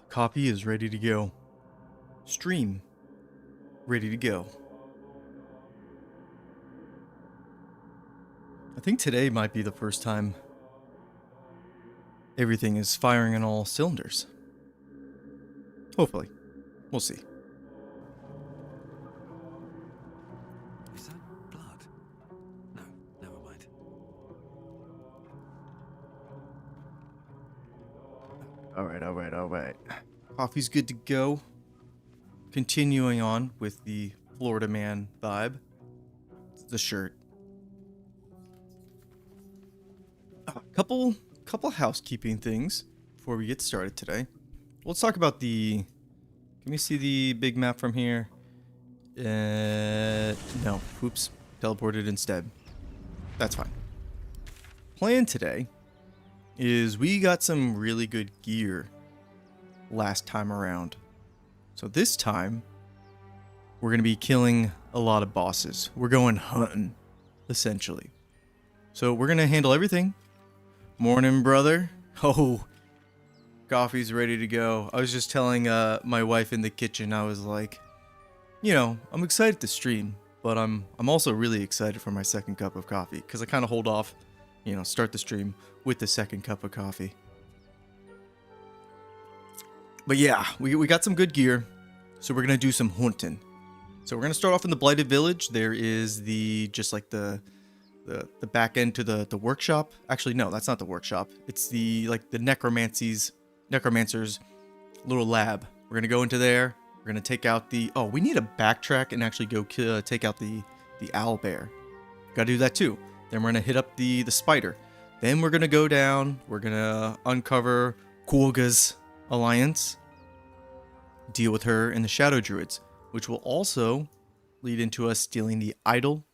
Copy is ready to go. Stream ready to go. I think today might be the first time everything is firing on all cylinders. Hopefully. We'll see. Is that blood? No, never mind. Alright. Coffee's good to go. Continuing on with the Florida man vibe. The shirt. Couple housekeeping things before we get started today. Let's talk about the... Can we see the big map from here? No. Oops. Teleported instead. That's fine. Plan today is we got some really good gear last time around. So this time, we're going to be killing a lot of bosses. We're going hunting, essentially. So we're going to handle everything. Morning, brother. Oh, coffee's ready to go. I was just telling my wife in the kitchen, I was like, you know, I'm excited to stream, but I'm also really excited for my second cup of coffee, because I kind of hold off, you know, start the stream with the second cup of coffee. But yeah, we got some good gear, so we're going to do some hunting. So we're going to start off in the Blighted Village. There is just like the back end to the workshop. Actually, no, that's not the workshop. It's the necromancer's little lab. We're going to go into there. We're going to take out the... Oh, we need to backtrack and actually go take out the owl bear. Got to do that too. Then we're going to hit up the spider. Then we're going to go down. We're going to uncover Quokka's alliance. Deal with her and the Shadow Druids, which will also lead into us stealing the idol,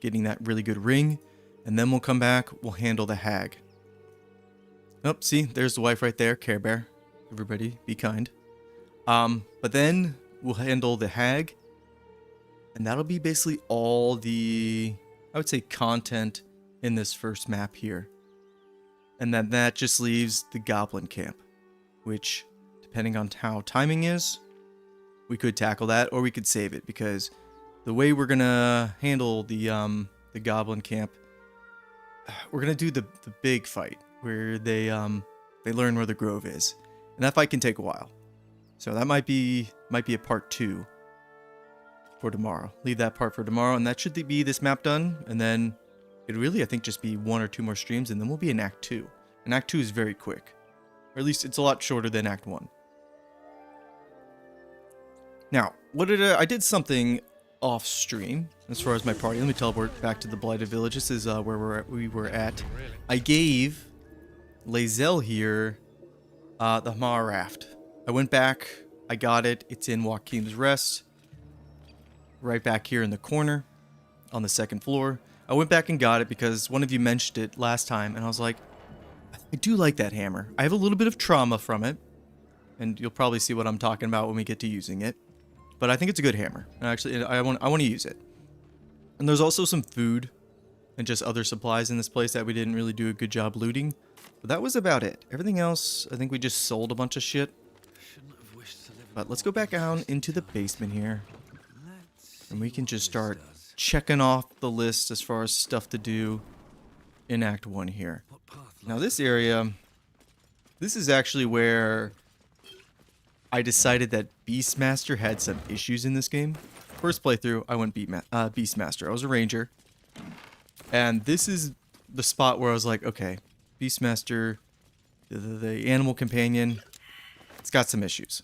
getting that really good ring, and then we'll come back, we'll handle the hag. Oh, see, there's the wife right there, Care Bear. Everybody, be kind. But then we'll handle the hag, and that'll be basically all the, I would say, content in this first map here. And then that just leaves the goblin camp, which, depending on how timing is, we could tackle that, or we could save it, because the way we're gonna handle the goblin camp, we're gonna do the big fight where they learn where the grove is, and that fight can take a while. So that might be a part 2 for tomorrow. Leave that part for tomorrow, and that should be this map done. And then it really, I think, just be 1 or 2 more streams, and then we'll be in Act 2. And Act 2 is very quick, or at least it's a lot shorter than Act 1. Now, I did something off stream as far as my party. Let me teleport back to the Blighted Village. This is where we were at. I gave Lae'zel here the lmao raft. I went back, I got it. It's in Joachim's Rest, right back here in the corner on the 2nd floor. I went back and got it because one of you mentioned it last time, and I was like, I do like that hammer. I have a little bit of trauma from it, and you'll probably see what I'm talking about when we get to using it. But I think it's a good hammer. And actually, I want to use it. And there's also some food and just other supplies in this place that we didn't really do a good job looting. But that was about it. Everything else, I think we just sold a bunch of shit. But let's go back down into the basement here. And we can just start checking off the list as far as stuff to do in Act 1 here. Now this area, this is actually where I decided that Beastmaster had some issues in this game. First playthrough, I went Beastmaster. I was a ranger. And this is the spot where I was like, okay, Beastmaster, the animal companion, it's got some issues.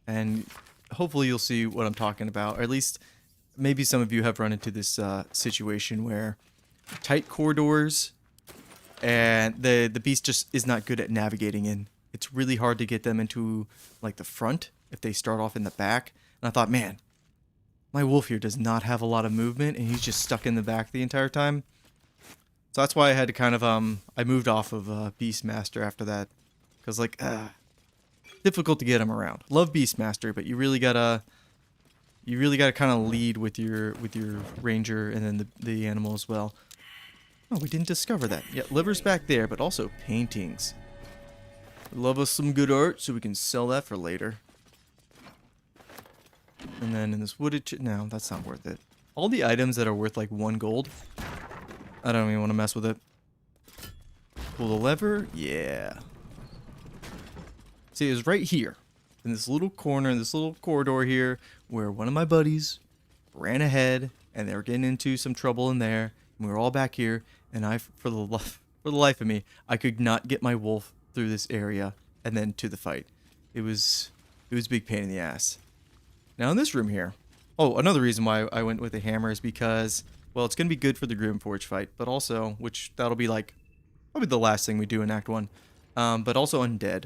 And hopefully you'll see what I'm talking about. Or at least maybe some of you have run into this situation where tight corridors and the beast just is not good at navigating in. It's really hard to get them into like the front if they start off in the back. And I thought, man, my wolf here does not have a lot of movement and he's just stuck in the back the entire time. So that's why I had to kind of, I moved off of Beastmaster after that. Because like, difficult to get him around. Love Beastmaster, but you really gotta kind of lead with your ranger and then the animal as well. Oh, we didn't discover that. Yeah, liver's back there, but also paintings. Love us some good art so we can sell that for later. And then in this wooded no, that's not worth it. All the items that are worth like 1 gold, I don't even want to mess with it. Pull the lever, yeah. See, it was right here, in this little corner, in this little corridor here, where one of my buddies ran ahead, and they were getting into some trouble in there, and we were all back here, and for the life of me, I could not get my wolf through this area, and then to the fight. It was a big pain in the ass. Now in this room here, oh, another reason why I went with a hammer is because, well, it's going to be good for the Grimforge fight, but also, which that'll be like, probably the last thing we do in Act 1, but also undead.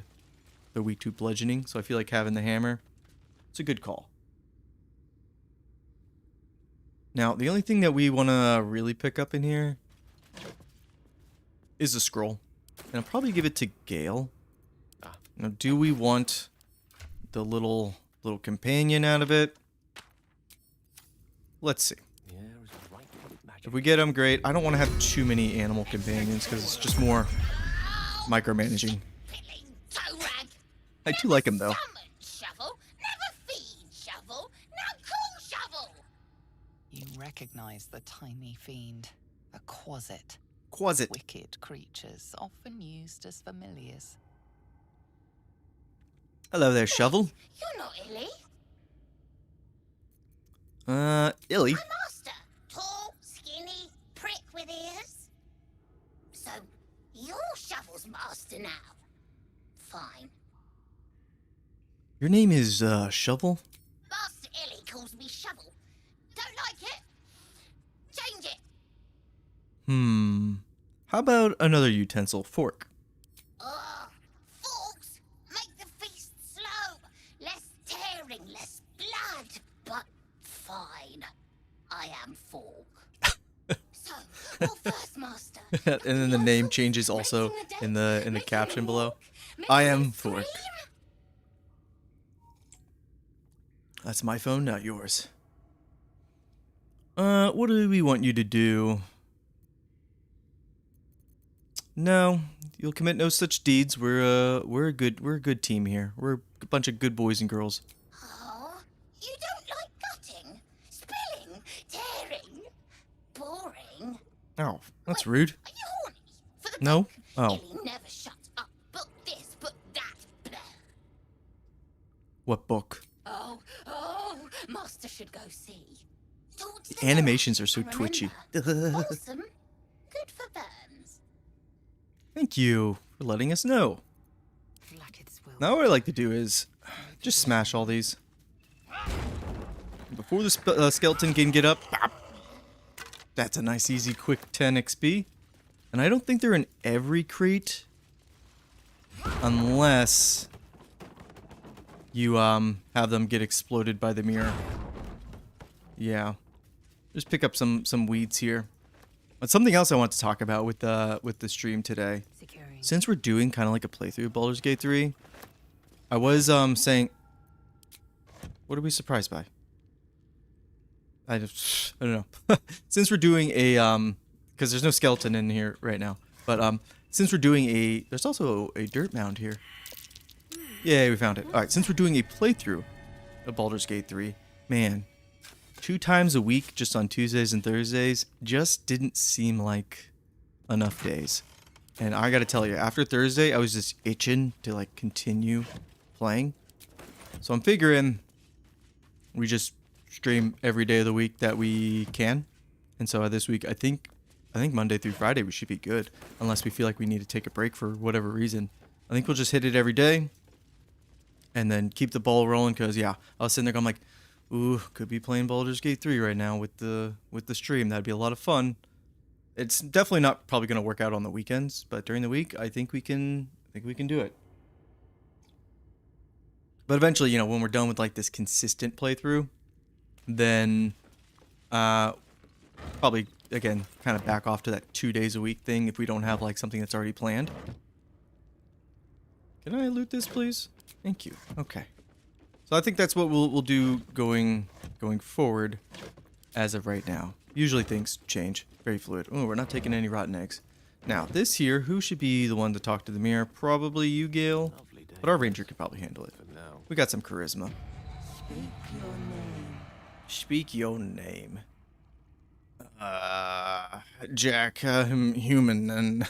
They're weak to bludgeoning, so I feel like having the hammer, it's a good call. Now, the only thing that we want to really pick up in here is a scroll. And I'll probably give it to Gale. Now, do we want the little companion out of it? Let's see. If we get him, great. I don't want to have too many animal companions because it's just more micromanaging. I do like him though. You recognize the tiny fiend, a quasit. Quasit. Wicked creatures, often used as familiars. Hello there, Shovel. You're not Illy. Illy. My master. Tall, skinny, prick with ears. So, you're Shovel's master now. Fine. Your name is, Shovel? Master Illy calls me Shovel. Don't like it? Change it. How about another utensil? Fork. Ugh. Forks make the feast slow. Less tearing, less blood. But fine. I am Fork. So, what first, master? And then the name changes also in the caption below. I am Fork. That's my phone, not yours. What do we want you to do? No, you'll commit no such deeds. We're a good team here. We're a bunch of good boys and girls. Oh, you don't like cutting, spilling, tearing, boring. Oh, that's rude. Are you horny for the No? book? Oh. Illy never shuts up. Book this, book that. Blah. What book? Oh, master should go see. Talk to The animations are so and twitchy. remember, wholesome, good for burns. Thank you for letting us know. Blacket's will. Now what I like to do is just smash all these. Before the skeleton can get up. Bop. That's a nice, easy, quick 10 XP. And I don't think they're in every crate. Unless you have them get exploded by the mirror. Yeah. Just pick up some weeds here. But something else I want to talk about with the stream today. Securing. Since we're doing kind of like a playthrough of Baldur's Gate 3, I was saying, what are we surprised by? I don't know. Since we're doing a because there's no skeleton in here right now, but since we're doing there's also a dirt mound here. Yay, we found it. All right, since we're doing a playthrough of Baldur's Gate 3, man, 2 times a week just on Tuesdays and Thursdays just didn't seem like enough days. And I gotta tell you, after Thursday, I was just itching to like continue playing. So I'm figuring we just stream every day of the week that we can. And so this week, I think Monday through Friday we should be good, unless we feel like we need to take a break for whatever reason. I think we'll just hit it every day, and then keep the ball rolling. Cause yeah, I was sitting there going like, ooh, could be playing Baldur's Gate 3 right now with the stream. That'd be a lot of fun. It's definitely not probably gonna work out on the weekends, but during the week, I think we can do it. But eventually, you know, when we're done with like this consistent playthrough, then probably again kind of back off to that 2 days a week thing if we don't have like something that's already planned. Can I loot this, please? Thank you. Okay. So I think that's what we'll do going forward as of right now. Usually things change. Very fluid. Oh, we're not taking any rotten eggs. Now, this here, who should be the one to talk to the mirror? Probably you, Gale. Lovely day. But our ranger could probably handle it. For now. We got some charisma. Speak your name. Speak your name. Jack, human, and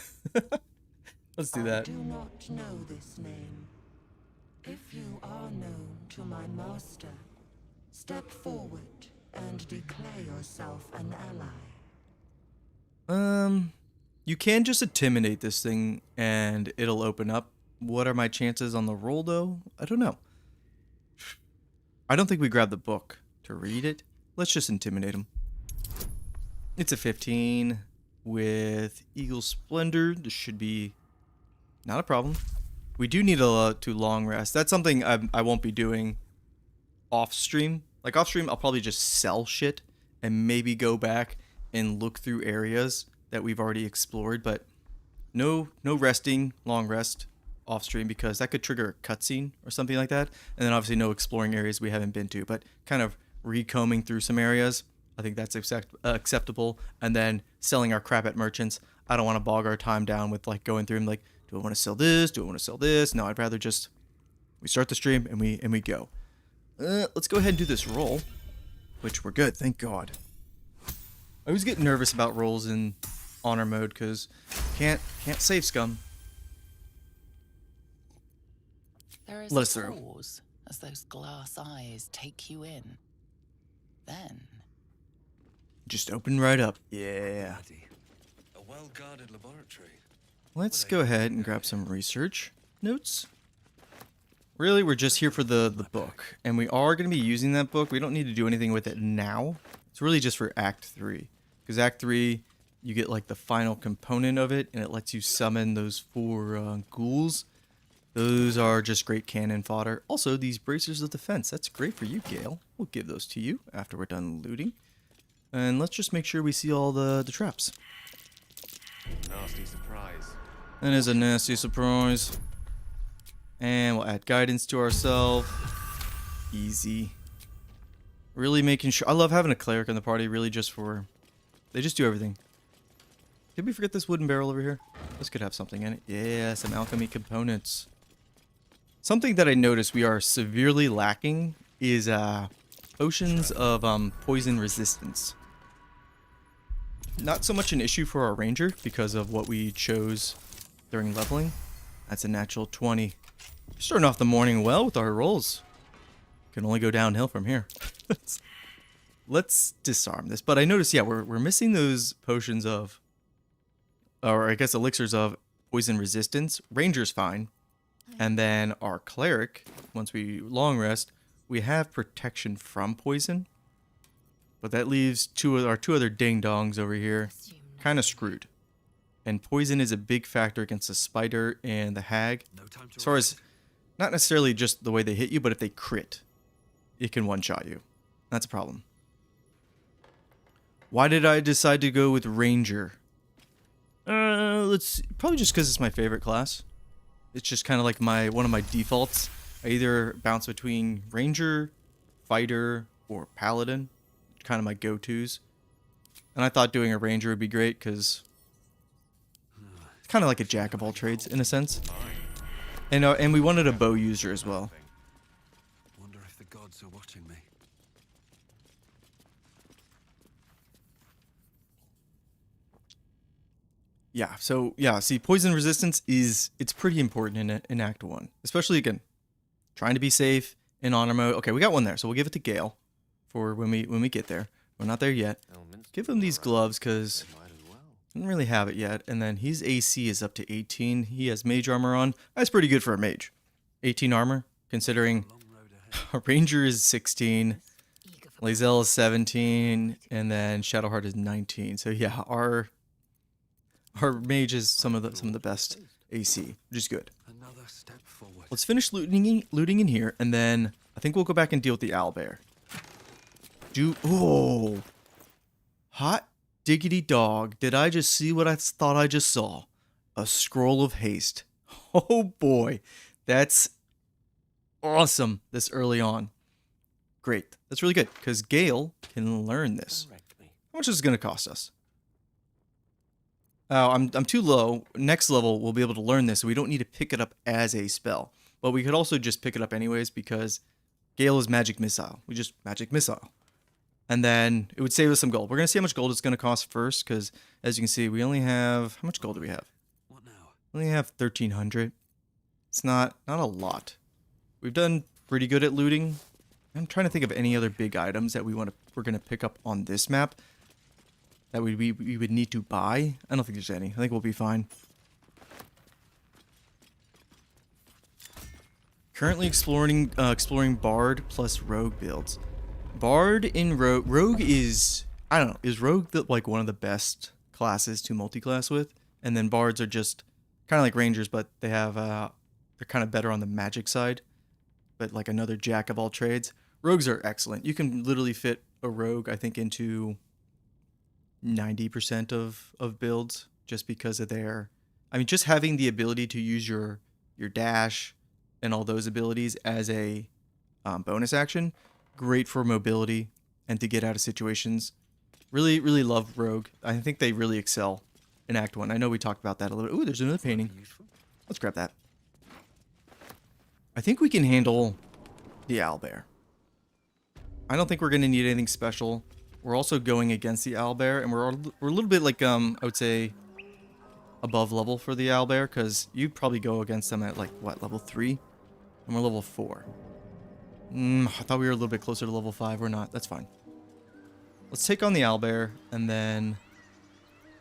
let's do I that. do not know this name. If you are known to my master, step forward and declare yourself an ally. You can just intimidate this thing and it'll open up. What are my chances on the roll, though? I don't know. I don't think we grabbed the book to read it. Let's just intimidate him. It's a 15 with Eagle Splendor. This should be not a problem. We do need to long rest. That's something I won't be doing off stream. Like off stream, I'll probably just sell shit and maybe go back and look through areas that we've already explored. But no resting, long rest off stream because that could trigger a cutscene or something like that. And then obviously no exploring areas we haven't been to, but kind of recombing through some areas. I think that's acceptable. And then selling our crap at merchants. I don't want to bog our time down with like going through and like, do I want to sell this? Do I want to sell this? No, I'd rather just we start the stream and we go. Let's go ahead and do this roll, which we're good, thank God. I always get nervous about rolls in honor mode because can't save scum. There is Let a us through. pause as those glass eyes take you in. Then Just open right up. Yeah. Bloody. A well-guarded laboratory. Let's go ahead and grab some research notes. Really, we're just here for the book. And we are going to be using that book. We don't need to do anything with it now. It's really just for Act 3. Because Act 3, you get like the final component of it. And it lets you summon those 4 ghouls. Those are just great cannon fodder. Also, these bracers of defense. That's great for you, Gale. We'll give those to you after we're done looting. And let's just make sure we see all the traps. Nasty surprise. That is a nasty surprise. And we'll add guidance to ourselves. Easy. Really making sure. I love having a cleric in the party, really just for. They just do everything. Did we forget this wooden barrel over here? This could have something in it. Yeah, some alchemy components. Something that I noticed we are severely lacking is potions of poison resistance. Not so much an issue for our ranger because of what we chose during leveling. That's a natural 20. Starting off the morning well with our rolls. Can only go downhill from here. Let's disarm this. But I noticed, yeah, we're missing those potions of, or I guess elixirs of poison resistance. Ranger's fine. And then our cleric, once we long rest, we have protection from poison. But that leaves our two other ding-dongs over here kind of screwed. And poison is a big factor against the spider and the hag. No time to As far as, not necessarily just the way they hit you, but if they crit, it can one-shot you. That's a problem. Why did I decide to go with Ranger? Let's probably just because it's my favorite class. It's just kind of like one of my defaults. I either bounce between Ranger, Fighter, or Paladin. Kind of my go-tos. And I thought doing a Ranger would be great because it's kind of like a jack of all trades in a sense. And we wanted a bow user as well. wonder if the gods are watching me. Yeah, so yeah, see, poison resistance it's pretty important in Act 1. Especially, again, trying to be safe in honor mode. Okay, we got one there, so we'll give it to Gale for when we get there. We're not there yet. Elements Give him these gloves because might as well. doesn't really have it yet. And then his AC is up to 18. He has mage armor on. That's pretty good for a mage. 18 armor, considering Long road ahead. a ranger is 16, Lae'zel is 17, and then Shadowheart is 19. So yeah, our mage is some of the best AC, which is good. Another step forward. Let's finish looting in here, and then I think we'll go back and deal with the owlbear. Oh, hot diggity dog! Did I just see what I thought I just saw? A scroll of haste. Oh boy, that's awesome. This early on, great. That's really good because Gale can learn this. Correct me. How much is it going to cost us? Oh, I'm too low. Next level, we'll be able to learn this, so we don't need to pick it up as a spell. But we could also just pick it up anyways because Gale is magic missile. We just magic missile. And then it would save us some gold. We're going to see how much gold it's going to cost first because, as you can see, we only have... How much gold do we have? What now? We only have 1,300. It's not a lot. We've done pretty good at looting. I'm trying to think of any other big items that we're going to pick up on this map that we would need to buy. I don't think there's any. I think we'll be fine. Currently exploring Bard plus Rogue builds. Bard in Rogue is, I don't know, is Rogue like one of the best classes to multi-class with? And then Bards are just kind of like Rangers, but they have they're kind of better on the magic side, but like another jack of all trades. Rogues are excellent. You can literally fit a Rogue, I think, into 90% of builds just because of their, I mean, just having the ability to use your dash and all those abilities as a bonus action, great for mobility and to get out of situations. Really, really love Rogue. I think they really excel in Act 1. I know we talked about that a little bit. Ooh, there's another painting. Let's grab that. I think we can handle the owlbear. I don't think we're going to need anything special. We're also going against the owlbear, and we're a little bit like, I would say, above level for the owlbear, because you'd probably go against them at, like, what, level 3? And we're level 4. I thought we were a little bit closer to level 5. We're not. That's fine. Let's take on the owlbear, and then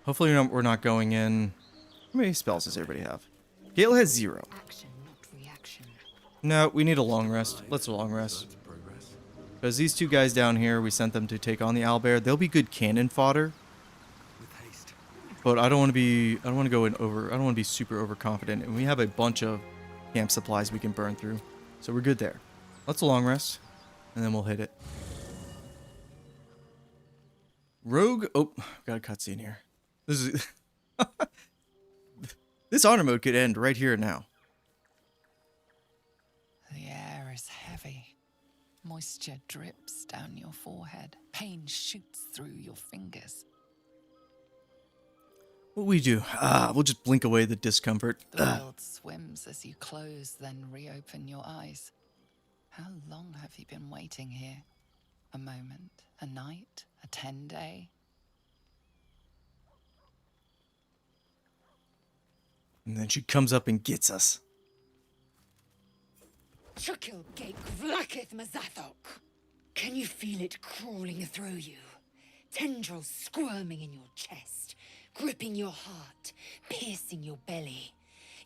hopefully we're not going in. How many spells does everybody have? Gale has 0. Action, not reaction. No, we need a long rest. Let's long rest. Because these two guys down here, we sent them to take on the owlbear. They'll be good cannon fodder. With haste. But I don't want to be. I don't want to go in over. I don't want to be super overconfident. And we have a bunch of camp supplies we can burn through, so we're good there. Let's long rest, and then we'll hit it. Rogue. Oh, got a cutscene here. This is. This honor mode could end right here and now. The air is heavy. Moisture drips down your forehead. Pain shoots through your fingers. What we do? We'll just blink away the discomfort. The world swims as you close, then reopen your eyes. How long have you been waiting here? A moment? A night? A 10-day? And then she comes up and gets us. Chukil Gate Vlakith Mazathok. Can you feel it crawling through you? Tendrils squirming in your chest, gripping your heart, piercing your belly.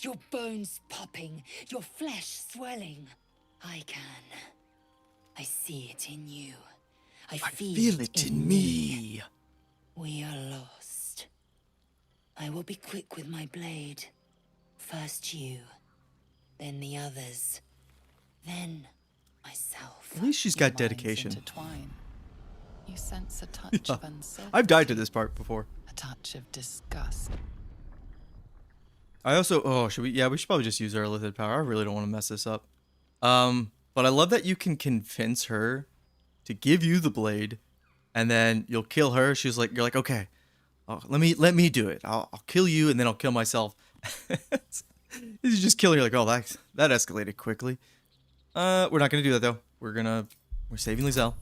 Your bones popping, your flesh swelling. I can. I see it in you. I feel it in me. We are lost. I will be quick with my blade. First you, then the others. Then myself. At least she's got dedication. Intertwine. You sense a touch of uncertainty. I've died to this part before. A touch of disgust. I also, should we? Yeah, we should probably just use our lithid power. I really don't want to mess this up. But I love that you can convince her to give you the blade, and then you'll kill her. She's like, you're like, okay, let me do it. I'll kill you, and then I'll kill myself. You just kill her. You're like, oh, that escalated quickly. We're not gonna do that though. We're saving Lizelle.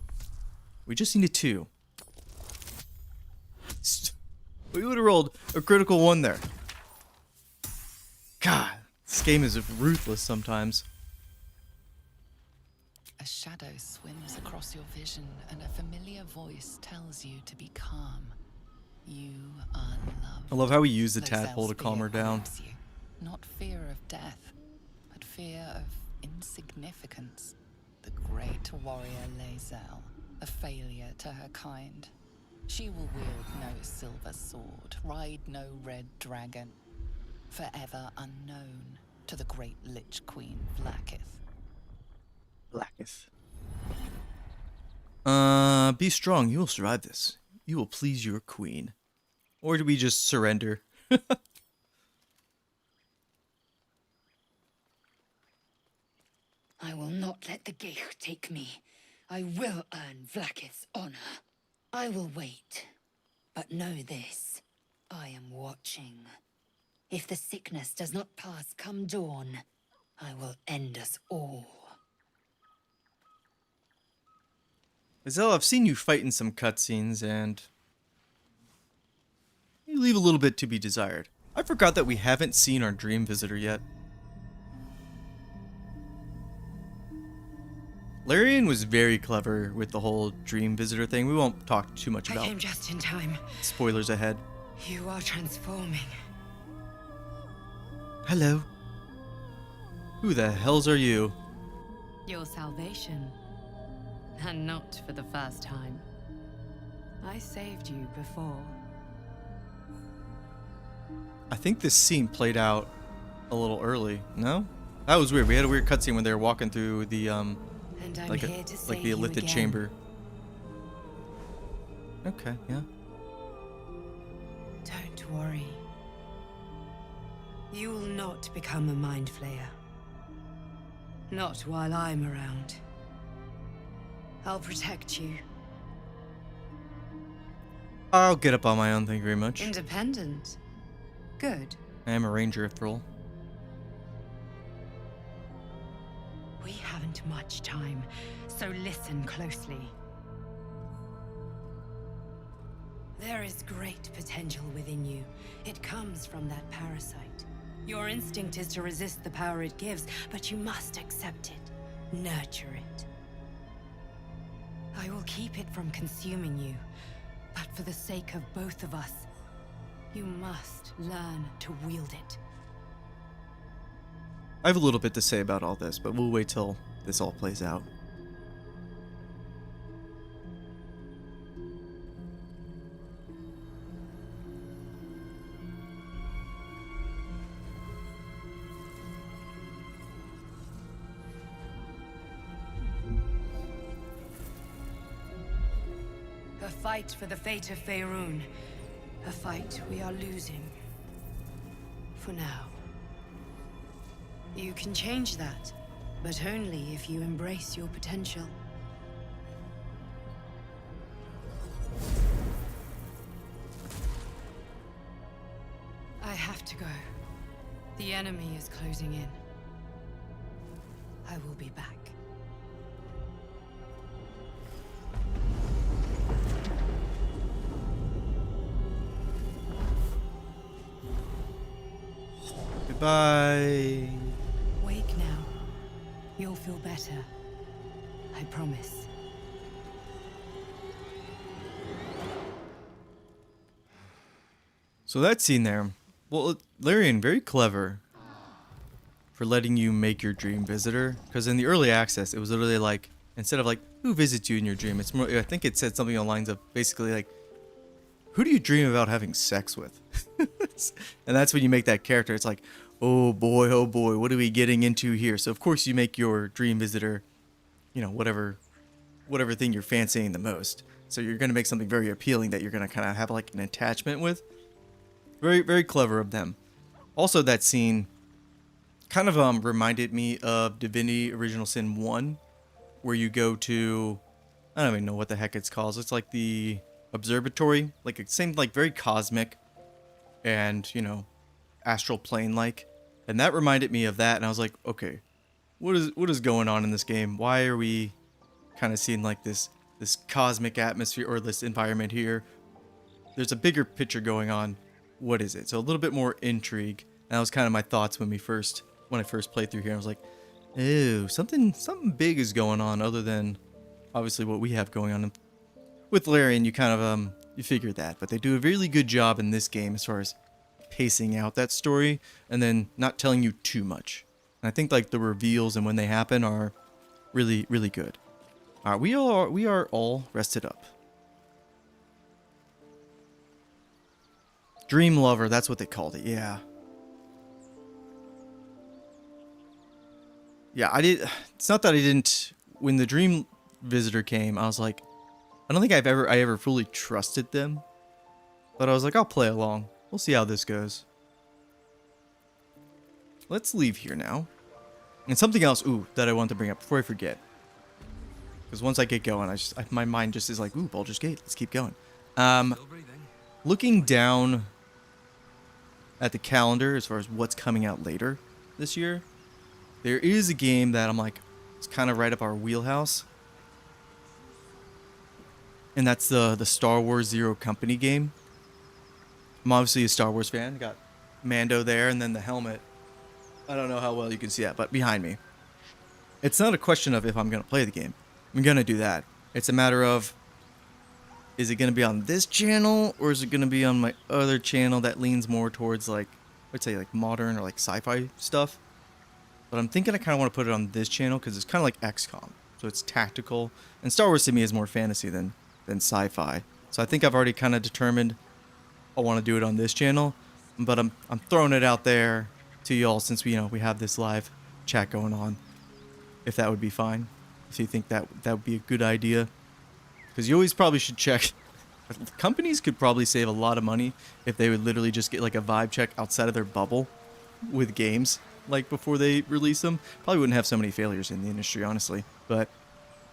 We just needed 2. We would have rolled a critical 1 there. God, this game is ruthless sometimes. A shadow swims across your vision, and a familiar voice tells you to be calm. You are loved. I love how we use the Lae'zel's tadpole to calm fear her down. grips you. Not fear of death, but fear of insignificance. The great warrior Lae'zel, a failure to her kind. She will wield no silver sword, ride no red dragon. Forever unknown to the great Lich Queen Vlakith. Be strong. You will survive this. You will please your queen. Or do we just surrender? I will not let the Geich take me. I will earn Vlakith's honor. I will wait. But know this. I am watching. If the sickness does not pass come dawn, I will end us all. Lae'zel, I've seen you fight in some cutscenes, and you leave a little bit to be desired. I forgot that we haven't seen our dream visitor yet. Larian was very clever with the whole dream visitor thing. We won't talk too much I about came just in time. spoilers ahead. You are transforming. Hello. Who the hells are you? Your salvation. And not for the first time. I saved you before. I think this scene played out a little early. No? That was weird. We had a weird cutscene when they were walking through the And I'm like here to like save the you elliptic again. chamber. Okay, yeah. Don't worry. You will not become a mind flayer. Not while I'm around. I'll protect you. I'll get up on my own, thank you very much. Independent. Good. I am a ranger after all. We haven't much time, so listen closely. There is great potential within you. It comes from that parasite. Your instinct is to resist the power it gives, but you must accept it. Nurture it. I will keep it from consuming you, but for the sake of both of us, you must learn to wield it. I have a little bit to say about all this, but we'll wait till this all plays out. A fight for the fate of Faerun. A fight we are losing. For now. You can change that, but only if you embrace your potential. I have to go. The enemy is closing in. I will be back. Goodbye. Wake now. You'll feel better. I promise. So that scene there, well, Larian, very clever for letting you make your dream visitor. Because in the early access, it was literally like, instead of like, who visits you in your dream? It's more, I think it said something along the lines of basically like, who do you dream about having sex with? And that's when you make that character. It's like, oh boy, what are we getting into here? So of course you make your dream visitor, you know, whatever thing you're fancying the most. So you're going to make something very appealing that you're going to kind of have like an attachment with. Very, very clever of them. Also, that scene kind of reminded me of Divinity Original Sin 1, where you go to, I don't even know what the heck it's called. It's like the observatory, like it seemed like very cosmic and, you know, astral plane like. And that reminded me of that, and I was like, okay, what is going on in this game? Why are we kind of seeing like this cosmic atmosphere or this environment here? There's a bigger picture going on. What is it? So a little bit more intrigue. And that was kind of my thoughts when I first played through here. I was like, "Ew, something big is going on other than obviously what we have going on." With Larian, you kind of you figure that, but they do a really good job in this game as far as pacing out that story and then not telling you too much. And I think like the reveals and when they happen are really, really good. All right, we are all rested up. Dream Lover, that's what they called it. Yeah. Yeah, I did. It's not that I didn't. When the Dream Visitor came, I was like, I don't think I ever fully trusted them. But I was like, I'll play along. We'll see how this goes. Let's leave here now. And something else, that I want to bring up before I forget. Because once I get going, my mind just is like, Baldur's Gate. Let's keep going. Still breathing. Looking down at the calendar as far as what's coming out later this year, there is a game that I'm like, it's kind of right up our wheelhouse. And that's the Star Wars Zero Company game. I'm obviously a Star Wars fan. Got Mando there, and then the helmet. I don't know how well you can see that, but behind me. It's not a question of if I'm going to play the game. I'm going to do that. It's a matter of, is it going to be on this channel, or is it going to be on my other channel that leans more towards, like, I'd say, like, modern or, like, sci-fi stuff? But I'm thinking I kind of want to put it on this channel because it's kind of like XCOM. So it's tactical. And Star Wars to me is more fantasy than sci-fi. So I think I've already kind of determined I want to do it on this channel. But I'm throwing it out there to y'all since we have this live chat going on. If that would be fine. If you think that would be a good idea. Because you always probably should check. Companies could probably save a lot of money if they would literally just get like a vibe check outside of their bubble with games, like before they release them. Probably wouldn't have so many failures in the industry, honestly. But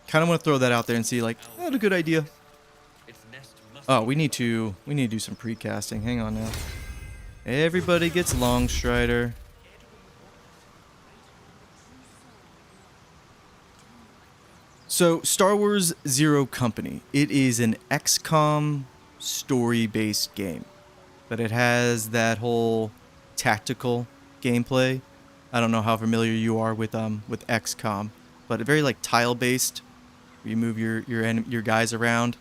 kind of want to throw that out there and see, like, that's a good idea. Oh, we need to do some precasting. Hang on now. Everybody gets Longstrider. So, Star Wars Zero Company. It is an XCOM story-based game. But it has that whole tactical gameplay. I don't know how familiar you are with XCOM, but very like tile-based. You move your guys around,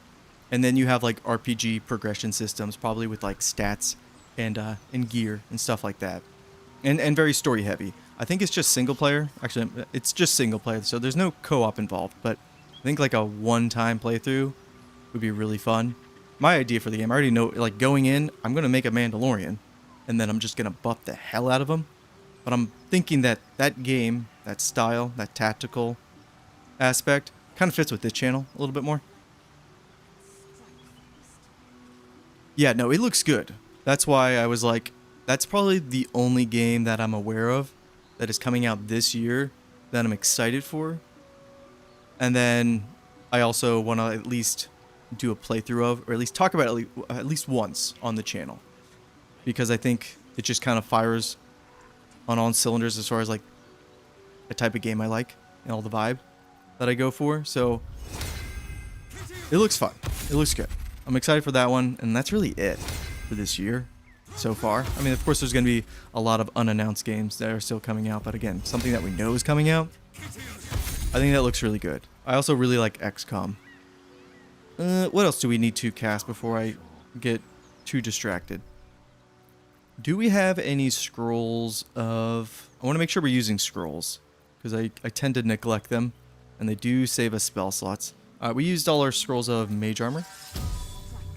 and then you have like RPG progression systems, probably with like stats and gear and stuff like that, and very story heavy. I think it's just single player. Actually, it's just single player, so there's no co-op involved. But I think like a one-time playthrough would be really fun. My idea for the game, I already know, like going in, I'm gonna make a Mandalorian, and then I'm just gonna buff the hell out of him. But I'm thinking that game, that style, that tactical aspect, kind of fits with this channel a little bit more. Yeah, no, it looks good. That's why I was like, that's probably the only game that I'm aware of that is coming out this year that I'm excited for. And then I also want to at least do a playthrough of, or at least talk about it at least once on the channel. Because I think it just kind of fires on all cylinders as far as like a type of game I like and all the vibe that I go for. So it looks fun. It looks good. I'm excited for that one, and that's really it for this year so far. I mean, of course, there's going to be a lot of unannounced games that are still coming out, but again, something that we know is coming out. I think that looks really good. I also really like XCOM. What else do we need to cast before I get too distracted? Do we have any scrolls of... I want to make sure we're using scrolls, because I tend to neglect them, and they do save us spell slots. We used all our scrolls of mage armor.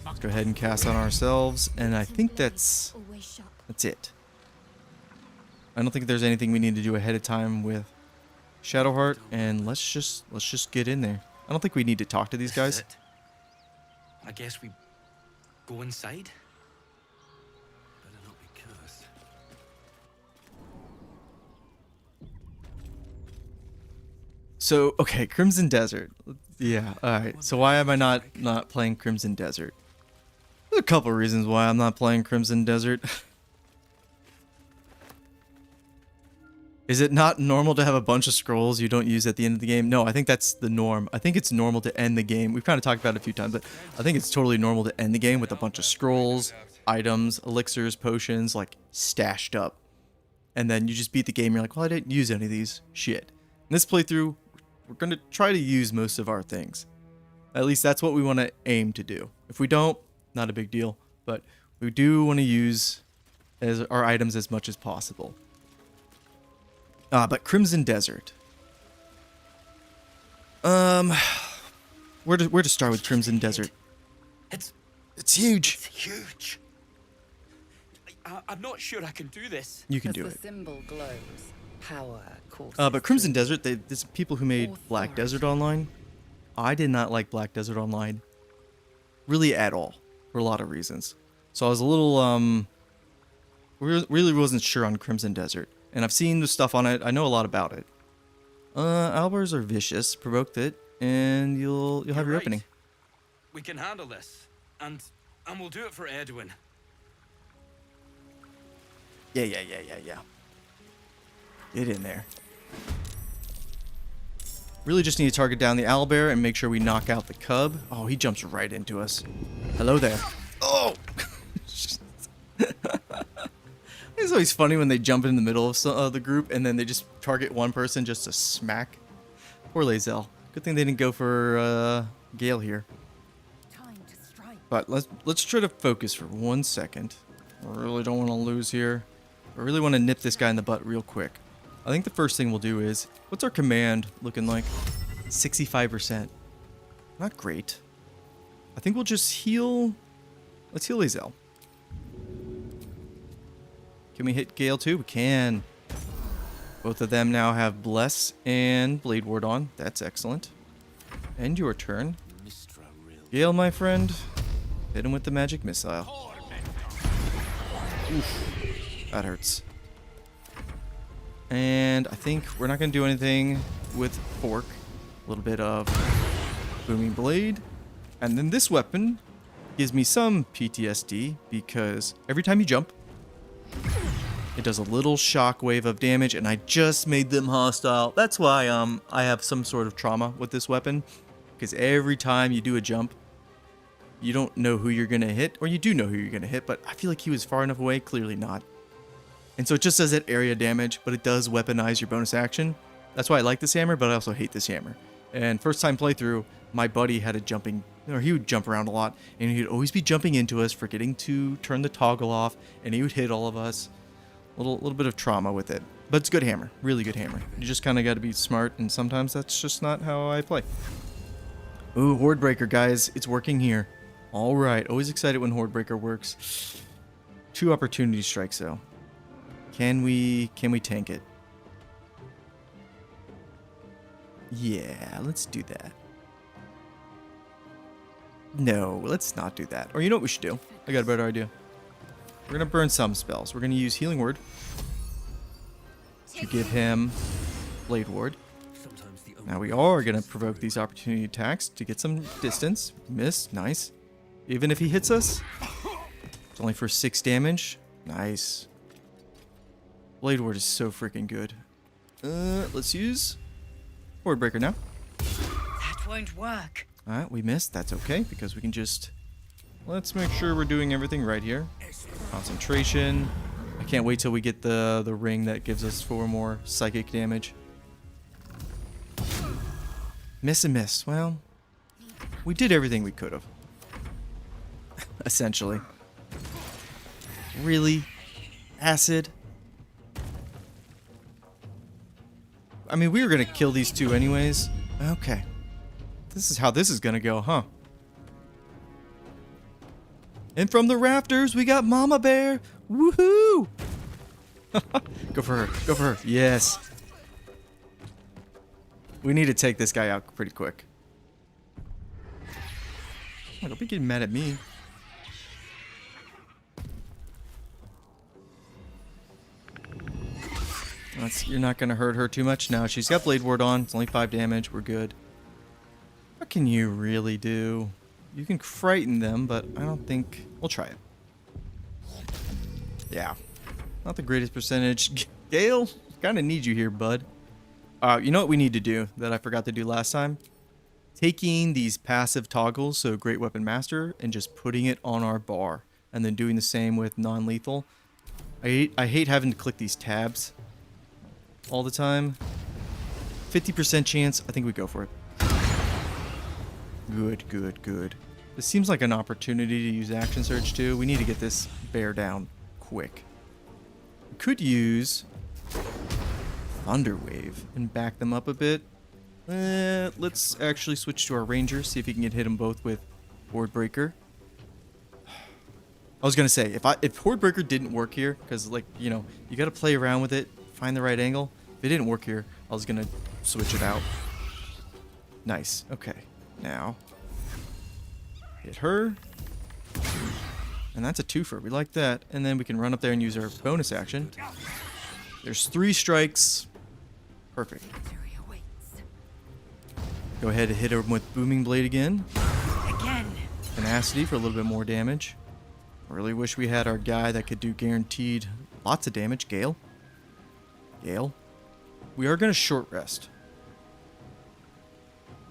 Let's go ahead and cast on ourselves, and I think that's it. I don't think there's anything we need to do ahead of time with Shadowheart, and let's just get in there. I don't think we need to talk to these guys. I guess we go inside. Better not be cursed. So, okay, Crimson Desert. Yeah, alright. So why am I not playing Crimson Desert? There's a couple of reasons why I'm not playing Crimson Desert. Is it not normal to have a bunch of scrolls you don't use at the end of the game? No, I think that's the norm. I think it's normal to end the game. We've kind of talked about it a few times, but I think it's totally normal to end the game with a bunch of scrolls, items, elixirs, potions, like, stashed up. And then you just beat the game, you're like, well, I didn't use any of these. Shit. In this playthrough, we're going to try to use most of our things. At least that's what we want to aim to do. If we don't, not a big deal. But we do want to use our items as much as possible. But Crimson Desert. Where to start with Crimson Desert? It's huge. It's huge. I'm not sure I can do this. You can As do the it. symbol glows, power courses But Crimson through. Desert, there's people who made Black Desert Online. I did not like Black Desert Online really at all for a lot of reasons. So I was a little really wasn't sure on Crimson Desert. And I've seen the stuff on it. I know a lot about it. Albers are vicious. Provoked it, and you'll have your right. opening. We can handle this, and we'll do it for Edwin. Yeah. Get in there. Really just need to target down the owlbear and make sure we knock out the cub. Oh, he jumps right into us. Hello there. Oh! It's always funny when they jump in the middle of the group and then they just target one person just to smack. Poor Lae'zel. Good thing they didn't go for Gale here. But let's try to focus for 1 second. I really don't want to lose here. I really want to nip this guy in the butt real quick. I think the first thing we'll do is, what's our command looking like? 65%. Not great. I think we'll just heal. Let's heal Lae'zel. Can we hit Gale too? We can. Both of them now have Bless and Blade Ward on. That's excellent. And your turn. Gale, my friend. Hit him with the magic missile. Oof. That hurts. And I think we're not going to do anything with Fork. A little bit of Booming Blade. And then this weapon gives me some PTSD because every time you jump, it does a little shockwave of damage, and I just made them hostile. That's why I have some sort of trauma with this weapon, because every time you do a jump, you don't know who you're going to hit, or you do know who you're going to hit, but I feel like he was far enough away, clearly not. And so it just does that area damage, but it does weaponize your bonus action. That's why I like this hammer, but I also hate this hammer. And first time playthrough, my buddy had he would jump around a lot, and he'd always be jumping into us, forgetting to turn the toggle off, and he would hit all of us. Little bit of trauma with it. But it's a good hammer. Really good hammer. You just kind of got to be smart, and sometimes that's just not how I play. Ooh, Horde Breaker, guys. It's working here. All right. Always excited when Horde Breaker works. 2 opportunity strikes, though. Can we tank it? Yeah, let's do that. No, let's not do that. Or you know what we should do? I got a better idea. We're going to burn some spells. We're going to use Healing Word to give him Blade Ward. Now we are going to provoke these opportunity attacks to get some distance. Miss. Nice. Even if he hits us, it's only for 6 damage. Nice. Blade Ward is so freaking good. Let's use Horde Breaker now. That won't work. Alright, we missed. That's okay, because we can just... Let's make sure we're doing everything right here. Concentration. I can't wait till we get the ring that gives us 4 more psychic damage. Miss and miss. Well, we did everything we could have. Essentially. Really? Acid? I mean, we were going to kill these 2 anyways. Okay. This is how this is going to go, huh? And from the rafters, we got Mama Bear. Woohoo! Go for her. Go for her. Yes. We need to take this guy out pretty quick. Oh, don't be getting mad at me. You're not going to hurt her too much. No, she's got Blade Ward on. It's only 5 damage. We're good. What can you really do? You can frighten them, but I don't think... We'll try it. Yeah. Not the greatest percentage. Gale, kind of need you here, bud. You know what we need to do that I forgot to do last time? Taking these passive toggles, so Great Weapon Master, and just putting it on our bar. And then doing the same with non-lethal. I hate having to click these tabs all the time. 50% chance. I think we go for it. Good, good, good. This seems like an opportunity to use Action Surge too. We need to get this bear down quick. We could use Thunder Wave and back them up a bit. Let's actually switch to our Ranger, see if he can hit them both with Horde Breaker. I was gonna say, if Horde Breaker didn't work here, because like, you know, you gotta play around with it, find the right angle. If it didn't work here, I was gonna switch it out. Nice. Okay. Now, hit her. And that's a twofer. We like that. And then we can run up there and use our bonus action. There's 3 strikes. Perfect. Go ahead and hit her with Booming Blade again. Tenacity for a little bit more damage. I really wish we had our guy that could do guaranteed Lots of damage. Gale. Gale. We are going to short rest.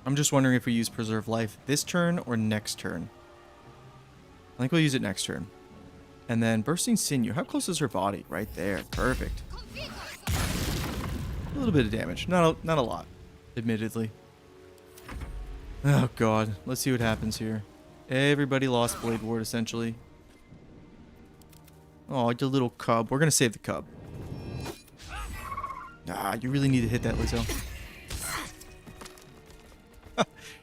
I'm just wondering if we use Preserve Life this turn or next turn. I think we'll use it next turn. And then Bursting Sinew. How close is her body? Right there. Perfect. A little bit of damage. Not a lot, admittedly. Oh, God. Let's see what happens here. Everybody lost Blade Ward, essentially. Oh, the little cub. We're going to save the cub. Ah, you really need to hit that, Lizzo.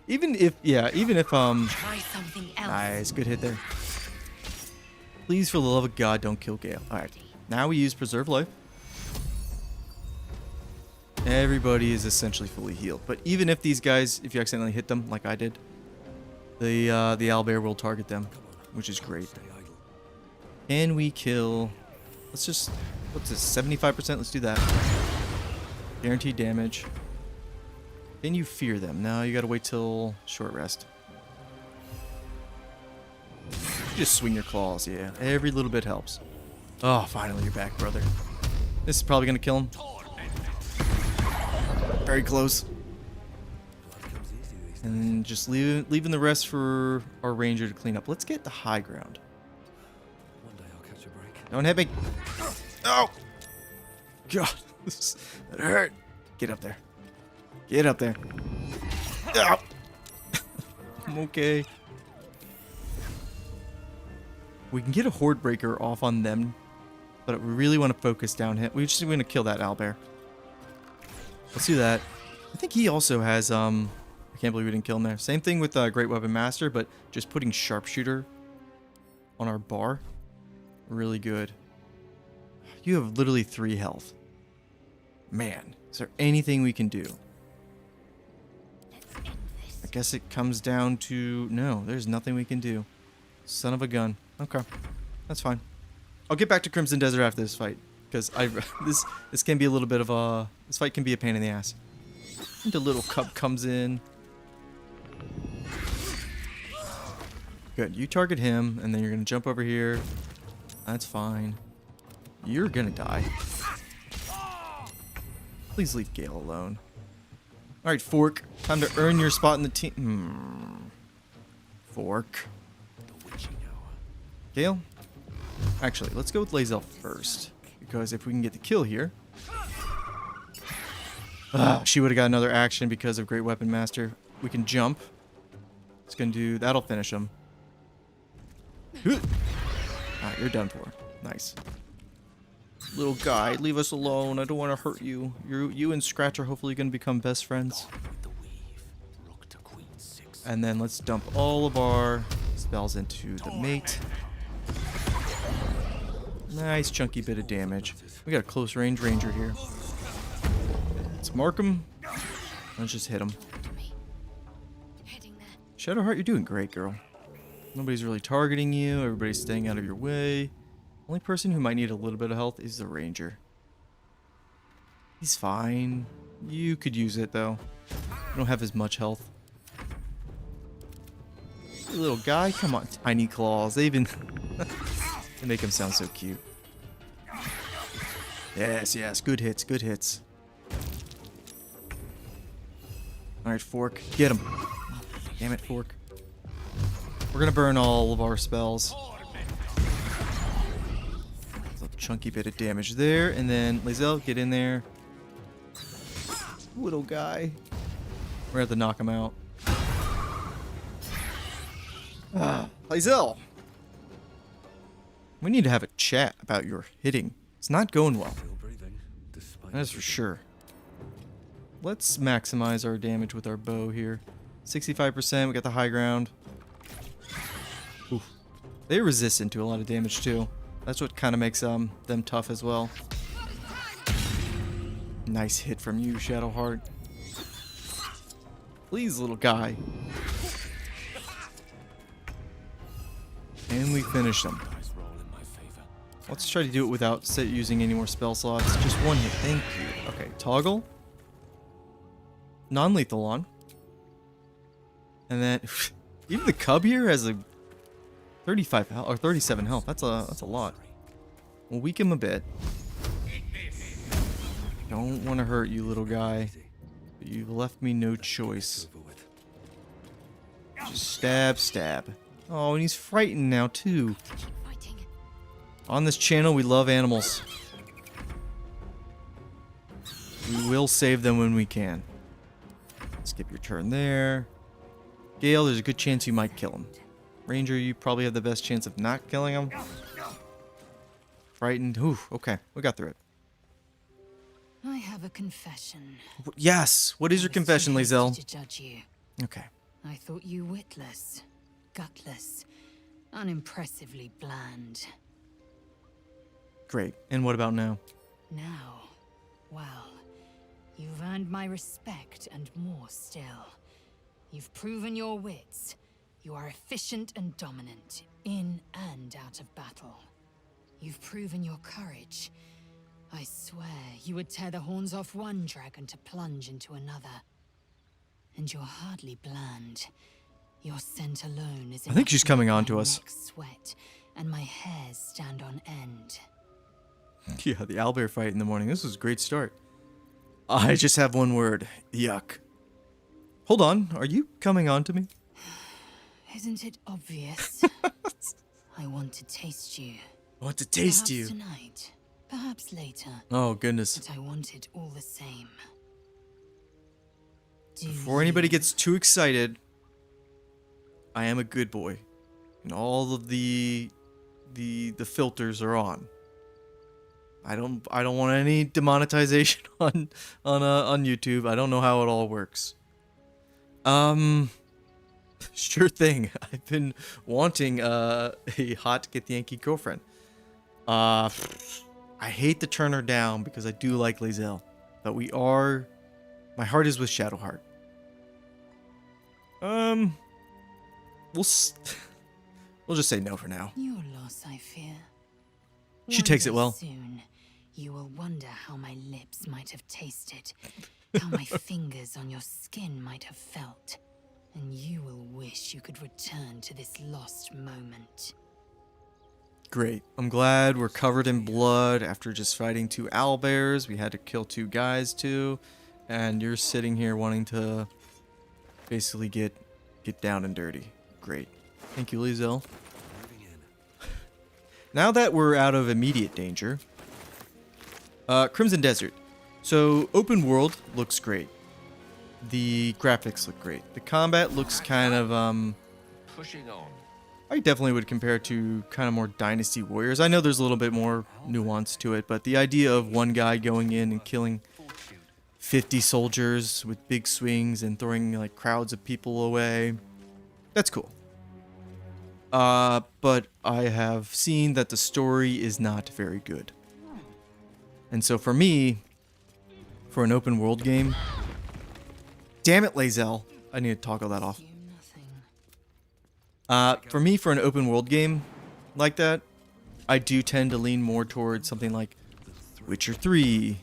even if, Try something else. nice, good hit there. Please, for the love of God, don't kill Gale. Alright, now we use Preserve Life. Everybody is essentially fully healed. But even if these guys, if you accidentally hit them, like I did, the owlbear will target them, which is great. Can we kill... Let's just... What's this? 75%? Let's do that. Guaranteed damage. Can you fear them? No, you gotta wait till short rest. Just swing your claws, yeah. Every little bit helps. Oh, finally you're back, brother. This is probably gonna kill him. Very close. And just leaving the rest for our ranger to clean up. Let's get the high ground. Don't hit me. Oh! God, that hurt. Get up there. Get up there. Oh. I'm okay. We can get a Horde Breaker off on them, but we really want to focus down him. We just want to kill that owlbear. Let's do that. I think he also has, I can't believe we didn't kill him there. Same thing with Great Weapon Master, but just putting Sharpshooter on our bar. Really good. You have literally 3 health. Man, is there anything we can do? I guess it comes down to... No, there's nothing we can do. Son of a gun. Okay, that's fine. I'll get back to Crimson Desert after this fight. Because this can be a little bit of a... This fight can be a pain in the ass. And the little cub comes in. Good, you target him, and then you're going to jump over here. That's fine. You're going to die. Please leave Gale alone. Alright, Fork. Time to earn your spot in the team. Fork. Gale? Actually, let's go with Lae'zel first. Because if we can get the kill here... she would have got another action because of Great Weapon Master. We can jump. It's going to do... That'll finish him. Alright, you're done for. Nice. Little guy, leave us alone. I don't want to hurt you. You and Scratch are hopefully going to become best friends. And then let's dump all of our spells into the mate. Nice chunky bit of damage. We got a close range ranger here. Let's mark him. Let's just hit him. Shadowheart, you're doing great, girl. Nobody's really targeting you. Everybody's staying out of your way. Only person who might need a little bit of health is the ranger. He's fine. You could use it, though. You don't have as much health. Hey, little guy, come on. Tiny claws. They even... they make him sound so cute. Yes, yes. Good hits, good hits. Alright, Fork. Get him. Damn it, Fork. We're gonna burn all of our spells. Chunky bit of damage there, and then Lae'zel, get in there. Little guy. We're gonna have to knock him out. Lae'zel! We need to have a chat about your hitting. It's not going well. That's for sure. Let's maximize our damage with our bow here. 65%, we got the high ground. Oof. They're resistant to a lot of damage too. That's what kind of makes them tough as well. Nice hit from you, Shadowheart. Please, little guy. And we finish them. Let's try to do it without using any more spell slots. Just one hit. Thank you. Okay, toggle. Non-lethal on. And then even the cub here has a 35 health or 37 health. That's a lot. We'll weaken him a bit. Don't want to hurt you, little guy. But you've left me no choice. Just stab, stab. Oh, and he's frightened now, too. On this channel, we love animals. We will save them when we can. Skip your turn there. Gale, there's a good chance you might kill him. Ranger, you probably have the best chance of not killing him. Frightened. Ooh, okay. We got through it. I have a confession. Yes! What is your confession, Lae'zel? To judge you. Okay. I thought you witless, gutless, unimpressively bland. Great. And what about now? Now, well, you've earned my respect and more still. You've proven your wits. You are efficient and dominant, in and out of battle. You've proven your courage. I swear you would tear the horns off one dragon to plunge into another. And you're hardly bland. Your scent alone is I think she's coming on to my us. neck sweat, and my hairs stand on end. Yeah, the owlbear fight in the morning. This was a great start. I just have one word. Yuck. Hold on. Are you coming on to me? Isn't it obvious? I want to taste you. I want to taste Perhaps you. tonight, perhaps later. Oh, goodness. But I want it all the same. Before anybody gets too excited, I am a good boy. And all of the filters are on. I don't want any demonetization on YouTube. I don't know how it all works. Sure thing. I've been wanting a hot Get the Yankee girlfriend. I hate to turn her down because I do like Lae'zel, but my heart is with Shadowheart. We'll just say no for now. Your loss, I fear. She takes it One well. day soon, you will wonder how my lips might have tasted, how my fingers on your skin might have felt, and you will wish you could return to this lost moment. Great. I'm glad we're covered in blood after just fighting 2 owlbears. We had to kill 2 guys too, and you're sitting here wanting to basically get down and dirty. Great. Thank you, Lae'zel. Now that we're out of immediate danger, Crimson Desert. So open world looks great. The graphics look great. The combat looks kind of Pushing on. I definitely would compare it to kind of more Dynasty Warriors. I know there's a little bit more nuance to it, but the idea of one guy going in and killing 50 soldiers with big swings and throwing like crowds of people away, that's cool. But I have seen that the story is not very good. And so for me, for an open world game, damn it, Lae'zel, I need to toggle that off. For me, for an open world game like that, I do tend to lean more towards something like Witcher 3.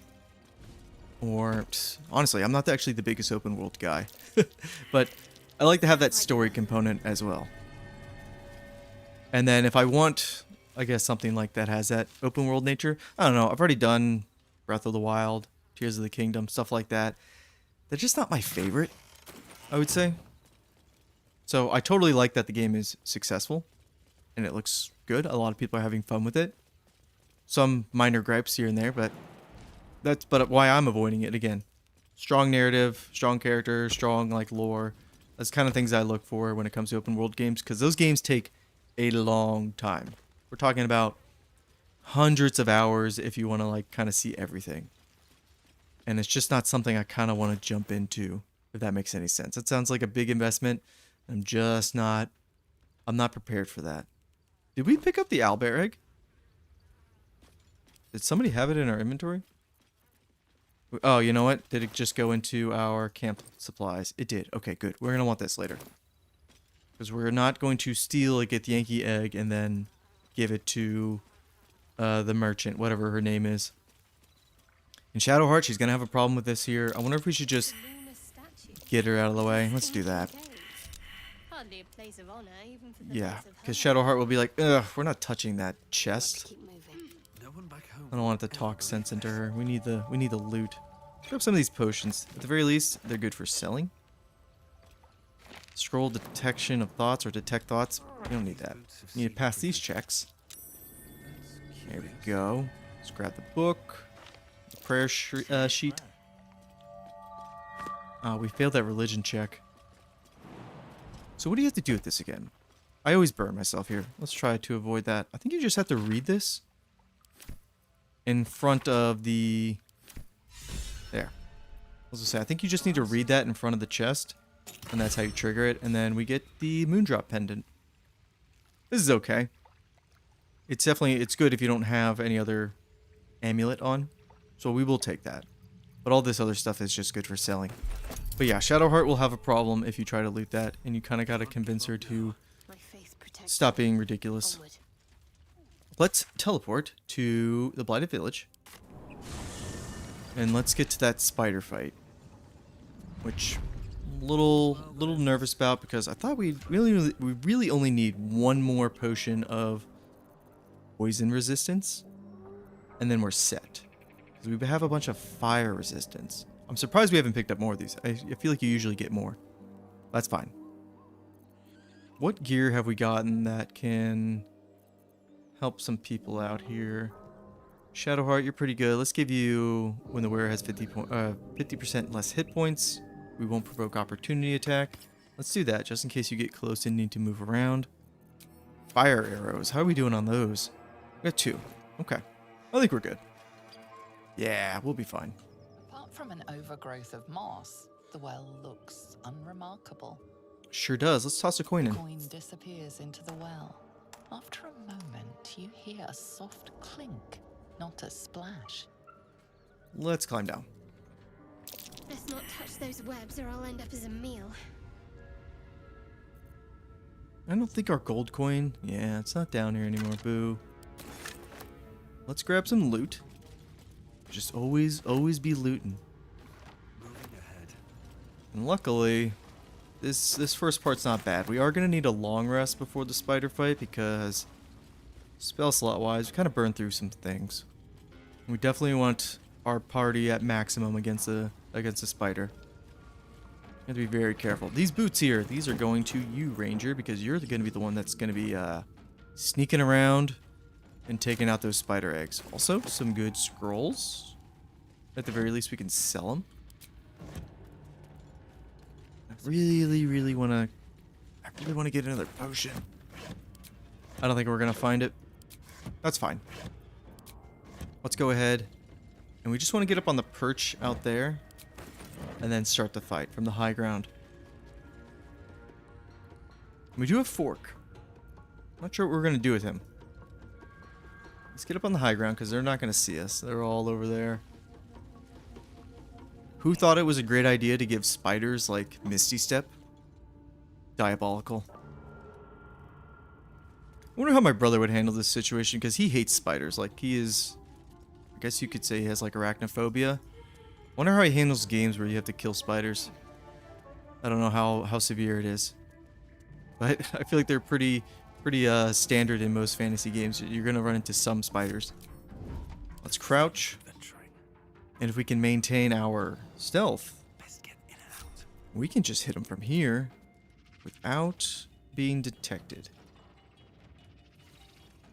Or, honestly, I'm not actually the biggest open world guy. But I like to have that story component as well. And then if I want, I guess, something like that has that open world nature, I don't know, I've already done Breath of the Wild, Tears of the Kingdom, stuff like that. They're just not my favorite, I would say. So I totally like that the game is successful and it looks good. A lot of people are having fun with it. Some minor gripes here and there, but that's why I'm avoiding it again. Strong narrative, strong character, strong like lore. That's the kind of things I look for when it comes to open world games, because those games take a long time. We're talking about hundreds of hours if you want to like kind of see everything. And it's just not something I kind of want to jump into, if that makes any sense. It sounds like a big investment. I'm not prepared for that. Did we pick up the owlbear egg? Did somebody have it in our inventory? Oh, you know what? Did it just go into our camp supplies? It did. Okay, good. We're going to want this later. Because we're not going to steal a Get the Yankee egg and then give it to the merchant, whatever her name is. In Shadowheart, she's going to have a problem with this here. I wonder if we should just get her out of the way. Let's do that. Hardly a place of honor, even for the Yeah, best of because her. Shadowheart will be like, ugh, we're not touching that chest. Keep moving. No I don't want it to talk sense into her. We need the loot. Grab some of these potions. At the very least, they're good for selling. Scroll detection of thoughts or detect thoughts. You don't need that. You need to pass these checks. There we go. Let's grab the book. The prayer sheet. We failed that religion check. So what do you have to do with this again? I always burn myself here. Let's try to avoid that. I think you just have to read this in front of the... There. I was gonna say, I think you just need to read that in front of the chest, and that's how you trigger it, and then we get the Moondrop Pendant. This is okay. It's definitely, it's good if you don't have any other amulet on, so we will take that. But all this other stuff is just good for selling. But yeah, Shadowheart will have a problem if you try to loot that, and you kind of got to convince her to stop being ridiculous. Let's teleport to the Blighted Village. And let's get to that spider fight. Which little nervous about because I thought we really only need one more potion of poison resistance. And then we're set. Because we have a bunch of fire resistance. I'm surprised we haven't picked up more of these. I feel like you usually get more. That's fine. What gear have we gotten that can help some people out here? Shadowheart, you're pretty good. Let's give you, when the wearer has 50% less hit points, we won't provoke opportunity attack. Let's do that, just in case you get close and need to move around. Fire arrows, how are we doing on those? We got 2. Okay. I think we're good. Yeah, we'll be fine. Apart from an overgrowth of moss, the well looks unremarkable. Sure does. Let's toss a coin in. The coin disappears into the well. After a moment, you hear a soft clink, not a splash. Let's climb down. Let's not touch those webs or I'll end up as a meal. I don't think our gold coin... Yeah, it's not down here anymore. Boo. Let's grab some loot. Just always be looting. And luckily, this first part's not bad. We are going to need a long rest before the spider fight because spell slot wise, we kind of burned through some things. We definitely want our party at maximum against the spider. You have to be very careful. These boots here, these are going to you, Ranger, because you're going to be the one that's going to be sneaking around and taking out those spider eggs. Also, some good scrolls. At the very least, we can sell them. I really want to get another potion. I don't think we're going to find it. That's fine. Let's go ahead. And we just want to get up on the perch out there. And then start the fight from the high ground. We do have Fork. Not sure what we're going to do with him. Let's get up on the high ground because they're not going to see us. They're all over there. Who thought it was a great idea to give spiders like Misty Step? Diabolical. I wonder how my brother would handle this situation because he hates spiders. Like he is, I guess you could say he has like arachnophobia. I wonder how he handles games where you have to kill spiders. I don't know how severe it is. But I feel like they're pretty standard in most fantasy games. You're going to run into some spiders. Let's crouch. And if we can maintain our stealth, we can just hit them from here without being detected.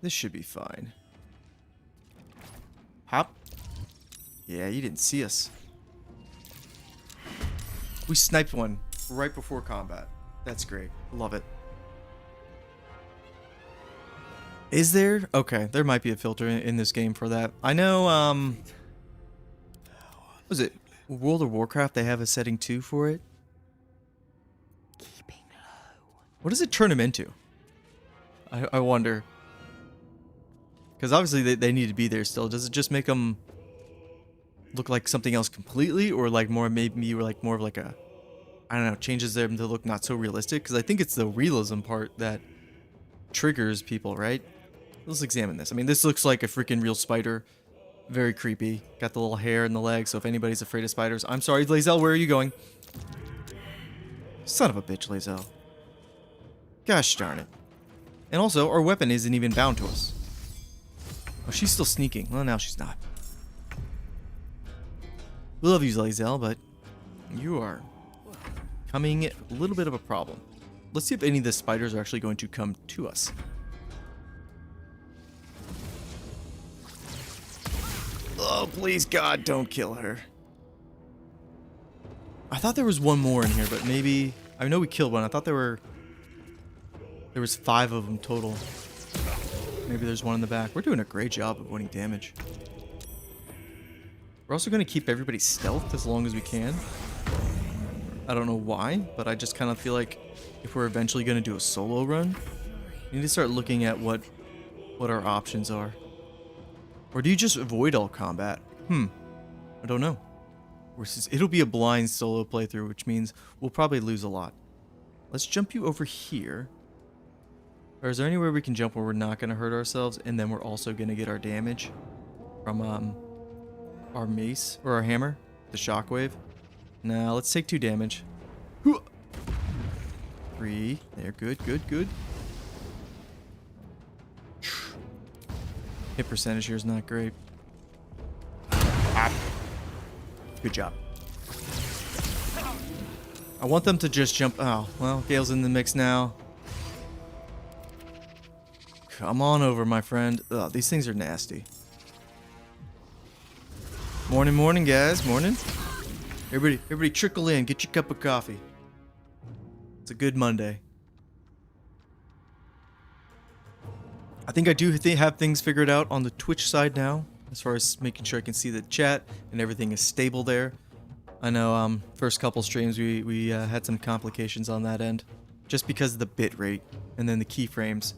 This should be fine. Hop. Yeah, you didn't see us. We sniped one right before combat. That's great. Love it. Is there? Okay, there might be a filter in this game for that. I know, was it World of Warcraft? They have a setting too for it. Keeping low. What does it turn them into? I wonder. Because obviously they need to be there still. Does it just make them look like something else completely, or like maybe like more of like a, I don't know, changes them to look not so realistic? Because I think it's the realism part that triggers people, right? Let's examine this. I mean, this looks like a freaking real spider. Very creepy. Got the little hair in the leg, so if anybody's afraid of spiders... I'm sorry, Lae'zel, where are you going? Son of a bitch, Lae'zel. Gosh darn it. And also, our weapon isn't even bound to us. Oh, she's still sneaking. Well, now she's not. We love you, Lae'zel, but you are coming a little bit of a problem. Let's see if any of the spiders are actually going to come to us. Oh, please, God, don't kill her. I thought there was one more in here, but maybe... I know we killed one. I thought there was 5 of them total. Maybe there's one in the back. We're doing a great job of avoiding damage. We're also going to keep everybody stealthed as long as we can. I don't know why, but I just kind of feel like if we're eventually going to do a solo run, we need to start looking at what our options are. Or do you just avoid all combat? I don't know. It'll be a blind solo playthrough, which means we'll probably lose a lot. Let's jump you over here. Or is there anywhere we can jump where we're not going to hurt ourselves, and then we're also going to get our damage from our mace or our hammer, the shockwave? Now let's take 2 damage. 3. There, good, good, good. Hit percentage here is not great. Good job. I want them to just jump. Oh, well, Gale's in the mix now. Come on over, my friend. Ugh, these things are nasty. Morning, morning, guys. Morning. Everybody trickle in. Get your cup of coffee. It's a good Monday. I think I do have things figured out on the Twitch side now, as far as making sure I can see the chat and everything is stable there. I know first couple streams we had some complications on that end, just because of the bit rate and then the keyframes.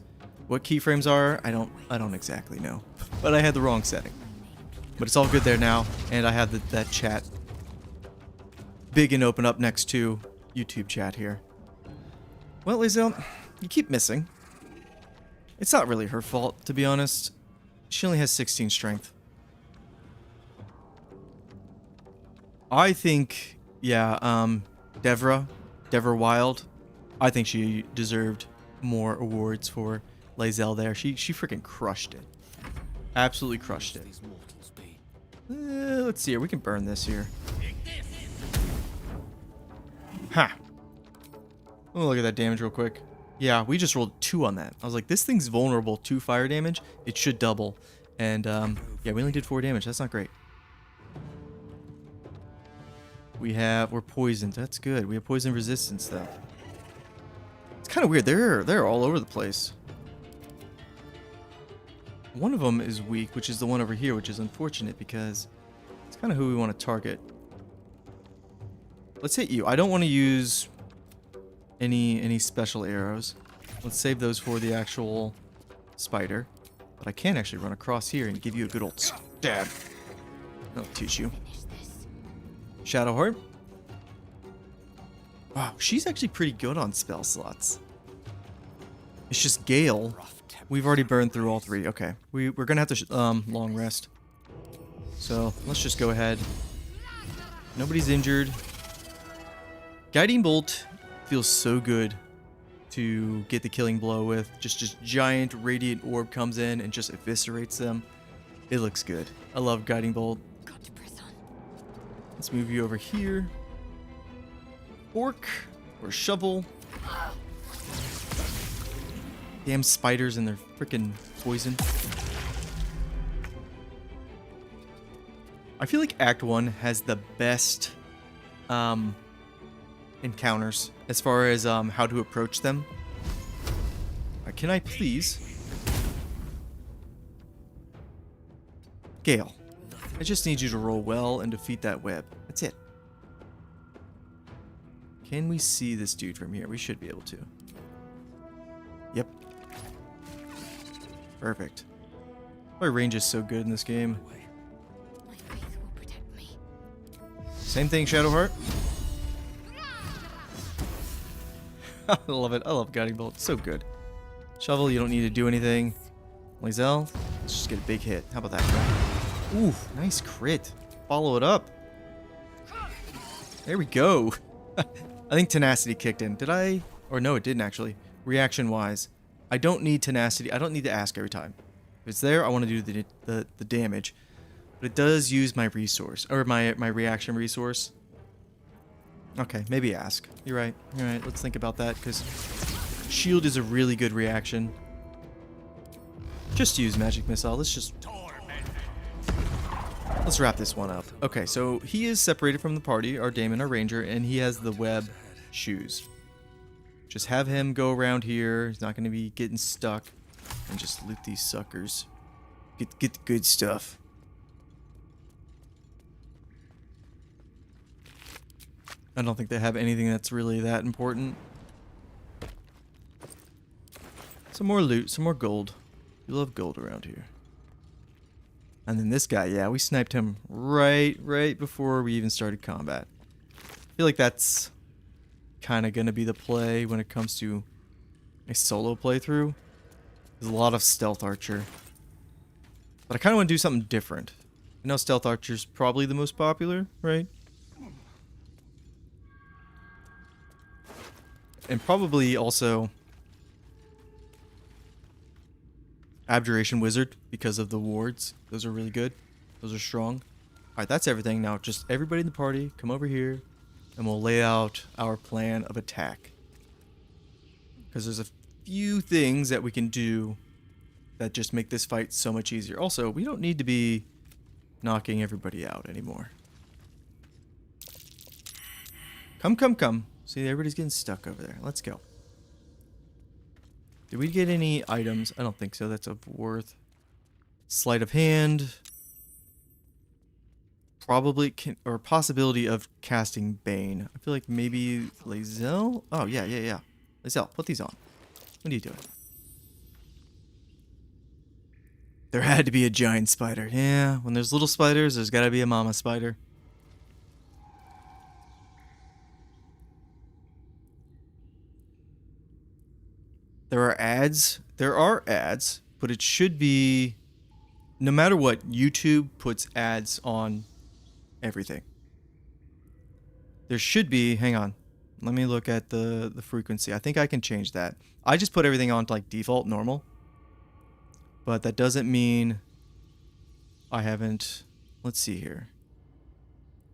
What keyframes are, I don't exactly know, but I had the wrong setting. But it's all good there now, and I have that chat big and open up next to YouTube chat here. Well, Lae'zel, you keep missing. It's not really her fault, to be honest. She only has 16 strength. I think, yeah, Devra Wild, I think she deserved more awards for Lae'zel there. She freaking crushed it. Absolutely crushed it. Let's see here. We can burn this here. Ha! Oh, look at that damage real quick. Yeah, we just rolled 2 on that. I was like, this thing's vulnerable to fire damage. It should double. And, yeah, we only did 4 damage. That's not great. We're poisoned. That's good. We have poison resistance, though. It's kind of weird. They're all over the place. One of them is weak, which is the one over here, which is unfortunate because it's kind of who we want to target. Let's hit you. I don't want to use any special arrows. Let's save those for the actual spider. But I can actually run across here and give you a good old stab. I'll teach you. Shadowheart. Wow, she's actually pretty good on spell slots. It's just Gale. We've already burned through all 3. Okay, we're gonna have to long rest. So let's just go ahead. Nobody's injured. Guiding Bolt feels so good to get the killing blow with. Just giant radiant orb comes in and just eviscerates them. It looks good. I love Guiding Bolt. Let's move you over here. Fork or shovel. Damn spiders and their freaking poison. I feel like Act 1 has the best encounters as far as how to approach them. Can I please? Gale, I just need you to roll well and defeat that web. That's it. Can we see this dude from here? We should be able to. Yep. Perfect. My range is so good in this game. My faith will protect me. Same thing, Shadowheart. I love it. I love Guiding Bolt. It's so good. Shovel, you don't need to do anything. Lae'zel, let's just get a big hit. How about that? Ooh, nice crit. Follow it up. There we go. I think tenacity kicked in. Did I? Or no, it didn't actually. Reaction-wise. I don't need tenacity. I don't need to ask every time. If it's there, I want to do the damage. But it does use my resource, or my reaction resource. Okay, maybe ask. You're right. You're right. Let's think about that, because shield is a really good reaction. Just use magic missile. Let's wrap this one up. Okay, so he is separated from the party, our Damon, our ranger, and he has the web shoes. Just have him go around here. He's not going to be getting stuck. And just loot these suckers. Get the good stuff. I don't think they have anything that's really that important. Some more loot, some more gold. We love gold around here. And then this guy, yeah, we sniped him right before we even started combat. I feel like that's kind of going to be the play when it comes to a solo playthrough. There's a lot of stealth archer. But I kind of want to do something different. You know, stealth archer's probably the most popular, right? And probably also Abjuration Wizard because of the wards. Those are really good. Those are strong. Alright, that's everything. Now just everybody in the party, come over here and we'll lay out our plan of attack. Because there's a few things that we can do that just make this fight so much easier. Also, we don't need to be knocking everybody out anymore. Come. See, everybody's getting stuck over there. Let's go. Did we get any items? I don't think so. That's of worth. Sleight of hand. Probably or possibility of casting Bane. I feel like maybe Lae'zel. Oh, yeah. Lae'zel, put these on. What are you doing? There had to be a giant spider. Yeah, when there's little spiders, there's got to be a mama spider. There are ads, but it should be, no matter what, YouTube puts ads on everything. There should be, hang on, let me look at the frequency. I think I can change that. I just put everything on to like default normal, but that doesn't mean I haven't, let's see here.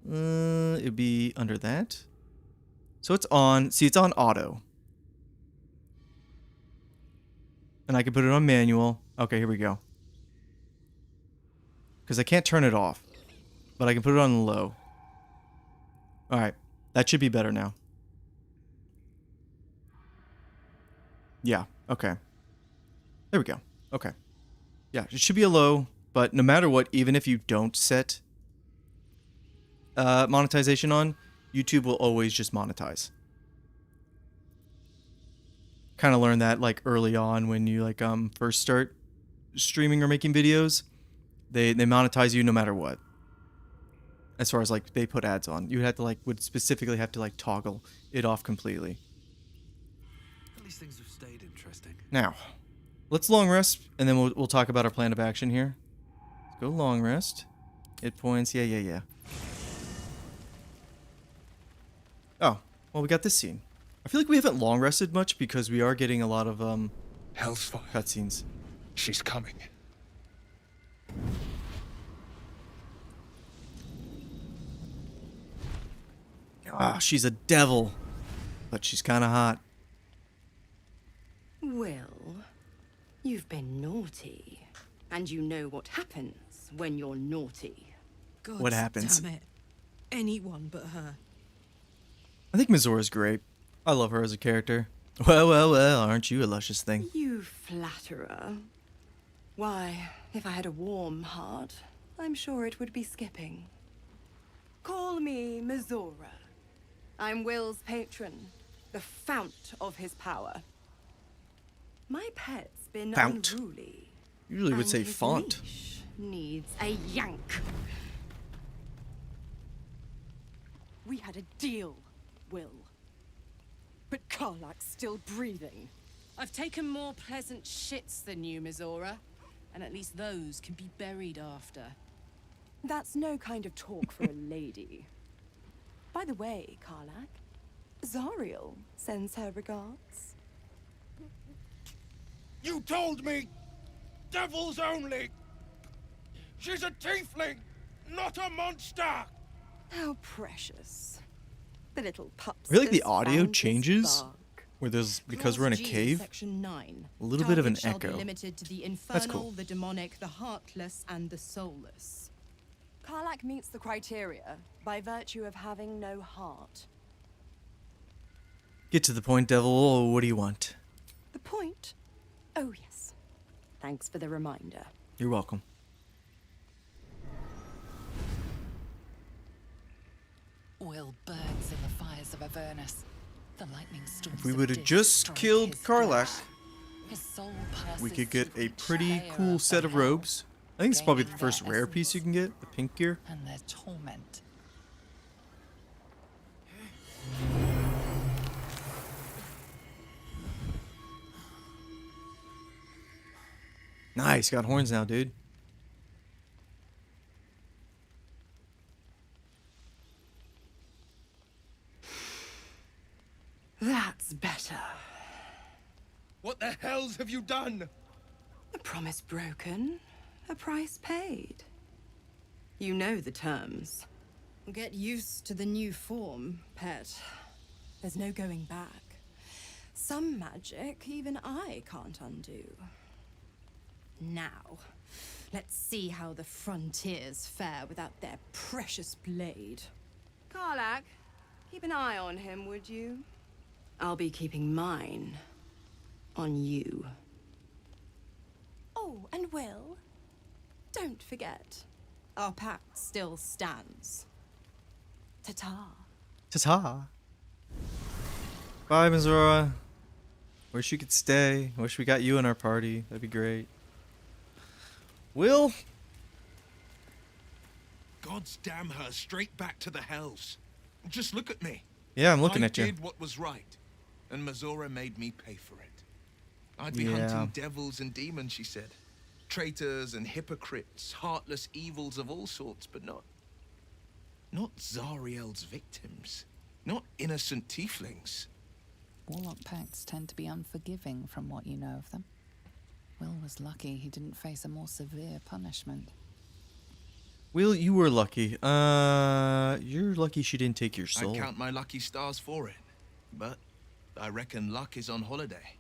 It'd be under that. So it's on, see, it's on auto. And I can put it on manual. Okay, here we go. Because I can't turn it off. But I can put it on low. Alright. That should be better now. Yeah, okay. There we go. Okay. Yeah, it should be a low. But no matter what, even if you don't set monetization on, YouTube will always just monetize. Kind of learned that like early on when you like first start streaming or making videos. They monetize you no matter what. As far as like they put ads on, you would specifically have to like toggle it off completely. At least things have stayed interesting. Now, let's long rest and then we'll talk about our plan of action here. Let's go long rest. Hit points. Yeah. Oh, well, we got this scene. I feel like we haven't long rested much because we are getting a lot of Hellfire. cutscenes. She's coming. Ah, she's a devil, but she's kind of hot. Will, you've been naughty, and you know what happens when you're naughty. God What happens? Damn it. Anyone but her. I think Mizora's great. I love her as a character. Well, aren't you a luscious thing? You flatterer. Why, if I had a warm heart, I'm sure it would be skipping. Call me Mizora. I'm Will's patron, the fount of his power. My pet's been Fount. unruly. Usually would and say his font. leash needs a yank. We had a deal, Will. But Karlak's still breathing. I've taken more pleasant shits than you, Mizora. And at least those can be buried after. That's no kind of talk for a lady. By the way, Karlak, Zariel sends her regards. You told me! Devils only! She's a tiefling, not a monster! How precious. The little pups. I feel like the audio changes where there's, because we're in a cave, Section 9. a little bit of an Target shall be echo. limited to the That's infernal, cool. the demonic, the heartless, and the soulless. Karlak meets the criteria by virtue of having no heart. Get to the point, devil. What do you want? The point? Oh, yes. Thanks for the reminder. You're welcome. Will burns in the fires of Avernus. The lightning storms If we of would have Dis just strike killed his Karlak, flesh. His soul passes we could get through a each pretty layer cool of set the of hell, robes. I think it's probably the gaining first their rare piece you can get, the pink gear. and their torment. Nice, got horns now, dude. That's better. What the hells have you done? A promise broken, a price paid. You know the terms. Get used to the new form, pet. There's no going back. Some magic even I can't undo. Now, let's see how the frontiers fare without their precious blade. Karlak, keep an eye on him, would you? I'll be keeping mine on you. Oh, and Will, don't forget, Our pact still stands. ta-ta. Ta-ta. Bye, Mizora. Wish you could stay. Wish we got you in our party. That'd be great. Will? God's damn her, straight back to the hells. Just look at me. Yeah, I'm looking at you. I did what was right, and Mizora made me pay for it. I'd be Yeah. hunting devils and demons, she said. Traitors and hypocrites, heartless evils of all sorts, but not Zariel's victims. Not innocent tieflings. Warlock pacts tend to be unforgiving from what you know of them. Will was lucky he didn't face a more severe punishment. Will, you were lucky. You're lucky she didn't take your soul. I count my lucky stars for it, but I reckon luck is on holiday.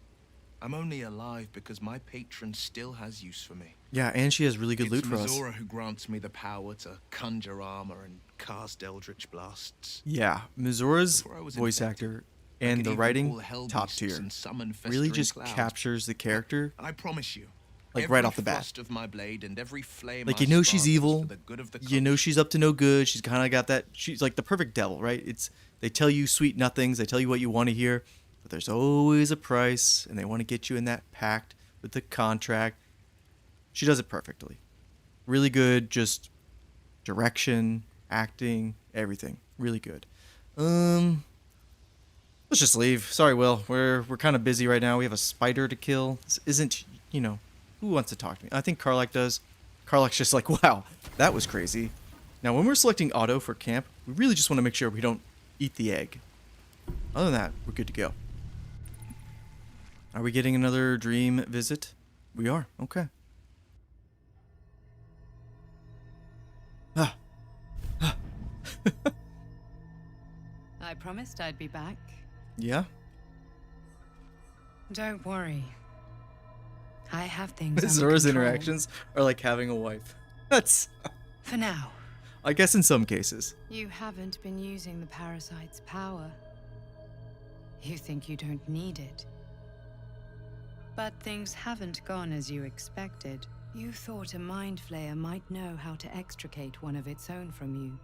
I'm only alive because my patron still has use for me. Yeah, and she has really good loot It's for us. Mizora who grants me the power to conjure armor and cast eldritch blasts. Yeah, Mizora's Before I was voice infected, actor I and could the even writing, call hell top beasts tier. and summon Really festering just clouds. captures the character. I promise you, Like, every right off the bat. thrust of my blade and every flame Like, I you know she's spark is evil. for the good of the You know she's up to no good. She's kind of got that. She's like the perfect devil, right? They tell you sweet nothings. They tell you what you want to hear, but there's always a price, and they want to get you in that pact with the contract. She does it perfectly. Really good, just direction, acting, everything. Really good. Let's just leave. Sorry, Will. We're kind of busy right now. We have a spider to kill. This isn't, who wants to talk to me? I think Karlak does. Karlak's just like, wow, that was crazy. Now, when we're selecting auto for camp, we really just want to make sure we don't eat the egg. Other than that, we're good to go. Are we getting another dream visit? We are. Okay. I promised I'd be back. Yeah? Don't worry. I have things under Zora's control. interactions are like having a wife. That's... For now. I guess in some cases. You haven't been using the parasite's power. You think you don't need it. But things haven't gone as you expected. You thought a mind flayer might know how to extricate one of its own from you.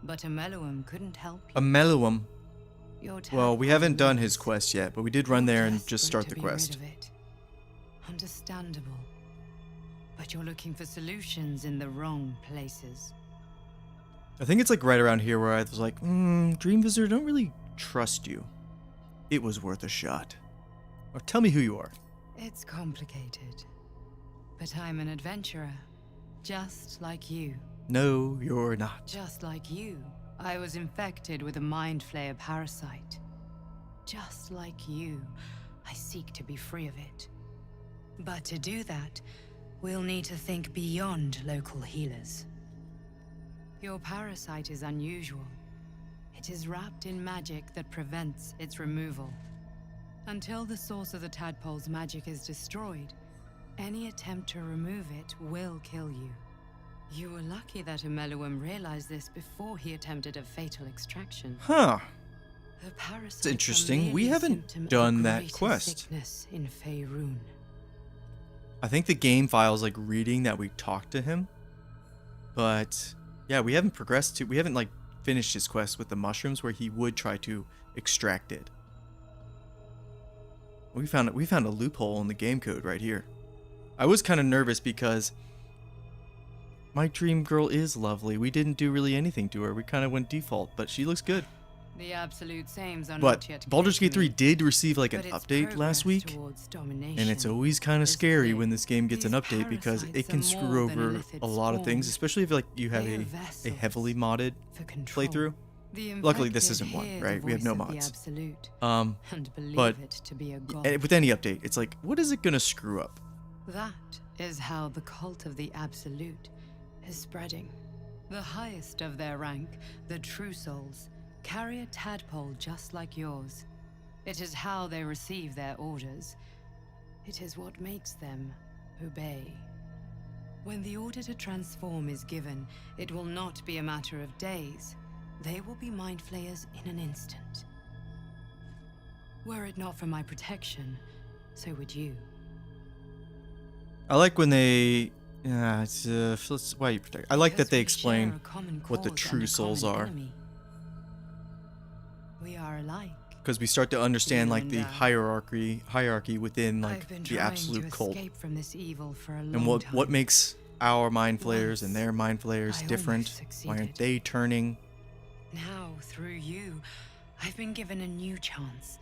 But a Meluum couldn't help you. A Meluum. Your Well, we tadpole haven't done lives. his quest yet, but we did run there and just Desperate start to the be rid quest. of it. Understandable. But you're looking for solutions in the wrong places. I think it's like right around here where I was like, Dream Visitor, don't really trust you. It was worth a shot. Or tell me who you are. It's complicated. But I'm an adventurer. Just like you. No, you're not. Just like you. I was infected with a mind flayer parasite. Just like you, I seek to be free of it. But to do that, We'll need to think beyond local healers. Your parasite is unusual. It is wrapped in magic that prevents its removal. Until the source of the tadpole's magic is destroyed, any attempt to remove it will kill you. You were lucky that Imeluum realized this before he attempted a fatal extraction. Huh. The parasites It's interesting. are We merely a haven't symptom of done a that greater quest. sickness in Faerun. I think the game file's like reading that we talked to him. But yeah, we haven't progressed to, we haven't like finished his quest with the mushrooms where he would try to extract it. We found a loophole in the game code right here. I was kind of nervous because my dream girl is lovely. We didn't do really anything to her. We kind of went default, but she looks good. The absolute sames are But not yet Baldur's clear Gate to 3 me, did receive like an but its update last progress week. towards And domination it's always kind of is scary clear. when this game gets an These update because it parasites can are screw more than over illithid a lot of things, swarms. especially if like you have They are a vessels heavily modded for control. playthrough. The Luckily this infected isn't one, hear right? the We have no voice of the mods. absolute and believe But it to be a god. with any update, it's like, what is it gonna screw up? That is how the cult of the Absolute is spreading. The highest of their rank, the True Souls, carry a tadpole just like yours. It is how they receive their orders. It is what makes them obey. When the order to transform is given, it will not be a matter of days. They will be mind flayers in an instant. Were it not for my protection, so would you. I like when they why you protect. I like that they Because we explain share a common what the cause true and a souls common are. enemy. We are alike. Because we start to understand You like and the I. hierarchy within I've like been the trying absolute to cult. escape from this evil for a And long what time. makes our mind flayers and their mind flayers I different? almost Why aren't succeeded. they turning? Now, through you, I've been given a new chance.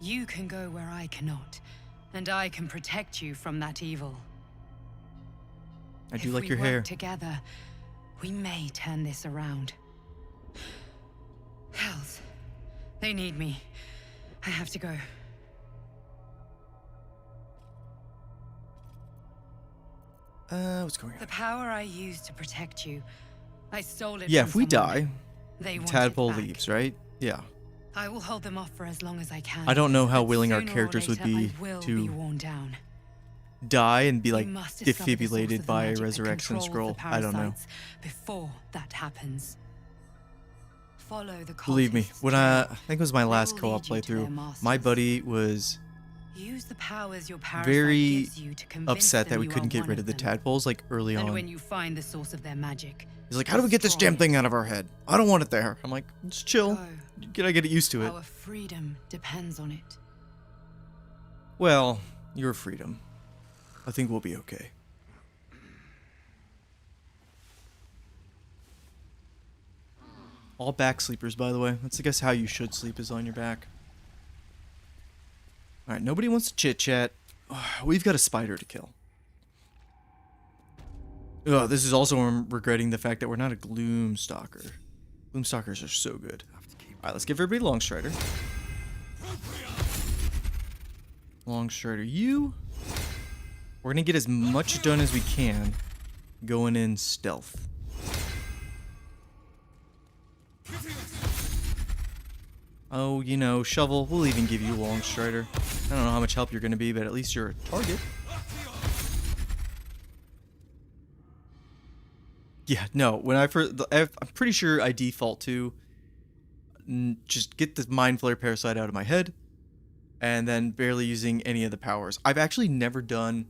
You can go where I cannot, and I can protect you from that evil. I do If like we your work hair. Together, we may turn this around. Hells, they need me. I have to go. What's going on? The power I used to protect you, I stole it Yeah, from if we someone. die, They want it Tadpole back. leaves, right? Yeah. I will hold them off for as long as I can. I don't know how but willing our sooner or characters would later, be I will to be worn down. die and be We like must discover the source defibrillated of the by a magic that resurrection controls the scroll. I don't know. parasites Before that happens, follow the Believe me, cultists' when I trail. think it was my They last will co-op lead you to their playthrough, masters. my buddy was Use the powers your parasite very gives you to convince upset that them we you couldn't are get one rid of the them. tadpoles like early And on. when you find the source of their magic, He's like, how do we get this destroy damn thing it. out of our head? I don't want it there. I'm like, just chill. Go. You gotta get used to it. Our freedom depends on it. Well, your freedom. I think we'll be okay. All back sleepers, by the way. That's, I guess, how you should sleep, is on your back. Alright, nobody wants to chit-chat. We've got a spider to kill. Ugh, this is also where I'm regretting the fact that we're not a Gloomstalker. Gloomstalkers are so good. Alright, let's give everybody Longstrider. Longstrider, you... We're gonna get as much done as we can going in stealth. Oh, you know, Shovel, we'll even give you Longstrider. I don't know how much help you're gonna be, but at least you're a target. Yeah, no, when I'm pretty sure I default to just get the Mind Flayer Parasite out of my head, and then barely using any of the powers. I've actually never done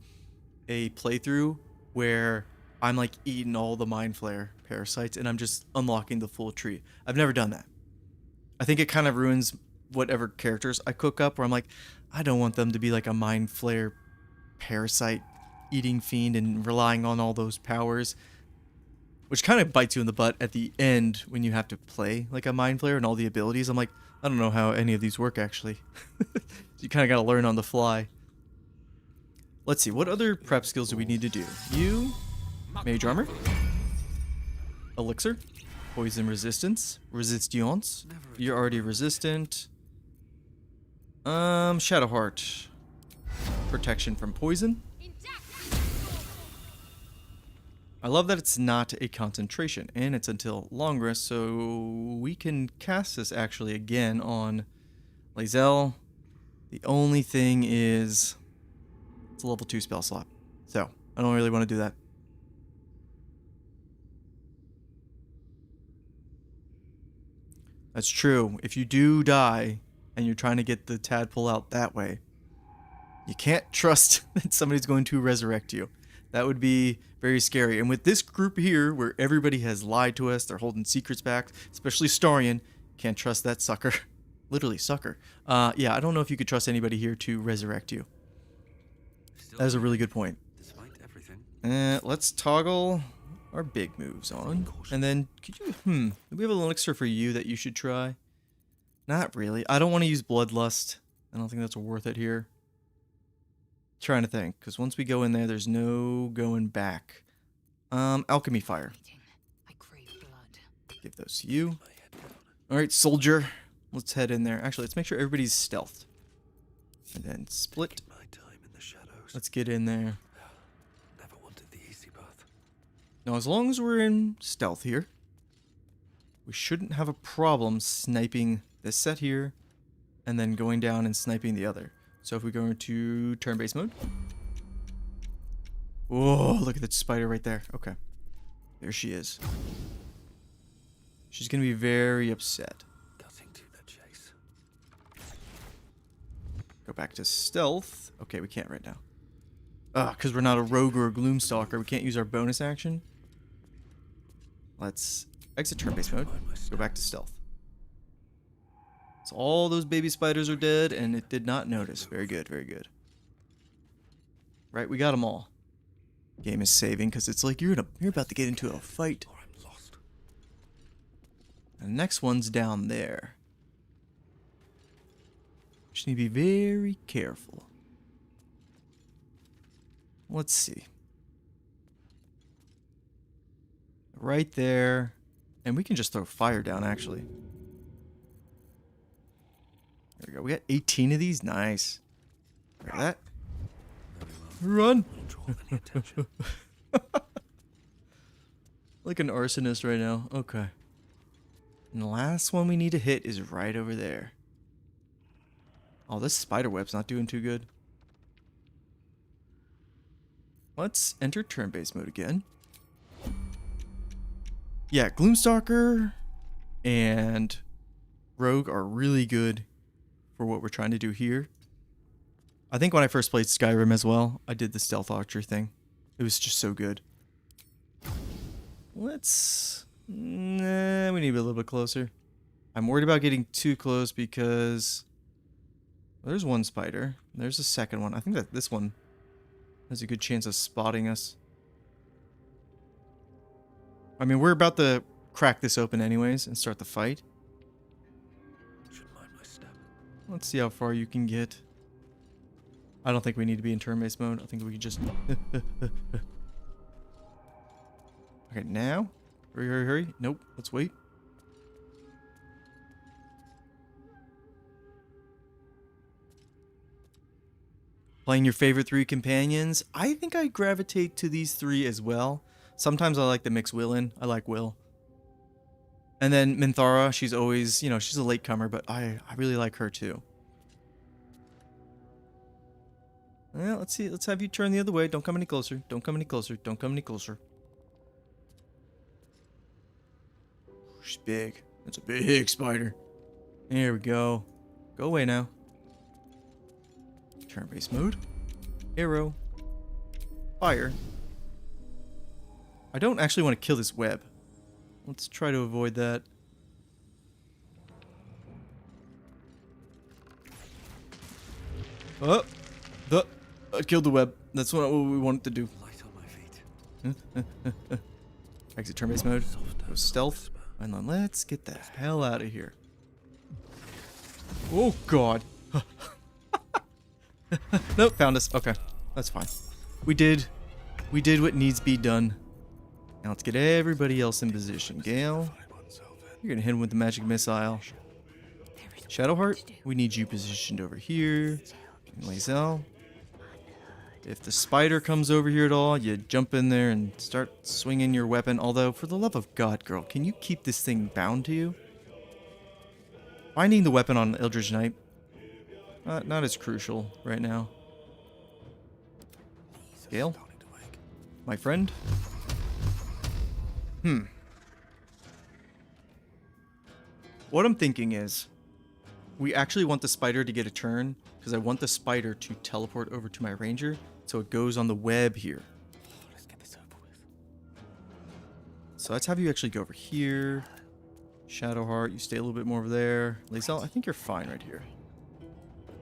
a playthrough where I'm like eating all the Mind Flayer Parasites and I'm just unlocking the full tree. I've never done that. I think it kind of ruins whatever characters I cook up, where I'm like, I don't want them to be like a Mind Flayer Parasite eating fiend and relying on all those powers. Which kind of bites you in the butt at the end when you have to play like a Mind Flayer and all the abilities. I'm like, I don't know how any of these work actually. You kind of got to learn on the fly. Let's see, what other prep skills do we need to do? You, Mage Armor, Elixir, Poison Resistance, Resistance. You're already resistant. Shadowheart, Protection from Poison. I love that it's not a concentration, and it's until long rest, so we can cast this actually again on Lae'zel. The only thing is it's a level 2 spell slot, so I don't really want to do that. That's true. If you do die and you're trying to get the tadpole out that way, you can't trust that somebody's going to resurrect you. That would be very scary. And with this group here, where everybody has lied to us, they're holding secrets back, especially Starion, can't trust that sucker. Literally sucker. Yeah, I don't know if you could trust anybody here to resurrect you. That is a really good point. Let's toggle our big moves on. And then, could you, do we have an elixir for you that you should try? Not really. I don't want to use Bloodlust. I don't think that's worth it here. Trying to think, because once we go in there, there's no going back. Alchemy Fire. Give those to you. Alright, Soldier. Let's head in there. Actually, let's make sure everybody's stealthed. And then split. Let's get in there. Now, as long as we're in stealth here, we shouldn't have a problem sniping this set here, and then going down and sniping the other. So if we go into turn-based mode. Whoa, look at that spider right there. Okay. There she is. She's going to be very upset. Go back to stealth. Okay, we can't right now. Because we're not a rogue or a gloomstalker. We can't use our bonus action. Let's exit turn-based mode. Go back to stealth. So all those baby spiders are dead, and it did not notice. Very good, very good. Right, we got them all. Game is saving because it's like you're about to get into a fight. And the next one's down there. Just need to be very careful. Let's see. Right there. And we can just throw fire down, actually. There we go. We got 18 of these. Nice. Look at that. Run! Like an arsonist right now. Okay. And the last one we need to hit is right over there. Oh, this spider web's not doing too good. Let's enter turn-based mode again. Yeah, Gloomstalker and Rogue are really good for what we're trying to do here. I think when I first played Skyrim as well, I did the stealth archer thing. It was just so good. Let's... Nah, we need to be a little bit closer. I'm worried about getting too close because... Well, there's one spider. There's a second one. I think that this one has a good chance of spotting us. I mean, we're about to crack this open anyways and start the fight. Let's see how far you can get. I don't think we need to be in turn-based mode. I think we can just... Okay, now? Hurry, hurry, hurry. Nope, let's wait. Playing your favorite 3 companions. I think I gravitate to these 3 as well. Sometimes I like to mix Will in. I like Will. And then Minthara, she's always, you know, she's a latecomer, but I really like her too. Well, let's see. Let's have you turn the other way. Don't come any closer. Don't come any closer. Don't come any closer. She's big. That's a big spider. There we go. Go away now. Turn-based mode. Arrow. Fire. I don't actually want to kill this web. Let's try to avoid that. Oh! I killed the web. That's what we wanted to do. Exit turn-based mode. Go stealth. And then let's get the hell out of here. Oh, God. Nope, found us. Okay, that's fine. We did what needs to be done. Now let's get everybody else in position. Gale, you're gonna hit him with the magic missile. Shadowheart, we need you positioned over here. And Lae'zel, If the spider comes over here at all, you jump in there and start swinging your weapon. Although, for the love of God, girl, can you keep this thing bound to you? Finding the weapon on Eldritch Knight, not as crucial right now. Gale? My friend? What I'm thinking is, we actually want the spider to get a turn, because I want the spider to teleport over to my ranger, so it goes on the web here. Let's get this over with. So let's have you actually go over here. Shadowheart, you stay a little bit more over there. Lae'zel, I think you're fine right here.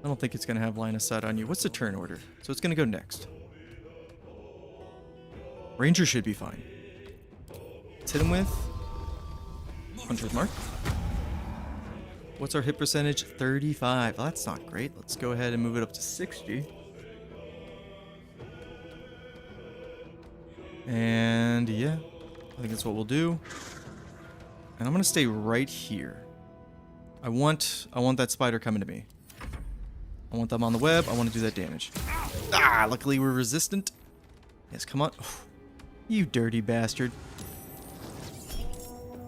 I don't think it's going to have line of sight on you. What's the turn order? So it's going to go next. Ranger should be fine. Let's hit him with Hunter's Mark. What's our hit percentage? 35. Well, that's not great. Let's go ahead and move it up to 60. And yeah, I think that's what we'll do. And I'm gonna stay right here. I want that spider coming to me. I want them on the web. I want to do that damage. Ah, luckily we're resistant. Yes, come on. You dirty bastard.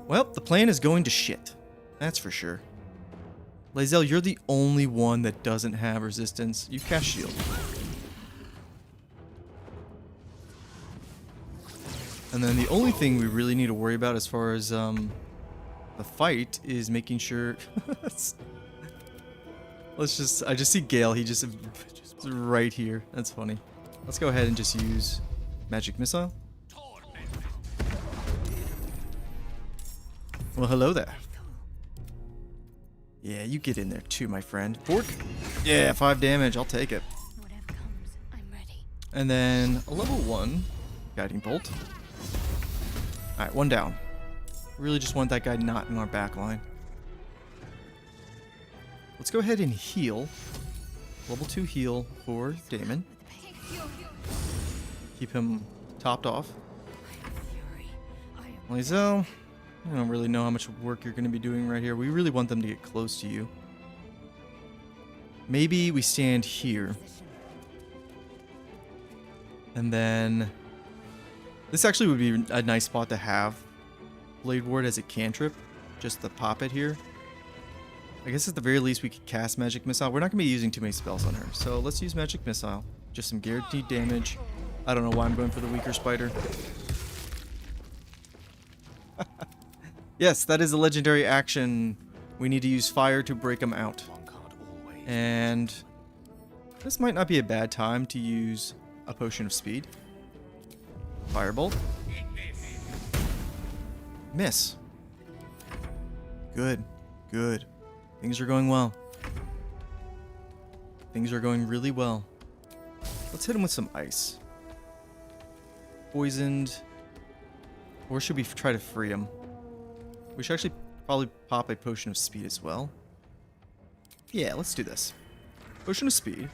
Well, the plan is going to shit. That's for sure. Lae'zel, you're the only one that doesn't have resistance. You cast shield. And then the only thing we really need to worry about as far as the fight is making sure... I just see Gale. He just right here. That's funny. Let's go ahead and just use Magic Missile. Well, hello there. Yeah, you get in there too, my friend. Fork? Yeah, 5 damage. I'll take it. Whatever comes, I'm ready. And then a level 1 Guiding Bolt. Alright, 1 down. Really just want that guy not in our back line. Let's go ahead and heal. Level 2 heal for Damon. Keep him topped off. Lae'zel, I don't really know how much work you're going to be doing right here. We really want them to get close to you. Maybe we stand here. And then... This actually would be a nice spot to have Blade Ward as a cantrip. Just to pop it here. I guess at the very least we could cast Magic Missile. We're not going to be using too many spells on her. So let's use Magic Missile. Just some guaranteed damage. I don't know why I'm going for the weaker spider. Yes, that is a legendary action. We need to use fire to break them out. And this might not be a bad time to use a potion of speed. Firebolt. Miss. Good. Good. Things are going well. Things are going really well. Let's hit him with some ice. Poisoned. Or should we try to free him? We should actually probably pop a potion of speed as well. Yeah, let's do this. Potion of speed.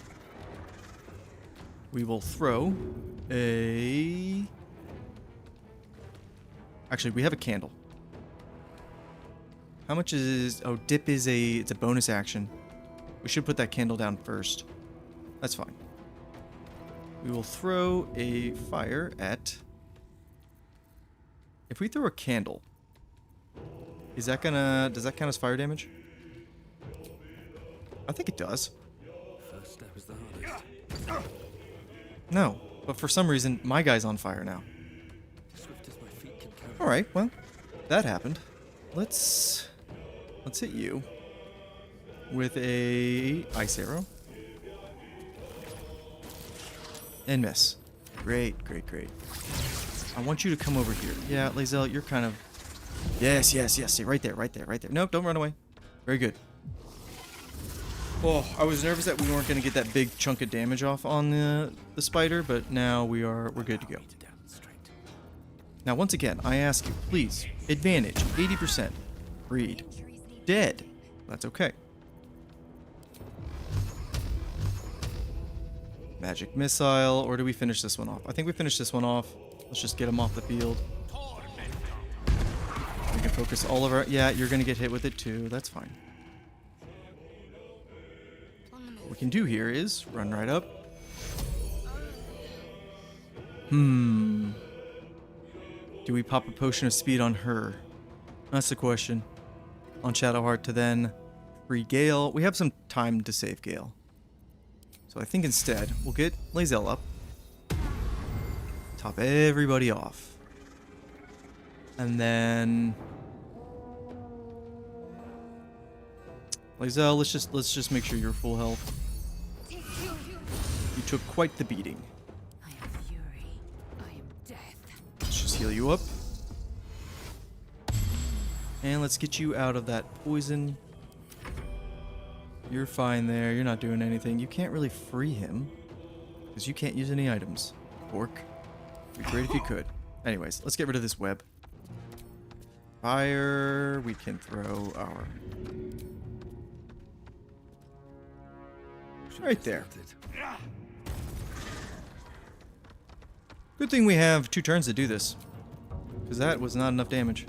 We will throw a... Actually, we have a candle. How much is... Oh, dip is it's a bonus action. We should put that candle down first. That's fine. We will throw a fire at... If we throw a candle... Is that gonna... Does that count as fire damage? I think it does. First step is the hardest. No, but for some reason, my guy's on fire now. Swift as my feet can carry. Alright, well, that happened. Let's hit you with a ice arrow. And miss. Great, great, great. I want you to come over here. Yeah, Lae'zel, you're kind of... Yes, yes, yes. See, right there, right there, right there. Nope, don't run away. Very good. Oh, I was nervous that we weren't going to get that big chunk of damage off on the spider, but now we're good to go. Now, once again, I ask you, please, advantage, 80%. Read. Dead. That's okay. Magic Missile, or do we finish this one off? I think we finish this one off. Let's just get him off the field. We can focus all of our... Yeah, you're going to get hit with it too. That's fine. What we can do here is run right up. Do we pop a potion of speed on her? That's the question. On Shadowheart to then free Gale. We have some time to save Gale. So I think instead, we'll get Lae'zel up. Top everybody off. And then... Lae'zel, let's just make sure you're full health. You took quite the beating. I am fury. I am death. Let's just heal you up. And let's get you out of that poison. You're fine there. You're not doing anything. You can't really free him. Because you can't use any items. Orc. It'd be great if you could. Anyways, let's get rid of this web. Fire. We can throw our... Right there. Good thing we have 2 turns to do this. Because that was not enough damage.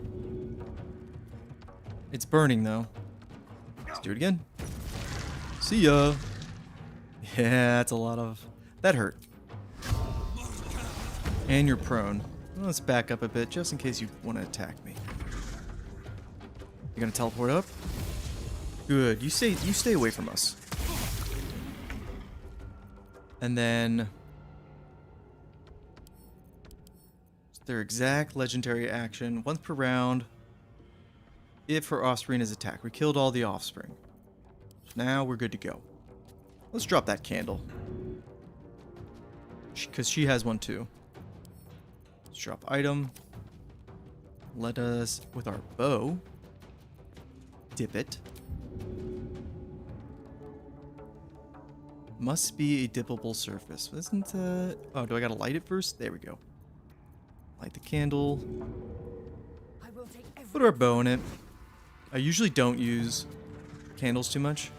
It's burning though. Let's do it again. See ya. Yeah, that's a lot of... That hurt. And you're prone. Well, let's back up a bit just in case you want to attack me. You gonna teleport up? Good. You stay away from us. And then their exact legendary action once per round if her offspring is attacked. We killed all the offspring. Now we're good to go. Let's drop that candle. Because she has one too. Let's drop item. Let us, with our bow, dip it. Must be a dippable surface. Isn't oh, do I gotta light it first? There we go. Light the candle. Put our bow in it. I usually don't use candles too much.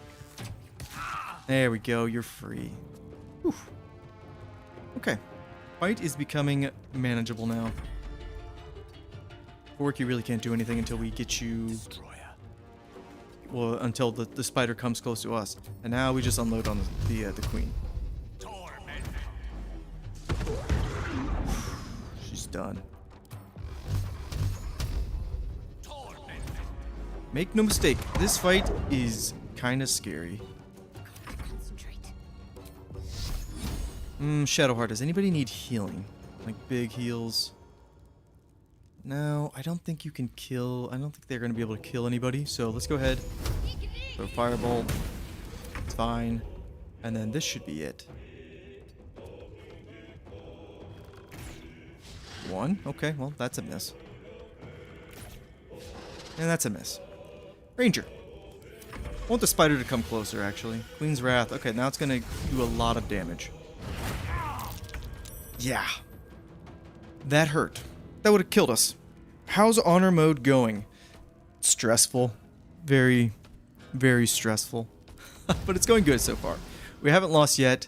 There we go. You're free. Whew. Okay. Fight is becoming manageable now. Orc, you really can't do anything until we get you... Well, until the spider comes close to us. And now we just unload on the queen. She's done. Make no mistake, this fight is kind of scary. Shadowheart, does anybody need healing? Like big heals? No, I don't think you can kill... I don't think they're going to be able to kill anybody. So let's go ahead. Throw Firebolt. It's fine. And then this should be it. 1. Okay, well, that's a miss. And that's a miss. Ranger. I want the spider to come closer, actually. Queen's Wrath. Okay, now it's going to do a lot of damage. Yeah. That hurt. That would have killed us. How's honor mode going? Stressful. Very, very stressful. But it's going good so far. We haven't lost yet.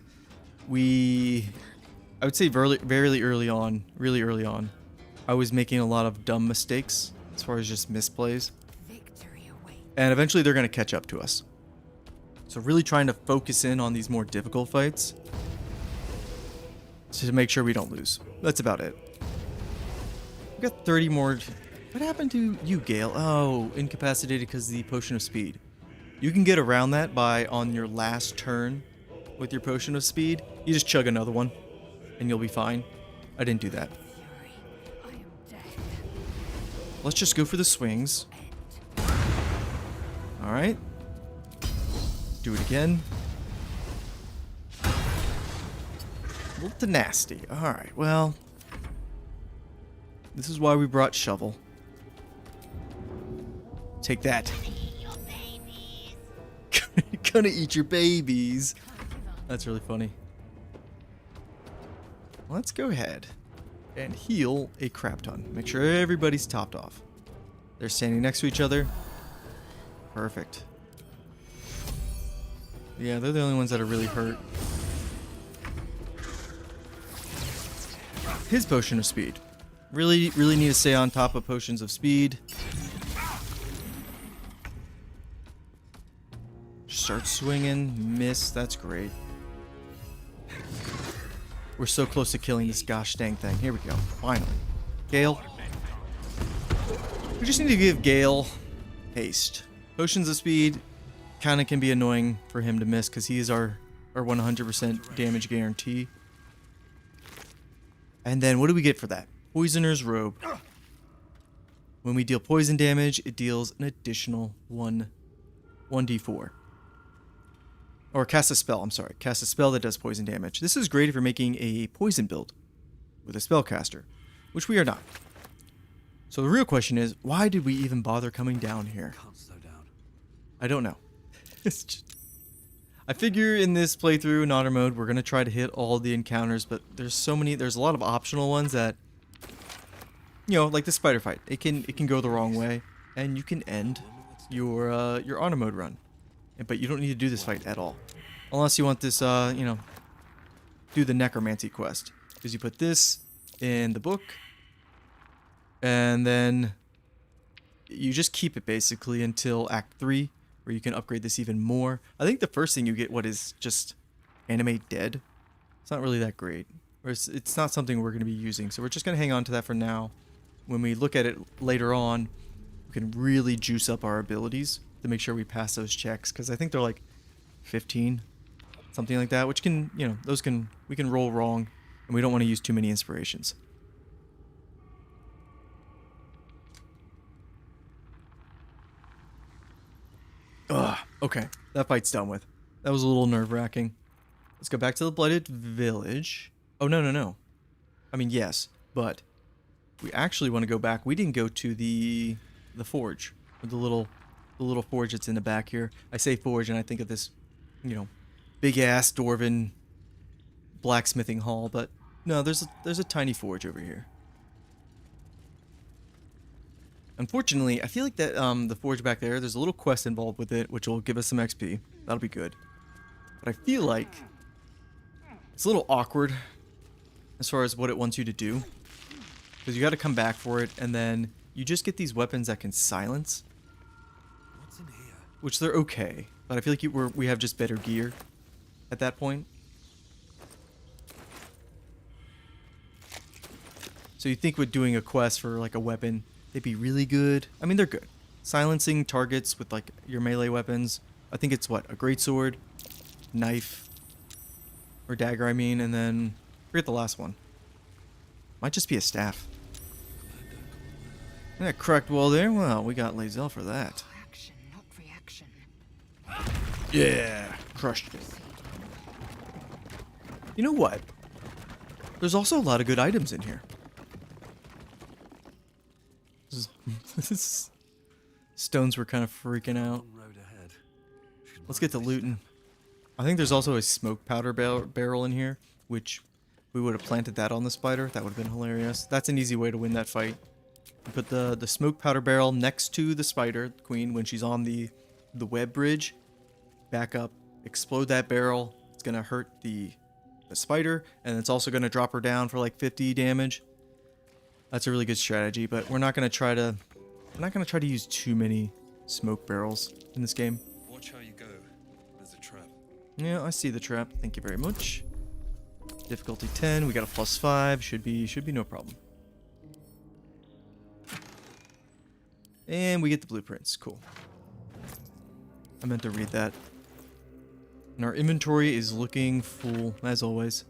I would say very early on, really early on, I was making a lot of dumb mistakes as far as just misplays. And eventually they're going to catch up to us. So really trying to focus in on these more difficult fights to make sure we don't lose. That's about it. We've got 30 more. What happened to you, Gale? Oh, incapacitated because of the potion of speed. You can get around that by, on your last turn with your potion of speed, you just chug another one and you'll be fine. I didn't do that. Let's just go for the swings. Alright. Do it again. A little too nasty. Alright, well. This is why we brought Shovel. Take that. Gonna eat your babies. That's really funny. Let's go ahead and heal a crap ton. Make sure everybody's topped off. They're standing next to each other. Perfect. Yeah, they're the only ones that are really hurt. His potion of speed. Really need to stay on top of potions of speed. Start swinging. Miss. That's great. We're so close to killing this gosh dang thing. Here we go. Finally. Gale. We just need to give Gale haste. Potions of speed kind of can be annoying for him to miss because he is our 100% damage guarantee. And then what do we get for that? Poisoner's Robe. When we deal poison damage, it deals an additional 1d4. Or cast a spell, I'm sorry. Cast a spell that does poison damage. This is great if you're making a poison build with a spellcaster, which we are not. So the real question is, why did we even bother coming down here? I don't know. It's just, I figure in this playthrough in auto mode, we're going to try to hit all the encounters, but there's a lot of optional ones that, you know, like the spider fight. It can go the wrong way, and you can end your auto mode run. But you don't need to do this fight at all. Unless you want this, you know, do the necromancy quest. Because you put this in the book, and then you just keep it basically until Act 3, where you can upgrade this even more. I think the first thing you get, what is just animate dead. It's not really that great. Or it's not something we're going to be using. So we're just going to hang on to that for now. When we look at it later on, we can really juice up our abilities to make sure we pass those checks, because I think they're like 15, something like that, which can, you know, we can roll wrong, and we don't want to use too many inspirations. Ugh, okay, that fight's done with. That was a little nerve-wracking. Let's go back to the Blighted Village. Oh, no. I mean, yes, but we actually want to go back. We didn't go to the forge, or the little forge that's in the back here. I say forge and I think of this, you know, big ass dwarven blacksmithing hall, but no, there's a tiny forge over here. Unfortunately, I feel like that the forge back there's a little quest involved with it, which will give us some XP. That'll be good. But I feel like it's a little awkward as far as what it wants you to do, because you got to come back for it, and then you just get these weapons that can silence. Which they're okay, but I feel like we have just better gear at that point. So you think with doing a quest for like a weapon, they'd be really good. I mean, they're good. Silencing targets with like your melee weapons. I think it's what? A greatsword, knife, or dagger, I mean, and then I forget the last one. Might just be a staff. That cracked wall there. Well, we got Lae'zel for that. Yeah, crushed it. You know what? There's also a lot of good items in here. Stones were kind of freaking out. Let's get to looting. I think there's also a smoke powder barrel in here, which we would have planted that on the spider. That would have been hilarious. That's an easy way to win that fight. You put the smoke powder barrel next to the spider queen when she's on the web bridge. Back up, explode that barrel. It's gonna hurt the spider, and it's also gonna drop her down for like 50 damage. That's a really good strategy, but we're not gonna try to use too many smoke barrels in this game. Watch how you go. There's a trap. Yeah, I see the trap. Thank you very much. Difficulty 10. We got a +5. Should be no problem. And we get the blueprints. Cool. I meant to read that. And our inventory is looking full, as always.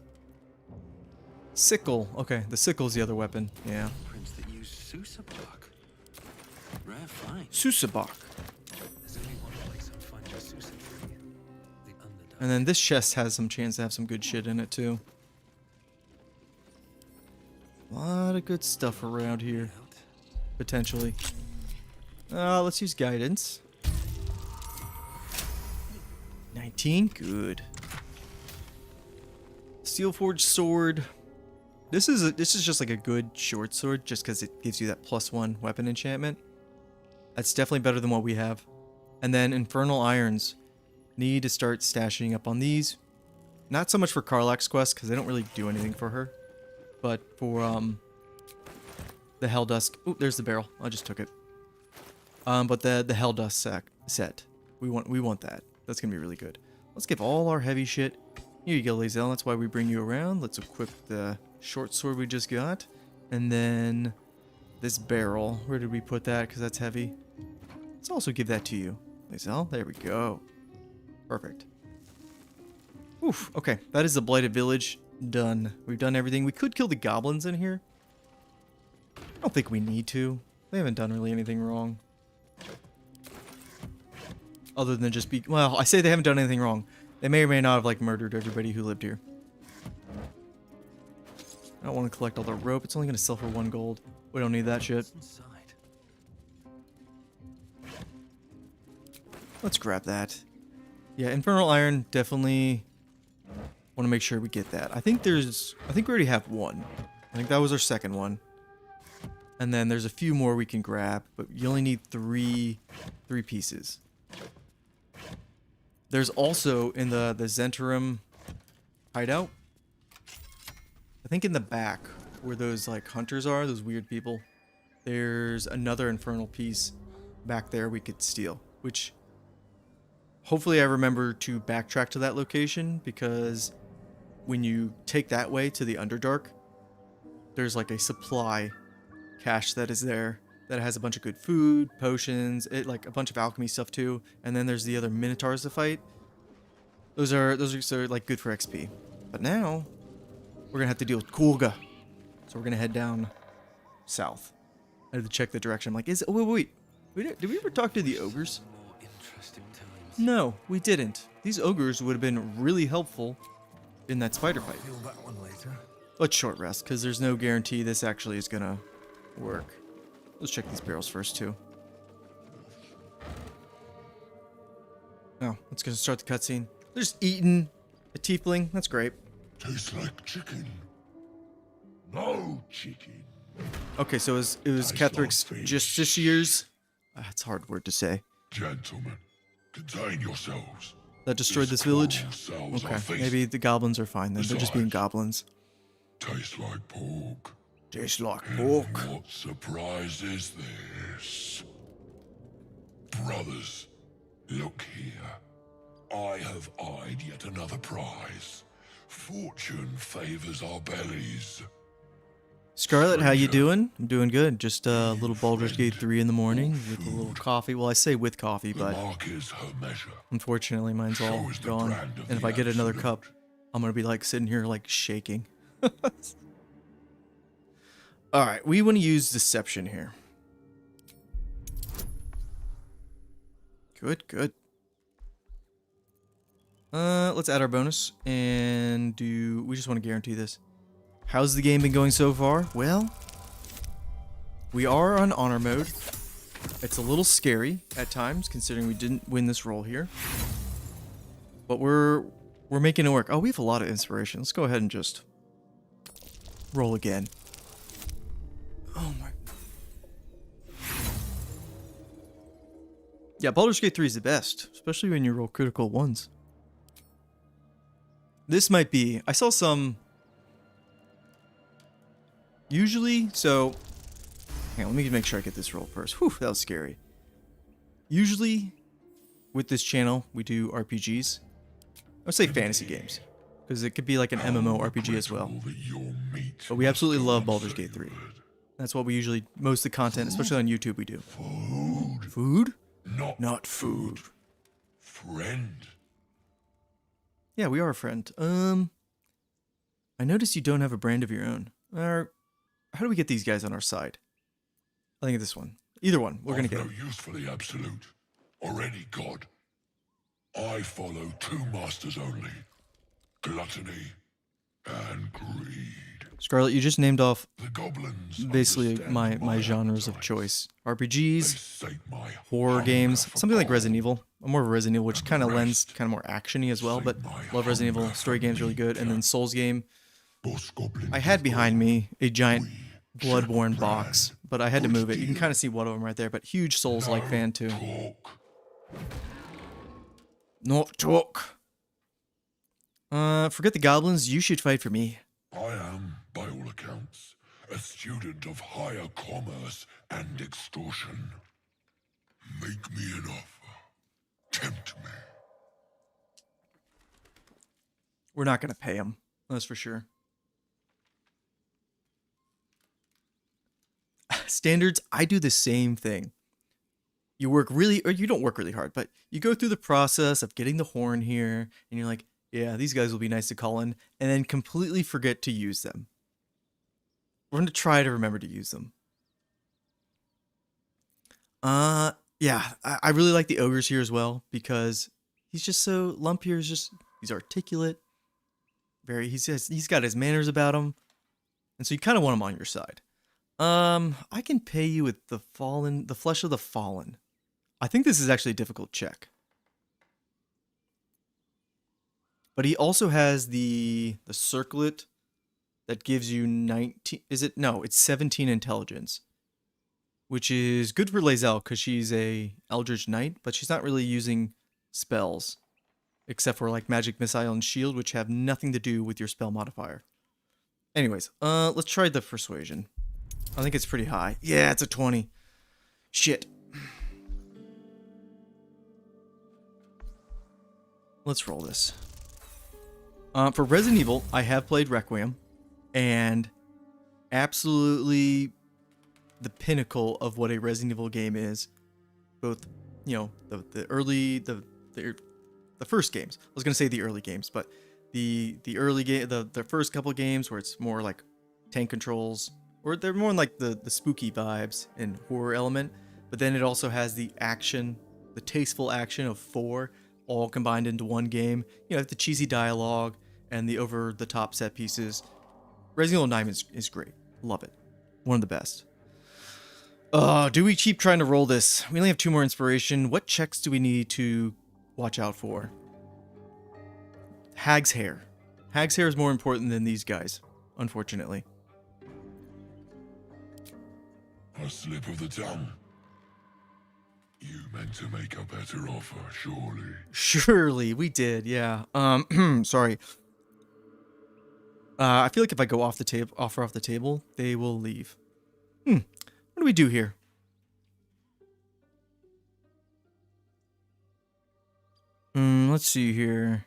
Sickle. Okay, the sickle's the other weapon. Yeah. Prints that use Susa bark. Rare find. Susa bark. There's only one place I'd find your Susa tree. The Underdark. And then this chest has some chance to have some good shit in it, too. A lot of good stuff around here. Potentially. Let's use guidance. 19, good. Steelforged sword. This is just like a good short sword, just because it gives you that +1 weapon enchantment. That's definitely better than what we have. And then infernal irons. Need to start stashing up on these. Not so much for Karlach's quest, because they don't really do anything for her. But for the Helldusk. Oh, there's the barrel. I just took it. But the Helldusk set. We want that. That's gonna be really good. Let's give all our heavy shit. Here you go, Lae'zel. That's why we bring you around. Let's equip the short sword we just got. And then this barrel. Where did we put that? Because that's heavy. Let's also give that to you, Lae'zel. There we go. Perfect. Oof. Okay, that is the Blighted Village done. We've done everything. We could kill the goblins in here. I don't think we need to. They haven't done really anything wrong. Other than just be... Well, I say they haven't done anything wrong. They may or may not have, like, murdered everybody who lived here. I don't want to collect all the rope. It's only going to sell for 1 gold. We don't need that shit. Let's grab that. Yeah, Infernal Iron, definitely want to make sure we get that. I think we already have 1. I think that was our second one. And then there's a few more we can grab, but you only need 3 pieces. There's also in the Zentarum hideout, I think in the back where those like hunters are, those weird people, there's another infernal piece back there we could steal, which hopefully I remember to backtrack to that location, because when you take that way to the Underdark, there's like a supply cache that is there that has a bunch of good food, potions, like a bunch of alchemy stuff too. And then there's the other minotaurs to fight. Those are so like good for XP. But now we're gonna have to deal with Kulga, so we're gonna head down south. I had to check the direction. I'm like, wait. Did we ever talk to the ogres? No, we didn't. These ogres would have been really helpful in that spider fight. Let's short rest, because there's no guarantee this actually is gonna work. Let's check these barrels first, too. Oh, let's go start the cutscene. They're just eating a tiefling. That's great. Tastes like chicken. No chicken. Okay, so it was Kethric's justiciars. That's a hard word to say. Gentlemen, contain yourselves. That destroyed this village? Okay, maybe the goblins are fine then. They're just being goblins. Tastes like pork. Tastes like pork. And what surprise is this? Brothers, look here. I have eyed yet another prize. Fortune favors our bellies. Scarlet, how you doing? I'm doing good. Just a little Baldur's Gate 3 in the morning with a little coffee. Well, I say with coffee, but unfortunately mine's all gone. And if I get another cup, I'm going to be like sitting here like shaking. Alright, we want to use Deception here. Good. Let's add our bonus and we just want to guarantee this. How's the game been going so far? Well, we are on honor mode. It's a little scary at times, considering we didn't win this roll here. But we're making it work. Oh, we have a lot of inspiration. Let's go ahead and just roll again. Oh my. Yeah, Baldur's Gate 3 is the best, especially when you roll critical ones. This might be... I saw some... Usually, so... Hang on, let me make sure I get this roll first. Whew, that was scary. Usually, with this channel, we do RPGs. I would say fantasy games, because it could be like an MMO RPG as well. But we absolutely love Baldur's Gate 3. That's what we usually... Most of the content, especially on YouTube, we do. Food? Not food. Friend. Yeah, we are a friend. I notice you don't have a brand of your own. How do we get these guys on our side? I think this one. Either one. We're gonna get them. Usefully absolute, or any god. I follow 2 masters only: gluttony and greed. Scarlet, you just named off the goblins basically my genres of choice. RPGs, horror games, something like Resident Evil. I'm more of a Resident Evil, which kind of lends kind of more action-y as well, but love Resident Evil. Story game's really good. And then Souls game. I had behind me a giant Bloodborne box, but I had to move it. You can kind of see one of them right there, but huge Souls-like fan too. Not talk. Forget the goblins. You should fight for me. I am, by all accounts, a student of higher commerce and extortion. Make me an offer. Tempt me. We're not going to pay him. That's for sure. Standards, I do the same thing. You work really, or you don't work really hard, but you go through the process of getting the horn here, and you're like, yeah, these guys will be nice to call in, and then completely forget to use them. We're going to try to remember to use them. Yeah, I really like the ogres here as well, because he's just so, Lump here is just, he's articulate. He's got his manners about him, and so you kind of want him on your side. I can pay you with the flesh of the fallen. I think this is actually a difficult check. But he also has the circlet that gives you 19, it's 17 intelligence. Which is good for Lae'zel because she's a Eldritch Knight, but she's not really using spells. Except for like Magic Missile and Shield, which have nothing to do with your spell modifier. Anyways, let's try the Persuasion. I think it's pretty high. Yeah, it's a 20. Shit. Let's roll this. For Resident Evil, I have played Requiem, and absolutely the pinnacle of what a Resident Evil game is. Both, the first games. I was gonna say the early games, but the early game, the first couple games where it's more like tank controls, or they're more like the spooky vibes and horror element. But then it also has the action, the tasteful action of 4, all combined into one game. You know, the cheesy dialogue and the over-the-top set pieces. Resident Evil 9 is great. Love it. One of the best. Do we keep trying to roll this? We only have 2 more inspiration. What checks do we need to watch out for? Hag's hair. Hag's hair is more important than these guys, unfortunately. A slip of the tongue. You meant to make a better offer, surely. Surely, we did, yeah. Sorry. I feel like if I go off the table, they will leave. What do we do here? Let's see here.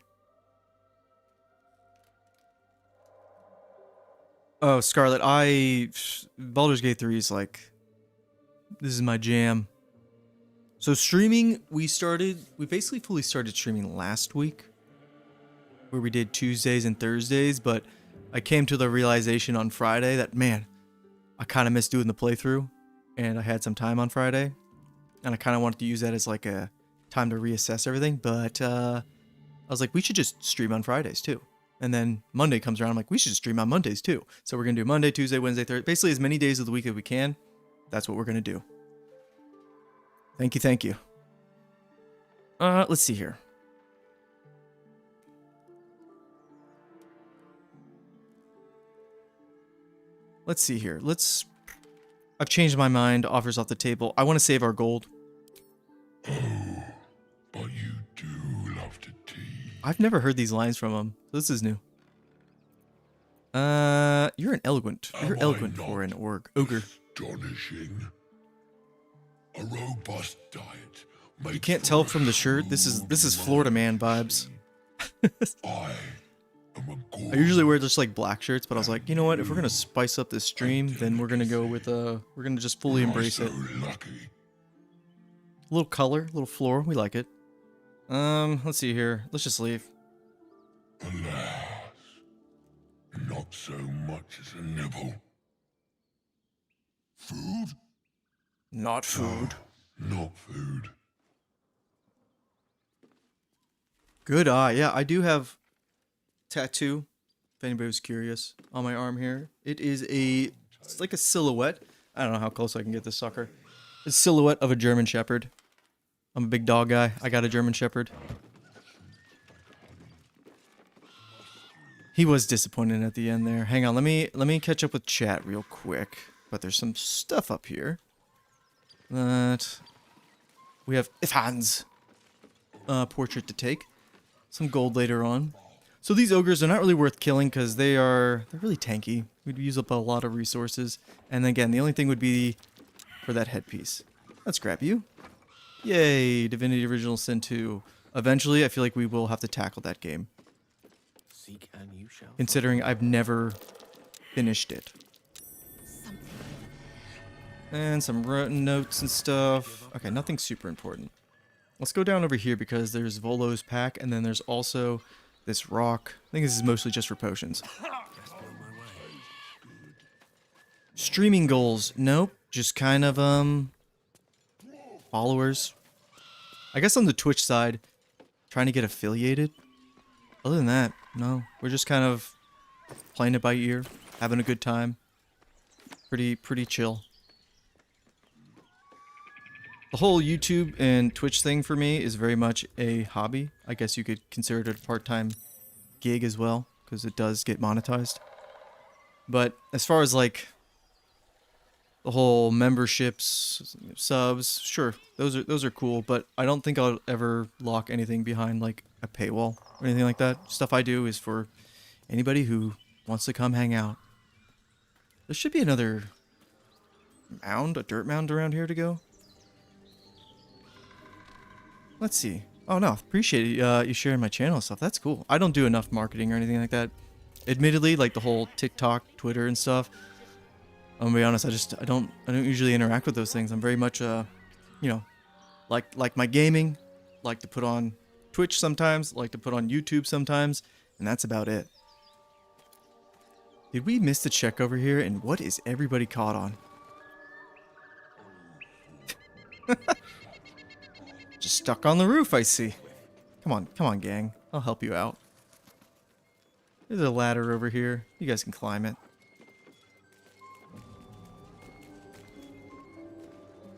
Oh, Scarlet, Baldur's Gate 3 is like, this is my jam. So streaming, we basically fully started streaming last week, where we did Tuesdays and Thursdays, but I came to the realization on Friday that, man, I kind of missed doing the playthrough, and I had some time on Friday, and I kind of wanted to use that as like a time to reassess everything, but I was like, we should just stream on Fridays too. And then Monday comes around, I'm like, we should stream on Mondays too. So we're going to do Monday, Tuesday, Wednesday, Thursday, basically as many days of the week as we can. That's what we're going to do. Thank you. Let's see here. I've changed my mind. Offers off the table. I want to save our gold. Oh, but you do love to tease. I've never heard these lines from him. So this is new. You're an eloquent. You're eloquent for an ogre. Astonishing. A robust diet. You can't tell from the shirt. This is Florida man vibes. I usually wear just like black shirts, but I was like, you know what? If we're gonna spice up this stream, then we're gonna go with we're gonna just fully embrace it. A little color, a little floral. We like it. Let's see here. Let's just leave. Alas, not so much as a nibble. Food? Not food. No, not food. Good eye. Yeah, I do have tattoo, if anybody was curious, on my arm here. It's like a silhouette. I don't know how close I can get this sucker. A silhouette of a German Shepherd. I'm a big dog guy. I got a German Shepherd. He was disappointed at the end there. Hang on, let me catch up with chat real quick. But there's some stuff up here that we have Ifhan's portrait to take. Some gold later on. So these ogres are not really worth killing because they're really tanky. We'd use up a lot of resources. And again, the only thing would be for that headpiece. Let's grab you. Yay, Divinity Original Sin 2. Eventually, I feel like we will have to tackle that game. Seek and you shall considering I've never finished it. And some notes and stuff. Okay, nothing super important. Let's go down over here because there's Volo's pack, and then there's also this rock. I think this is mostly just for potions. Streaming goals. Nope. Just kind of, followers. I guess on the Twitch side, trying to get affiliated. Other than that, no. We're just kind of playing it by ear, having a good time. Pretty chill. The whole YouTube and Twitch thing for me is very much a hobby. I guess you could consider it a part-time gig as well, because it does get monetized. But as far as like the whole memberships, subs, sure, those are cool, but I don't think I'll ever lock anything behind like a paywall or anything like that. Stuff I do is for anybody who wants to come hang out. There should be another mound, a dirt mound around here to go. Let's see. Oh no, appreciate you sharing my channel and stuff. That's cool. I don't do enough marketing or anything like that. Admittedly, like the whole TikTok, Twitter, and stuff. I'm gonna be honest. I don't usually interact with those things. I'm very much you know, like my gaming. Like to put on Twitch sometimes. Like to put on YouTube sometimes, and that's about it. Did we miss the check over here? And what is everybody caught on? Just stuck on the roof, I see. Come on, gang. I'll help you out. There's a ladder over here. You guys can climb it.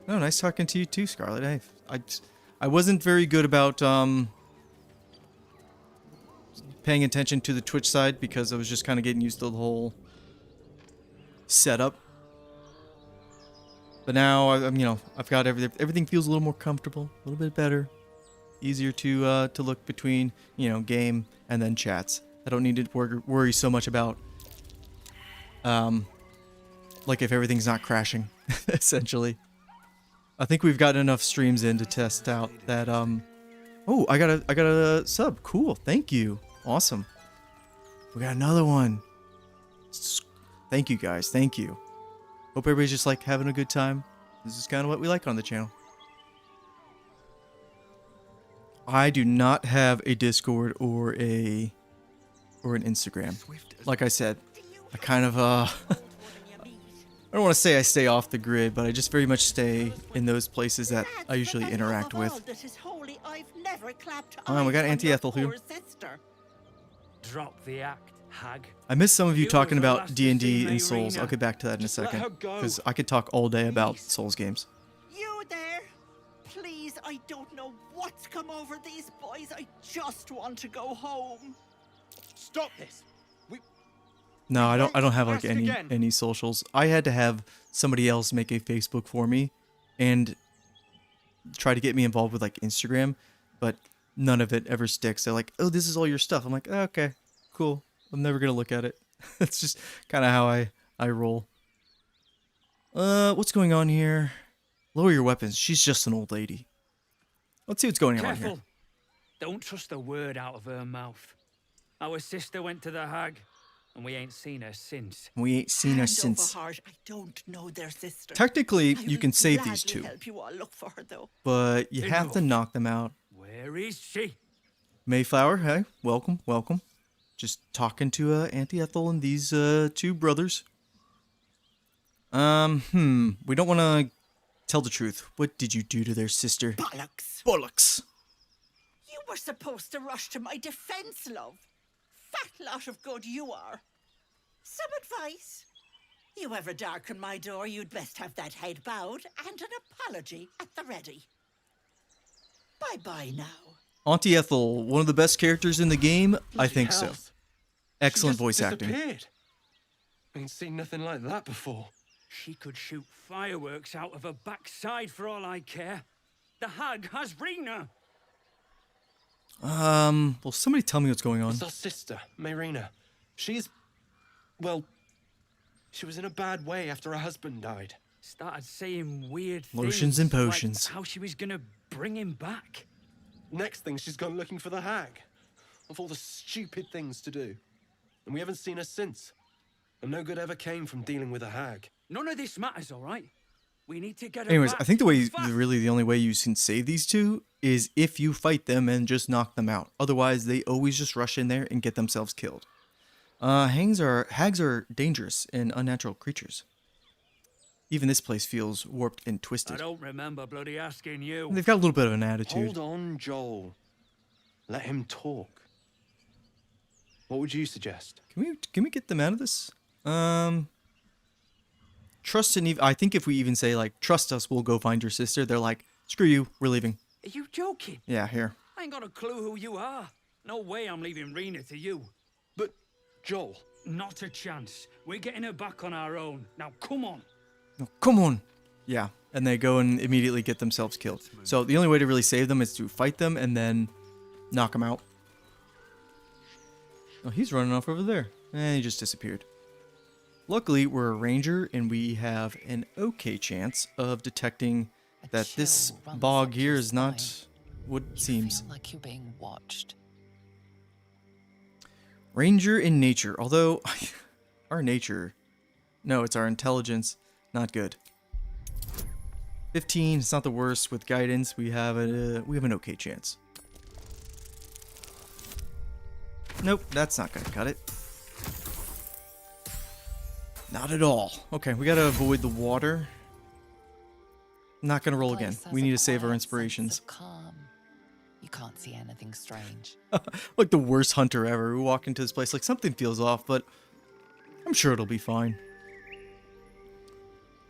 Oh, nice talking to you too, Scarlet. Hey, I wasn't very good about paying attention to the Twitch side because I was just kind of getting used to the whole setup. But now I'm, you know, I've got everything feels a little more comfortable, a little bit better, easier to look between, you know, game and then chats. I don't need to worry so much about, like if everything's not crashing, essentially. I think we've got enough streams in to test out that, oh, I got a sub. Cool. Thank you. Awesome. We got another one. Thank you guys. Thank you. Hope everybody's just like having a good time. This is kind of what we like on the channel. I do not have a Discord or an Instagram. Like I said, I kind of I don't want to say I stay off the grid, but I just very much stay in those places that I usually interact with. Oh, we got Auntie Ethel here. Drop the act, hag. I missed some of you talking about D&D and Souls. I'll get back to that in a second, because I could talk all day about Souls games. You there? Please, I don't know what's come over these boys. I just want to go home. Stop this. No, I don't have like any socials. I had to have somebody else make a Facebook for me and try to get me involved with like Instagram, but none of it ever sticks. They're like, "Oh, this is all your stuff." I'm like, oh, "Okay, cool. I'm never gonna look at it." It's just kind of how I roll. What's going on here? Lower your weapons. She's just an old lady. Let's see what's going on here. Don't trust a word out of her mouth. Our sister went to the hag, and we ain't seen her since. I don't know their sister. Technically, you can save these two, help you all look for her, though. but you have to knock them out. Where is she? Mayflower, hey, welcome. Just talking to Auntie Ethel and these two brothers. We don't want to tell the truth. What did you do to their sister? Bollocks. You were supposed to rush to my defense, love. Fat lot of good you are. Some advice? You ever darken my door, you'd best have that head bowed and an apology at the ready. Bye-bye now. Auntie Ethel, one of the best characters in the game? I think so. Excellent voice acting. I ain't seen nothing like that before. She could shoot fireworks out of her backside for all I care. The hag has Rena. Well, somebody tell me what's going on. It's our sister, Mayrina. Well, she was in a bad way after her husband died. Started saying weird things. Lotions and potions. Like how she was gonna bring him back. Next thing, she's gone looking for the hag. of all the stupid things to do. And we haven't seen her since. And no good ever came from dealing with a hag. None of this matters, all right? We need to get her Anyways, back. I think the way, Fast. really the only way you can save these two is if you fight them and just knock them out. Otherwise, they always just rush in there and get themselves killed. Hags are dangerous and unnatural creatures. Even this place feels warped and I twisted. don't remember bloody asking you. They've got a little bit of an attitude. Hold on, Joel. Let him talk. What would you suggest? Can we get them out of this? Trust and I think if we even say like, trust us, we'll go find your sister. They're like, screw you, we're leaving. Are you joking? Yeah, here. I ain't got a clue who you are. No way I'm leaving Rena to you. But, Joel... Not a chance. We're getting her back on our own. Now, come on. No, come on. Yeah, and they go and immediately get themselves killed. So the only way to really save them is to fight them and then knock them out. Oh, he's running off over there. And he just disappeared. Luckily, we're a ranger and we have an okay chance of detecting that this bog here is not what it seems. Feel like you're being watched. Ranger in nature, although our nature, no, it's our intelligence, not good. 15, it's not the worst. With guidance, we have an okay chance. Nope, that's not gonna cut it. Not at all. Okay, we gotta avoid the water. Not gonna roll again. We need to save our inspirations. Calm. You can't see anything strange. Like the worst hunter ever. We walk into this place like something feels off, but I'm sure it'll be fine.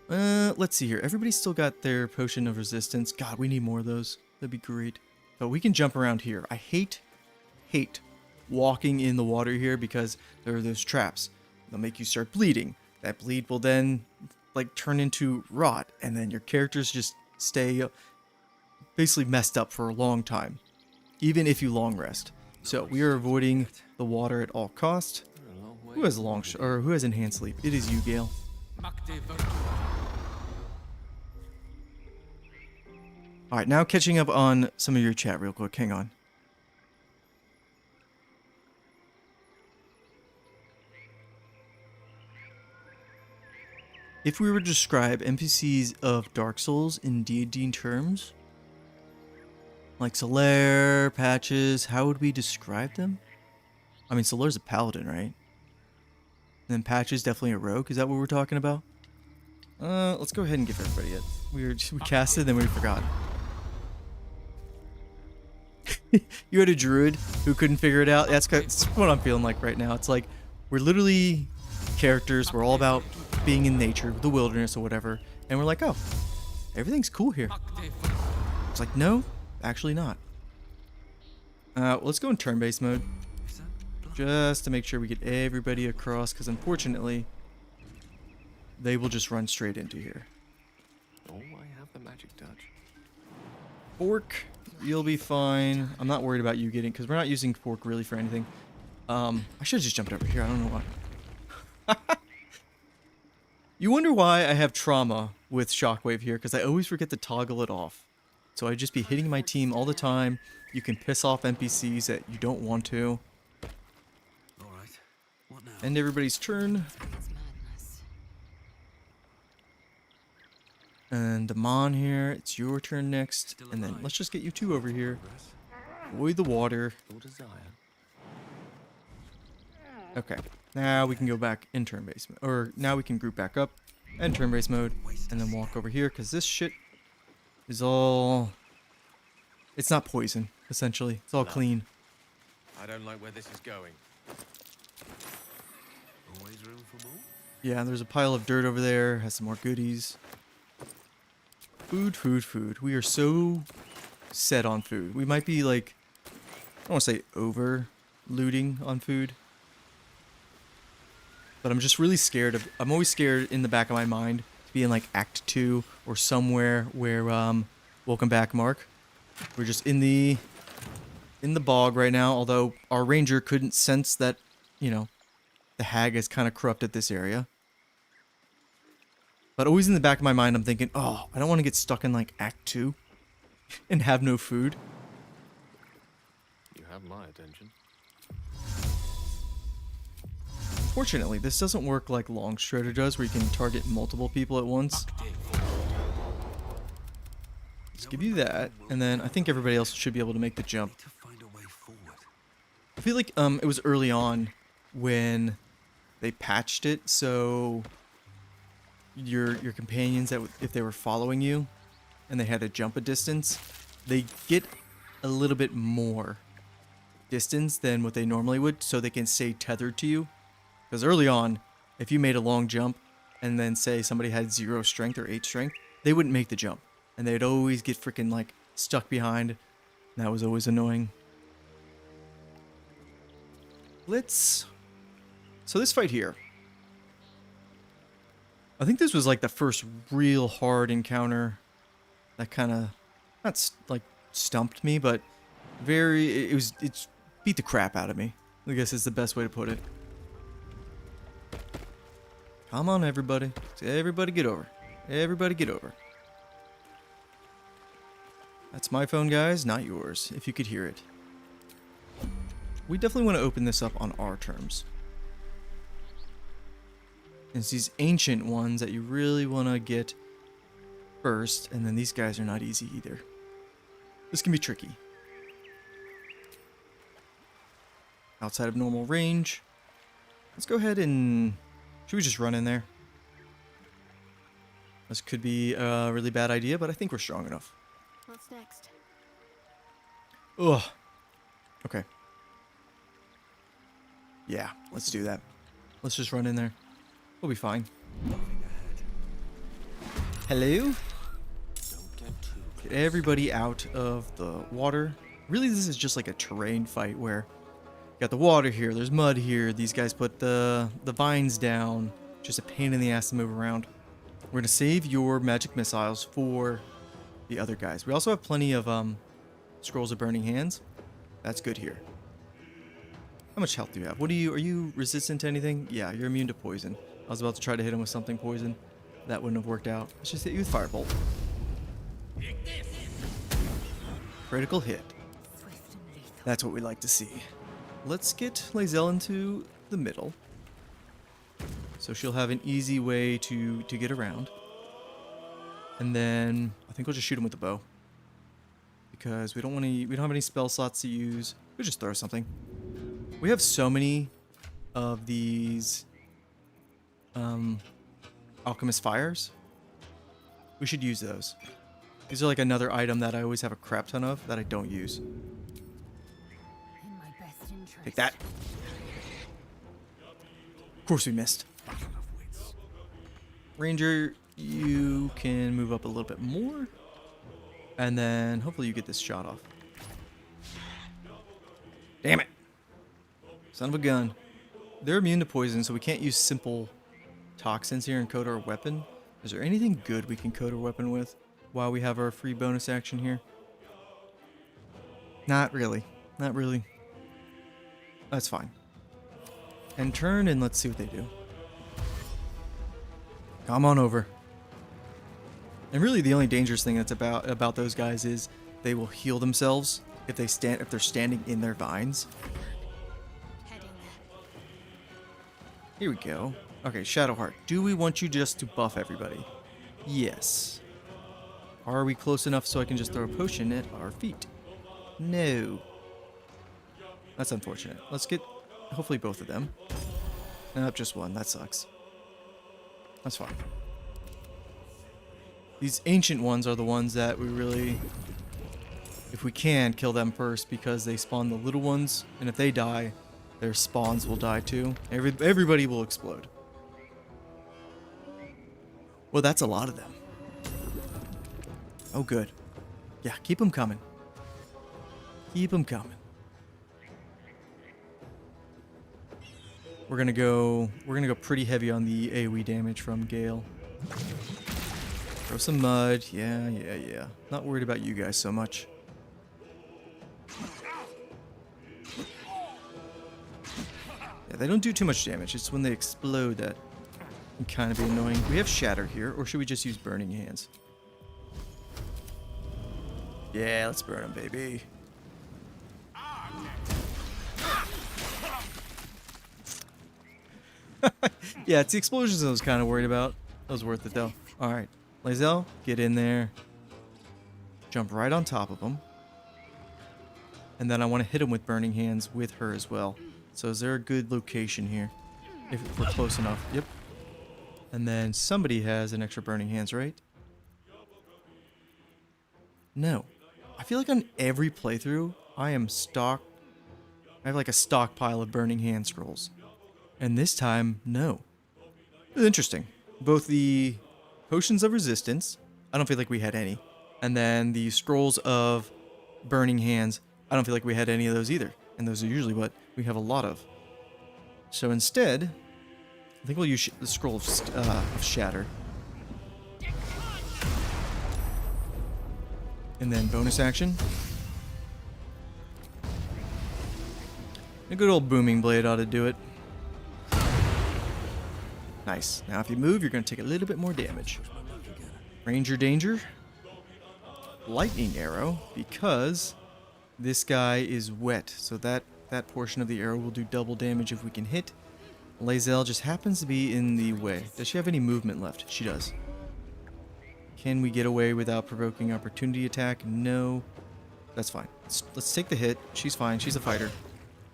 Let's see here. Everybody's still got their potion of resistance. God, we need more of those. That'd be great. But we can jump around here. I hate walking in the water here because there are those traps. They'll make you start bleeding. That bleed will then like turn into rot, and then your characters just stay basically messed up for a long time, even if you long rest. So we are avoiding the water at all cost. Who has who has enhanced sleep? It is you, Gale. All right, now catching up on some of your chat real quick. Hang on. If we were to describe NPCs of Dark Souls in D&D terms, like Solaire, Patches, how would we describe them? I mean, Solaire's a paladin, right? And then Patches definitely a rogue. Is that what we're talking about? Let's go ahead and give everybody it. We cast it, then we forgot. You had a druid who couldn't figure it out. That's what I'm feeling like right now. It's like we're literally characters. We're all about being in nature, the wilderness or whatever, and we're like, oh, everything's cool here. It's like, no, actually not. Let's go in turn-based mode, just to make sure we get everybody across, because unfortunately, they will just run straight into here. Oh, I have the magic touch. Fork, you'll be fine. I'm not worried about you getting, because we're not using fork really for anything. I should have just jumped over here. I don't know why. You wonder why I have trauma with Shockwave here, because I always forget to toggle it off. So I'd just be hitting my team all the time. You can piss off NPCs that you don't want to. Alright, what now? End everybody's turn. And Damon here, it's your turn next. And then let's just get you two over here. Avoid the water. Okay, now we can go back in turn-based mode. Or now we can group back up and turn-based mode. And then walk over here, because this shit is all... It's not poison, essentially. It's all clean. I don't like where this is going. Always room for more? Yeah, there's a pile of dirt over there. Has some more goodies. Food, food, food. We are so set on food. We might be like... I don't want to say over looting on food. But I'm just really scared of... I'm always scared in the back of my mind to be in like Act 2 or somewhere where... Welcome back, Mark. We're just in the bog right now, although our ranger couldn't sense that, you know, the hag has kind of corrupted this area. But always in the back of my mind, I'm thinking, oh, I don't want to get stuck in like Act 2 and have no food. You have my attention. Unfortunately, this doesn't work like Long Strider does, where you can target multiple people at once. Let's give you that, and then I think everybody else should be able to make the jump. I feel like it was early on when they patched it, so your companions, that if they were following you and they had to jump a distance, they get a little bit more distance than what they normally would, so they can stay tethered to you. Because early on, if you made a long jump and then say somebody had 0 strength or 8 strength, they wouldn't make the jump, and they'd always get freaking like stuck behind. And that was always annoying. So this fight here, I think this was like the first real hard encounter that kind of, not like stumped me, but it beat the crap out of me, I guess is the best way to put it. Come on, everybody. Everybody get over. Everybody get over. That's my phone, guys, not yours, if you could hear it. We definitely want to open this up on our terms. It's these ancient ones that you really want to get first, and then these guys are not easy either. This can be tricky. Outside of normal range. Let's go ahead and... Should we just run in there? This could be a really bad idea, but I think we're strong enough. What's next? Ugh. Okay. Yeah, let's do that. Let's just run in there. We'll be fine. Hello? Get everybody out of the water. Really, this is just like a terrain fight where you got the water here, there's mud here, these guys put the vines down. Just a pain in the ass to move around. We're going to save your magic missiles for the other guys. We also have plenty of scrolls of burning hands. That's good here. How much health do you have? Are you resistant to anything? Yeah, you're immune to poison. I was about to try to hit him with something poison. That wouldn't have worked out. Let's just hit you with Firebolt. Critical hit. That's what we like to see. Let's get Lae'zel into the middle. So she'll have an easy way to get around. And then I think we'll just shoot him with the bow. Because we don't have any spell slots to use. We'll just throw something. We have so many of these alchemist fires. We should use those. These are like another item that I always have a crap ton of that I don't use. Take that. Of course we missed. Ranger, you can move up a little bit more. And then hopefully you get this shot off. Damn it. Son of a gun. They're immune to poison, so we can't use simple toxins here and coat our weapon. Is there anything good we can coat our weapon with while we have our free bonus action here? Not really. Not really. That's fine. And turn and let's see what they do. Come on over. And really the only dangerous thing that's about those guys is they will heal themselves if they're standing in their vines. Here we go. Okay, Shadowheart. Do we want you just to buff everybody? Yes. Are we close enough so I can just throw a potion at our feet? No. That's unfortunate. Let's get hopefully both of them. Nope, just one. That sucks. That's fine. These ancient ones are the ones that we really, if we can, kill them first because they spawn the little ones, and if they die, their spawns will die too. Everybody will explode. Well, that's a lot of them. Oh, good. Yeah, keep them coming. Keep them coming. We're gonna go pretty heavy on the AoE damage from Gale. Throw some mud. Yeah. Not worried about you guys so much. Yeah, they don't do too much damage. It's when they explode that can kind of be annoying. We have Shatter here, or should we just use Burning Hands? Yeah, let's burn them, baby. Yeah, it's the explosions I was kind of worried about. That was worth it, though. Alright. Lae'zel, get in there. Jump right on top of him. And then I want to hit him with Burning Hands with her as well. So is there a good location here? If we're close enough. Yep. And then somebody has an extra Burning Hands, right? No. I feel like on every playthrough, I have like a stockpile of Burning Hand scrolls. And this time, no. Interesting. Both the Potions of Resistance, I don't feel like we had any. And then the Scrolls of Burning Hands, I don't feel like we had any of those either. And those are usually what we have a lot of. So instead, I think we'll use the Scroll of Shatter. And then bonus action. A good old Booming Blade ought to do it. Nice. Now if you move, you're going to take a little bit more damage. Ranger Danger. Lightning Arrow, because this guy is wet. So that portion of the arrow will do double damage if we can hit. Lae'zel just happens to be in the way. Does she have any movement left? She does. Can we get away without provoking opportunity attack? No. That's fine. Let's take the hit. She's fine. She's a fighter.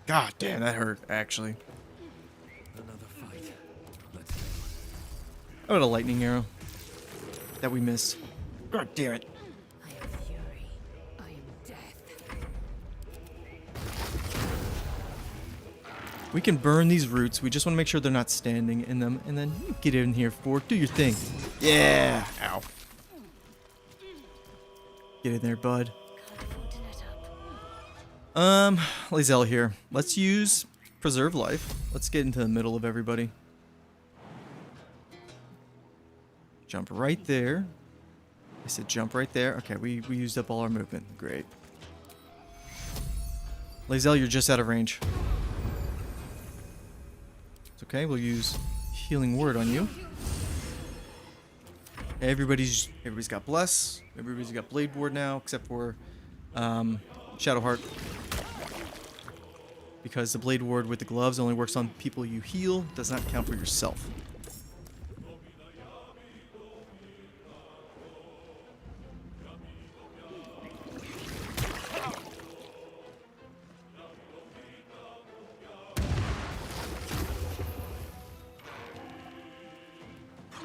God damn, that hurt, actually. Another fight. Let's go. How about a lightning arrow? That we missed. God damn it. I am fury. I am death. We can burn these roots. We just want to make sure they're not standing in them. And then get in here, Fork. Do your thing. Yeah. Ow. Get in there, bud. Lae'zel here. Let's use Preserve Life. Let's get into the middle of everybody. Jump right there. I said jump right there. Okay, we used up all our movement. Great. Lae'zel, you're just out of range. It's okay, we'll use Healing Word on you. Everybody's got Bless. Everybody's got Blade Ward now, except for Shadowheart. Because the Blade Ward with the gloves only works on people you heal, does not count for yourself.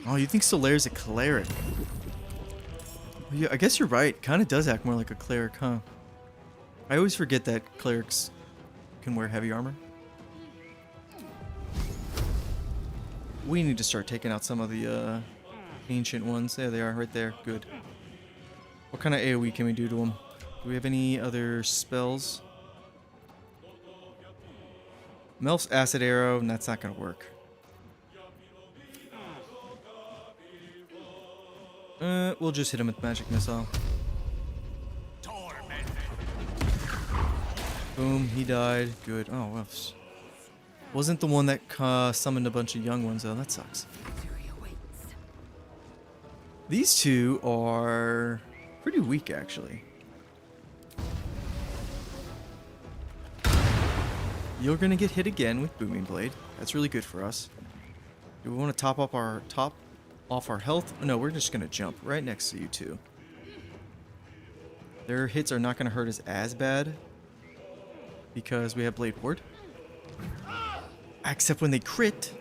Oh, you think Solaire's a cleric? Yeah, I guess you're right. Kind of does act more like a cleric, huh? I always forget that clerics can wear heavy armor. We need to start taking out some of the ancient ones. There they are, right there. Good. What kind of AoE can we do to them? Do we have any other spells? Melf's Acid Arrow, and that's not going to work. We'll just hit him with Magic Missile. Boom, he died. Good. Oh, well. Wasn't the one that summoned a bunch of young ones, though. That sucks. These two are pretty weak, actually. You're gonna get hit again with Booming Blade. That's really good for us. Do we want to top off our health? No, we're just gonna jump right next to you two. Their hits are not gonna hurt us as bad because we have Blade Ward. Except when they crit.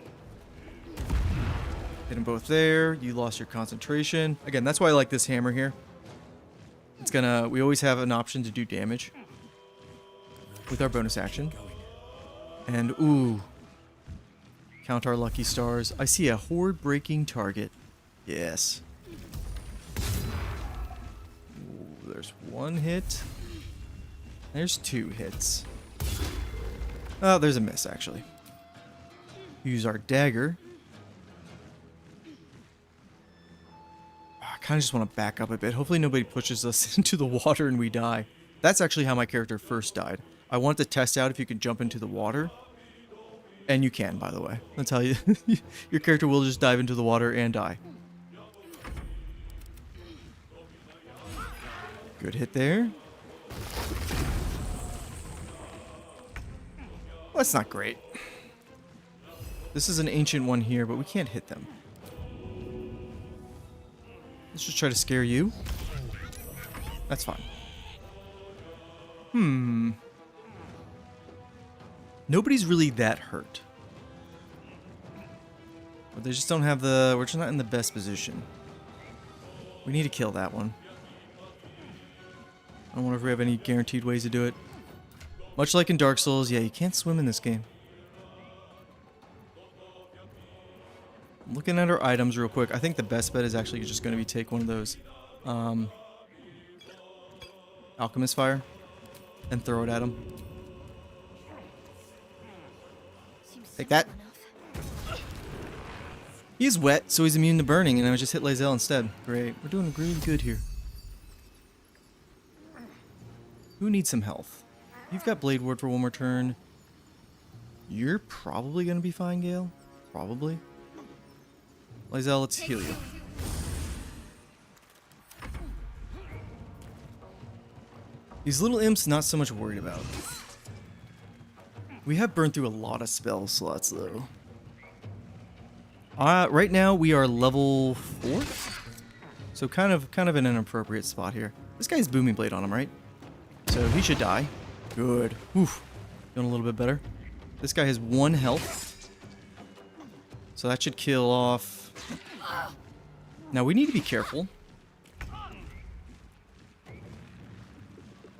Hit them both there. You lost your concentration. Again, that's why I like this hammer here. It's gonna. We always have an option to do damage with our bonus action. And ooh. Count our lucky stars. I see a horde breaking target. Yes. Ooh, there's one hit. There's two hits. Oh, there's a miss, actually. Use our dagger. I kind of just want to back up a bit. Hopefully nobody pushes us into the water and we die. That's actually how my character first died. I wanted to test out if you can jump into the water. And you can, by the way. That's how you... your character will just dive into the water and die. Good hit there. Well, that's not great. This is an ancient one here, but we can't hit them. Let's just try to scare you. That's fine. Nobody's really that hurt. But they just don't have the... We're just not in the best position. We need to kill that one. I don't wonder if we have any guaranteed ways to do it. Much like in Dark Souls, yeah, you can't swim in this game. Looking at our items real quick, I think the best bet is actually just going to be take one of those Alchemist Fire and throw it at him. Take that. He's wet, so he's immune to burning, and I just hit Lae'zel instead. Great. We're doing really good here. Who needs some health? You've got Blade Ward for one more turn. You're probably going to be fine, Gale. Probably. Lae'zel, let's heal you. These little imps, not so much worried about. We have burned through a lot of spell slots, though. Right now, we are level 4? So kind of in an appropriate spot here. This guy's Booming Blade on him, right? So he should die. Good. Oof. Feeling a little bit better. This guy has 1 health. So that should kill off... Now we need to be careful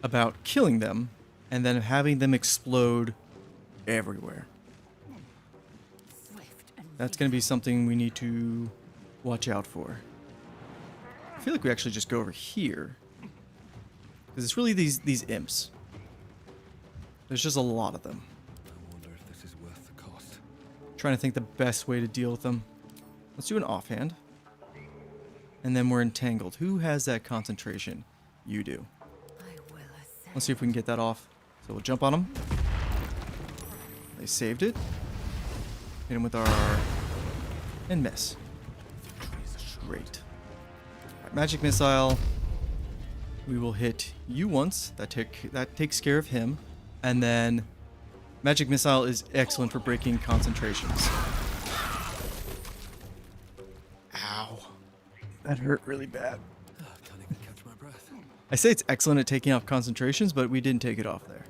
about killing them and then having them explode everywhere. That's going to be something we need to watch out for. I feel like we actually just go over here. Because it's really these imps. There's just a lot of them. I wonder if this is worth the cost. Trying to think the best way to deal with them. Let's do an offhand. And then we're entangled. Who has that concentration? You do. Let's see if we can get that off. So we'll jump on them. They saved it. Hit him with our... And miss. Great. Right, magic missile. We will hit you once. That takes care of him. And then magic missile is excellent for breaking concentrations. Ow. That hurt really bad. Can't even catch my breath. I say it's excellent at taking off concentrations, but we didn't take it off there.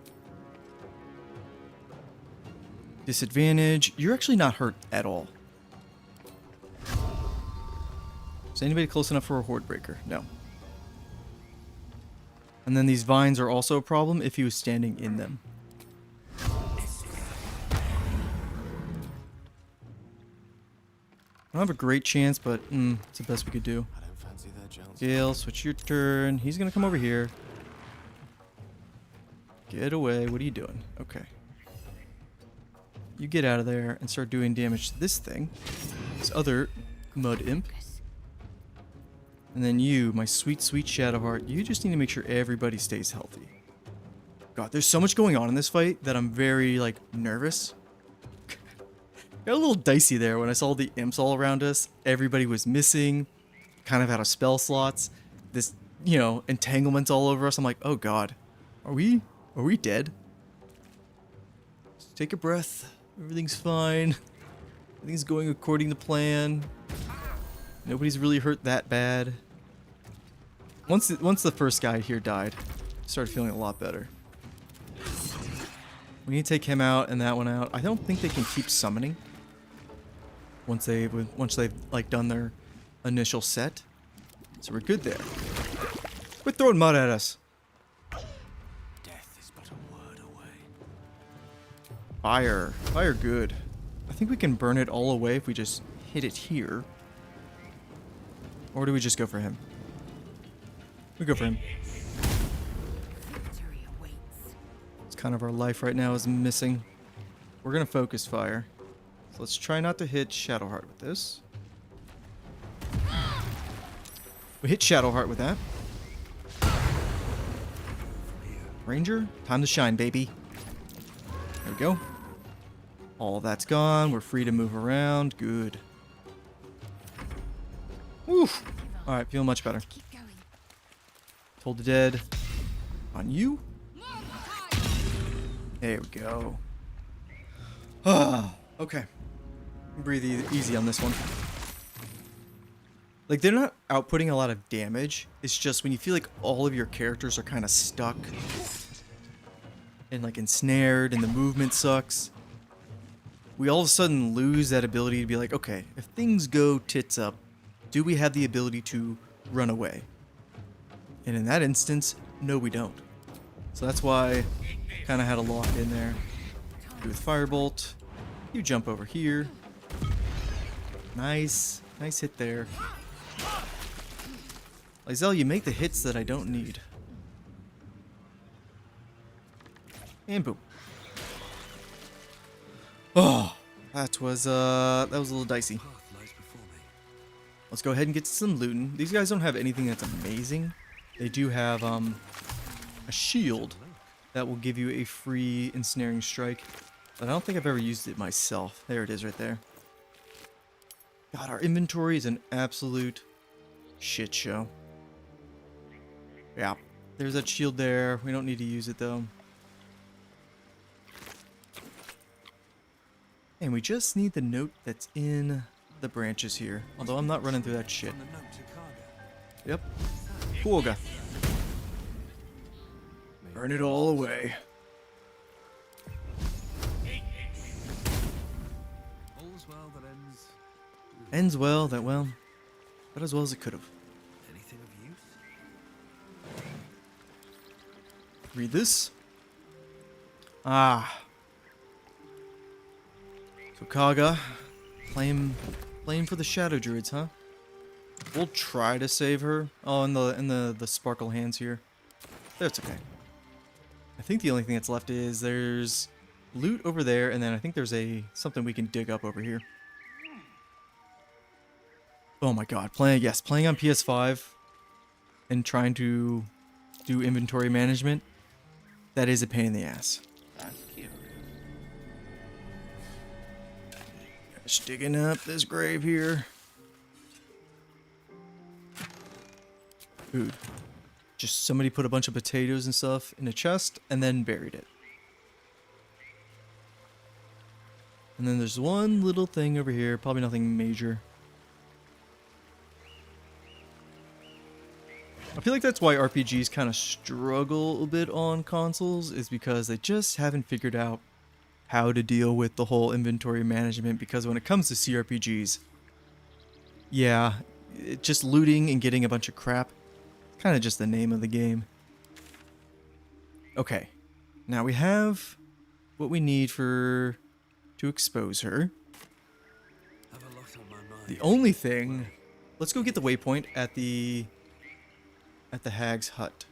Disadvantage. You're actually not hurt at all. Is anybody close enough for a Horde Breaker? No. And then these vines are also a problem if he was standing in them. I don't have a great chance, but it's the best we could do. I don't fancy that, Jones. Gale, switch your turn. He's going to come over here. Get away. What are you doing? Okay. You get out of there and start doing damage to this thing. This other mud imp. And then you, my sweet, sweet Shadowheart, you just need to make sure everybody stays healthy. God, there's so much going on in this fight that I'm very, like, nervous. Got a little dicey there when I saw the imps all around us. Everybody was missing, kind of out of spell slots. This, you know, entanglements all over us. I'm like, oh God, are we dead? Just take a breath. Everything's fine. Everything's going according to plan. Nobody's really hurt that bad. Once the first guy here died, I started feeling a lot better. We need to take him out and that one out. I don't think they can keep summoning once they've like done their initial set. So we're good there. Quit throwing mud at us. Death is but a word away. Fire. Fire good. I think we can burn it all away if we just hit it here. Or do we just go for him? We go for him. It's kind of our life right now is missing. We're going to focus fire. So let's try not to hit Shadowheart with this. We hit Shadowheart with that. Ranger, time to shine, baby. There we go. All that's gone. We're free to move around. Good. Woof. Alright, feeling much better. Told the dead. On you. There we go. Ah, okay. Breathe easy on this one. Like, they're not outputting a lot of damage. It's just when you feel like all of your characters are kind of stuck and like ensnared and the movement sucks, we all of a sudden lose that ability to be like, okay, if things go tits up, do we have the ability to run away? And in that instance, no, we don't. So that's why I kind of had a lock in there. With Firebolt, you jump over here. Nice. Nice hit there. Lae'zel, you make the hits that I don't need. And boom. Oh, that was a little dicey. Let's go ahead and get some looting. These guys don't have anything that's amazing. They do have a shield that will give you a free ensnaring strike, but I don't think I've ever used it myself. There it is right there. God, our inventory is an absolute shit show. Yeah, there's that shield there. We don't need to use it though. And we just need the note that's in the branches here. Although I'm not running through that shit. Yep. Kuoga. Burn it all away. All's well that ends. Ends well, that well. But as well as it could have. Anything of use? Read this. Ah. So Kaga, playing for the Shadow Druids, huh? We'll try to save her. Oh, and the sparkle hands here. That's okay. I think the only thing that's left is there's loot over there, and then I think there's something we can dig up over here. Oh my god, playing on PS5 and trying to do inventory management, that is a pain in the ass. That's cute. Just digging up this grave here. Food. Just somebody put a bunch of potatoes and stuff in a chest and then buried it. And then there's one little thing over here, probably nothing major. I feel like that's why RPGs kind of struggle a bit on consoles, is because they just haven't figured out how to deal with the whole inventory management, because when it comes to CRPGs, yeah, just looting and getting a bunch of crap, kind of just the name of the game. Okay, now we have what we need to expose her. The only thing, let's go get the waypoint at the hag's hut.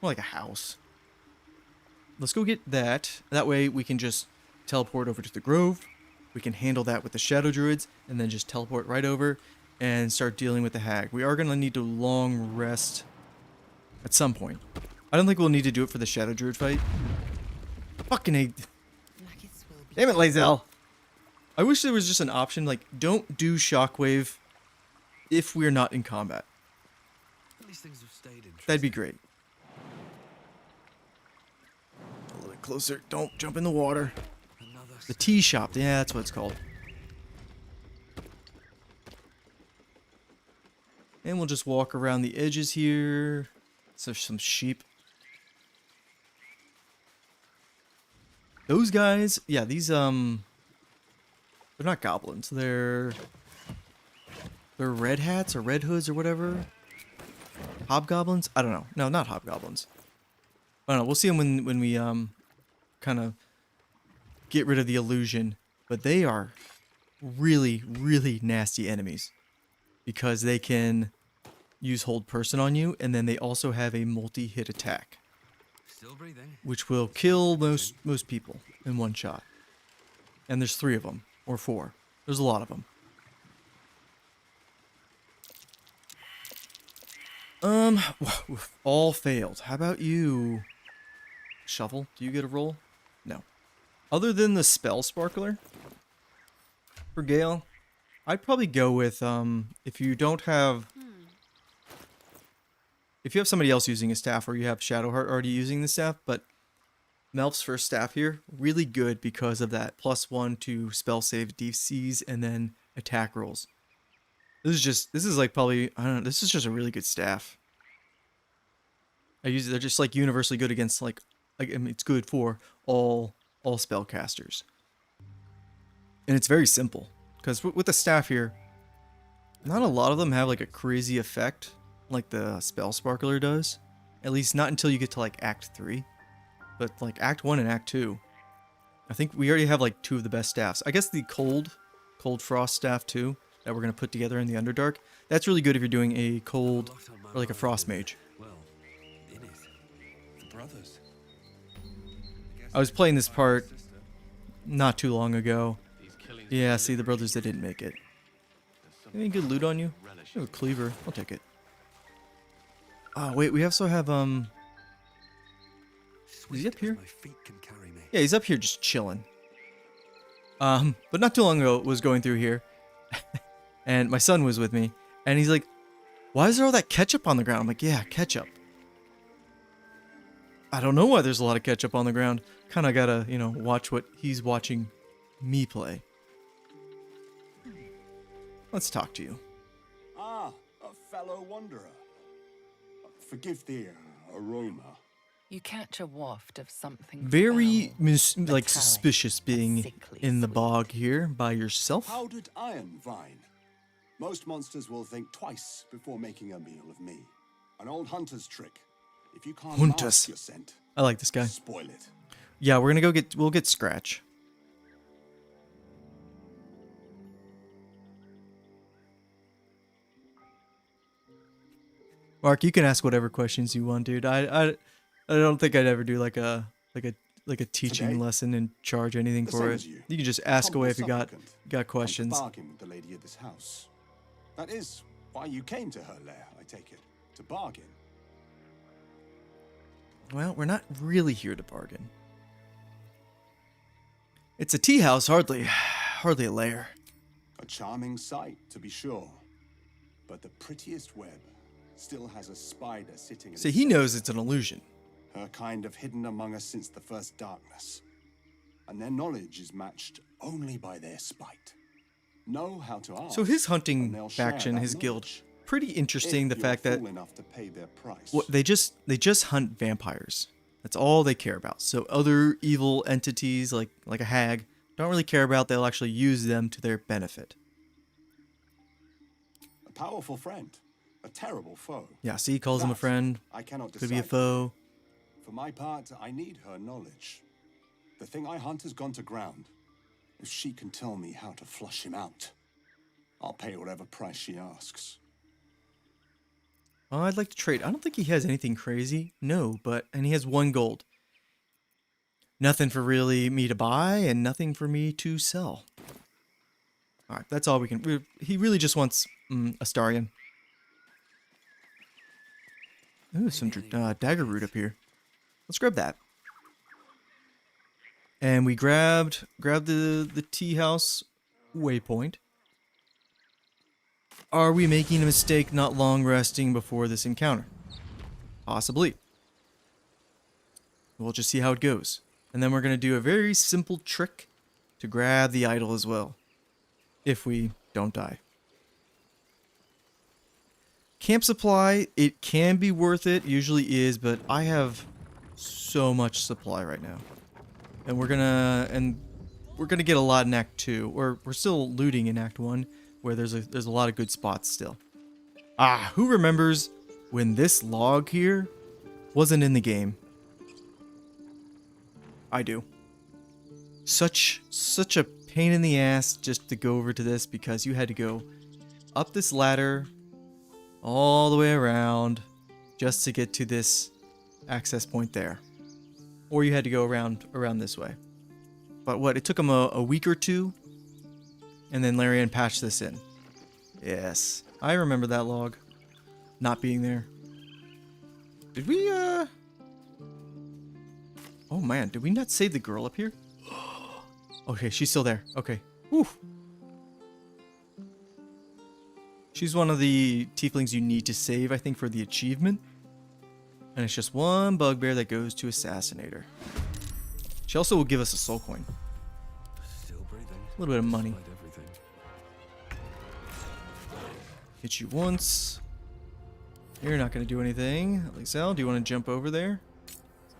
More like a house. Let's go get that. That way we can just teleport over to the grove. We can handle that with the shadow druids and then just teleport right over and start dealing with the hag. We are going to need to long rest at some point. I don't think we'll need to do it for the shadow druid fight. Fucking A. Damn it, Lae'zel. I wish there was just an option, like, don't do shockwave if we're not in combat. At least things have stayed interesting. That'd be great. A little bit closer. Don't jump in the water. The tea shop. Yeah, that's what it's called. And we'll just walk around the edges here. So there's some sheep. Those guys, yeah, these they're not goblins. They're red hats or red hoods or whatever. Hobgoblins? I don't know. No, not hobgoblins. I don't know. We'll see them when we kind of get rid of the illusion. But they are really, really nasty enemies, because they can use hold person on you, and then they also have a multi-hit attack, Still breathing. which will kill most people in one shot. And there's 3 of them, or 4. There's a lot of them. All failed. How about you, Shovel? Do you get a roll? No. Other than the spell sparkler for Gale, I'd probably go with if you don't have. If you have somebody else using a staff, or you have Shadowheart already using the staff, but Melf's first staff here, really good because of that +1 to spell save DCs and then attack rolls. This is like probably, I don't know, this is just a really good staff. They're just like universally good against like I mean, it's good for all spellcasters. And it's very simple because with the staff here, not a lot of them have like a crazy effect like the spell sparkler does. At least not until you get to like Act 3. But like Act 1 and Act 2, I think we already have like 2 of the best staffs. I guess the cold frost staff too that we're going to put together in the Underdark. That's really good if you're doing a cold or like a frost mage. I was playing this part not too long ago. Yeah, see the brothers, they didn't make it. Any good loot on you? Oh, a cleaver. I'll take it. Oh, wait, we also have, is he up here? Yeah, he's up here just chilling. But not too long ago, was going through here. And my son was with me. And he's like, why is there all that ketchup on the ground? I'm like, yeah, ketchup. I don't know why there's a lot of ketchup on the ground. Kind of gotta, you know, watch what he's watching me play. Let's talk to you. Ah, a fellow wanderer. Forgive the aroma. You catch a waft of something Very foul, like suspicious being in the bog here by yourself. Powdered iron vine. Most monsters will think twice before making a meal of me. An old hunter's trick. If you can't mask your scent, I like this guy. spoil it. Yeah, we're gonna we'll get Scratch. Mark, you can ask whatever questions you want, dude. I don't think I'd ever do like a teaching lesson and charge anything for it. You can just ask away if you got questions. Bargain with the lady of this house. That is why you came to her lair, I take it. To bargain. Well, we're not really here to bargain. It's a tea house, hardly a lair. A charming sight, to be sure. But the prettiest web still has a spider sitting at See, its he center. knows it's an illusion. Her kind have hidden among us since the first darkness. And their knowledge is matched only by their spite. Know how to ask. So his and hunting they'll share faction, that his guild, knowledge. pretty interesting. If The fact you're that fool enough to pay their price. well, they just hunt vampires. That's all they care about. So other evil entities like a hag don't really care about. They'll actually use them to their benefit. A powerful friend, a terrible foe. Yeah, see, he calls him a That friend. I cannot Could be a decipher. foe. For my part, I need her knowledge. The thing I hunt has gone to ground. If she can tell me how to flush him out, I'll pay whatever price she asks. Oh, I'd like to trade. I don't think he has anything crazy. No, and he has 1 gold. Nothing for really me to buy and nothing for me to sell. All right, that's all we can. He really just wants Astarion. Ooh, some dagger root up here. Let's grab that. And we grabbed the tea house waypoint. Are we making a mistake not long resting before this encounter? Possibly. We'll just see how it goes. And then we're going to do a very simple trick to grab the idol as well. If we don't die. Camp supply, it can be worth it. Usually is, but I have so much supply right now. And we're gonna get a lot in Act 2. We're still looting in Act 1. Where there's a lot of good spots still. Ah, who remembers when this log here wasn't in the game? I do. Such a pain in the ass just to go over to this because you had to go up this ladder all the way around just to get to this access point there. Or you had to go around this way. But what, it took them a week or 2. And then Larian patched this in. Yes, I remember that log not being there. Did we, Oh man, did we not save the girl up here? Okay, she's still there. Okay. Whew. She's one of the tieflings you need to save, I think, for the achievement. And it's just one bugbear that goes to assassinate her. She also will give us a soul coin. Still breathing. A little bit of money. Despite everything. Hit you once. You're not going to do anything. Lysel, do you want to jump over there?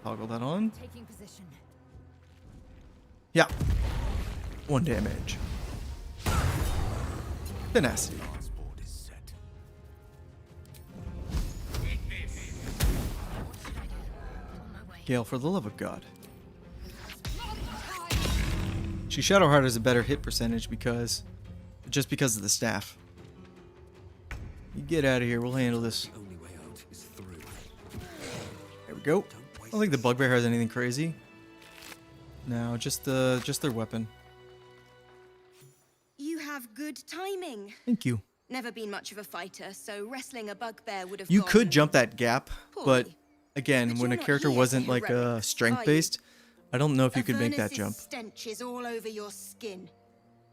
Toggle that on. Taking position. Yeah. 1 damage. Tenacity. Gale, for the love of God. She Shadowheart has a better hit percentage because of the staff. You get out of here. We'll handle this. There we go. I don't think the bugbear has anything crazy. No, just their weapon. You have good timing. Thank you. Never been much of a fighter, so wrestling a bugbear would have You gone could jump that gap, but poorly. again, But when a you're not character here for wasn't like heroics, strength based, I don't know if you could make that Avernus's jump. stench is all over your skin.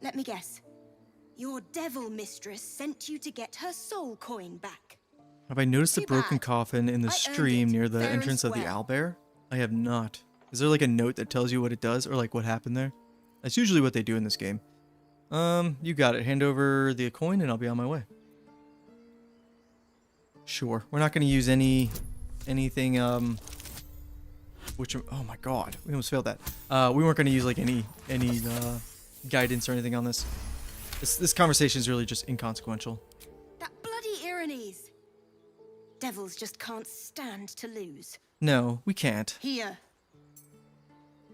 Let me guess. Your devil mistress sent you to get her soul coin back. Have I noticed the Too broken bad. coffin in the I earned stream it, near the fair and entrance of the square. owlbear? I have not. Is there like a note that tells you what it does or like what happened there? That's usually what they do in this game. You got it. Hand over the coin and I'll be on my way. Sure. We're not going to use anything, which, oh my god, we almost failed that. We weren't going to use like any guidance or anything on this. This conversation is really just inconsequential. That bloody Irenes. Devils just can't stand to lose. No, we can't. Here.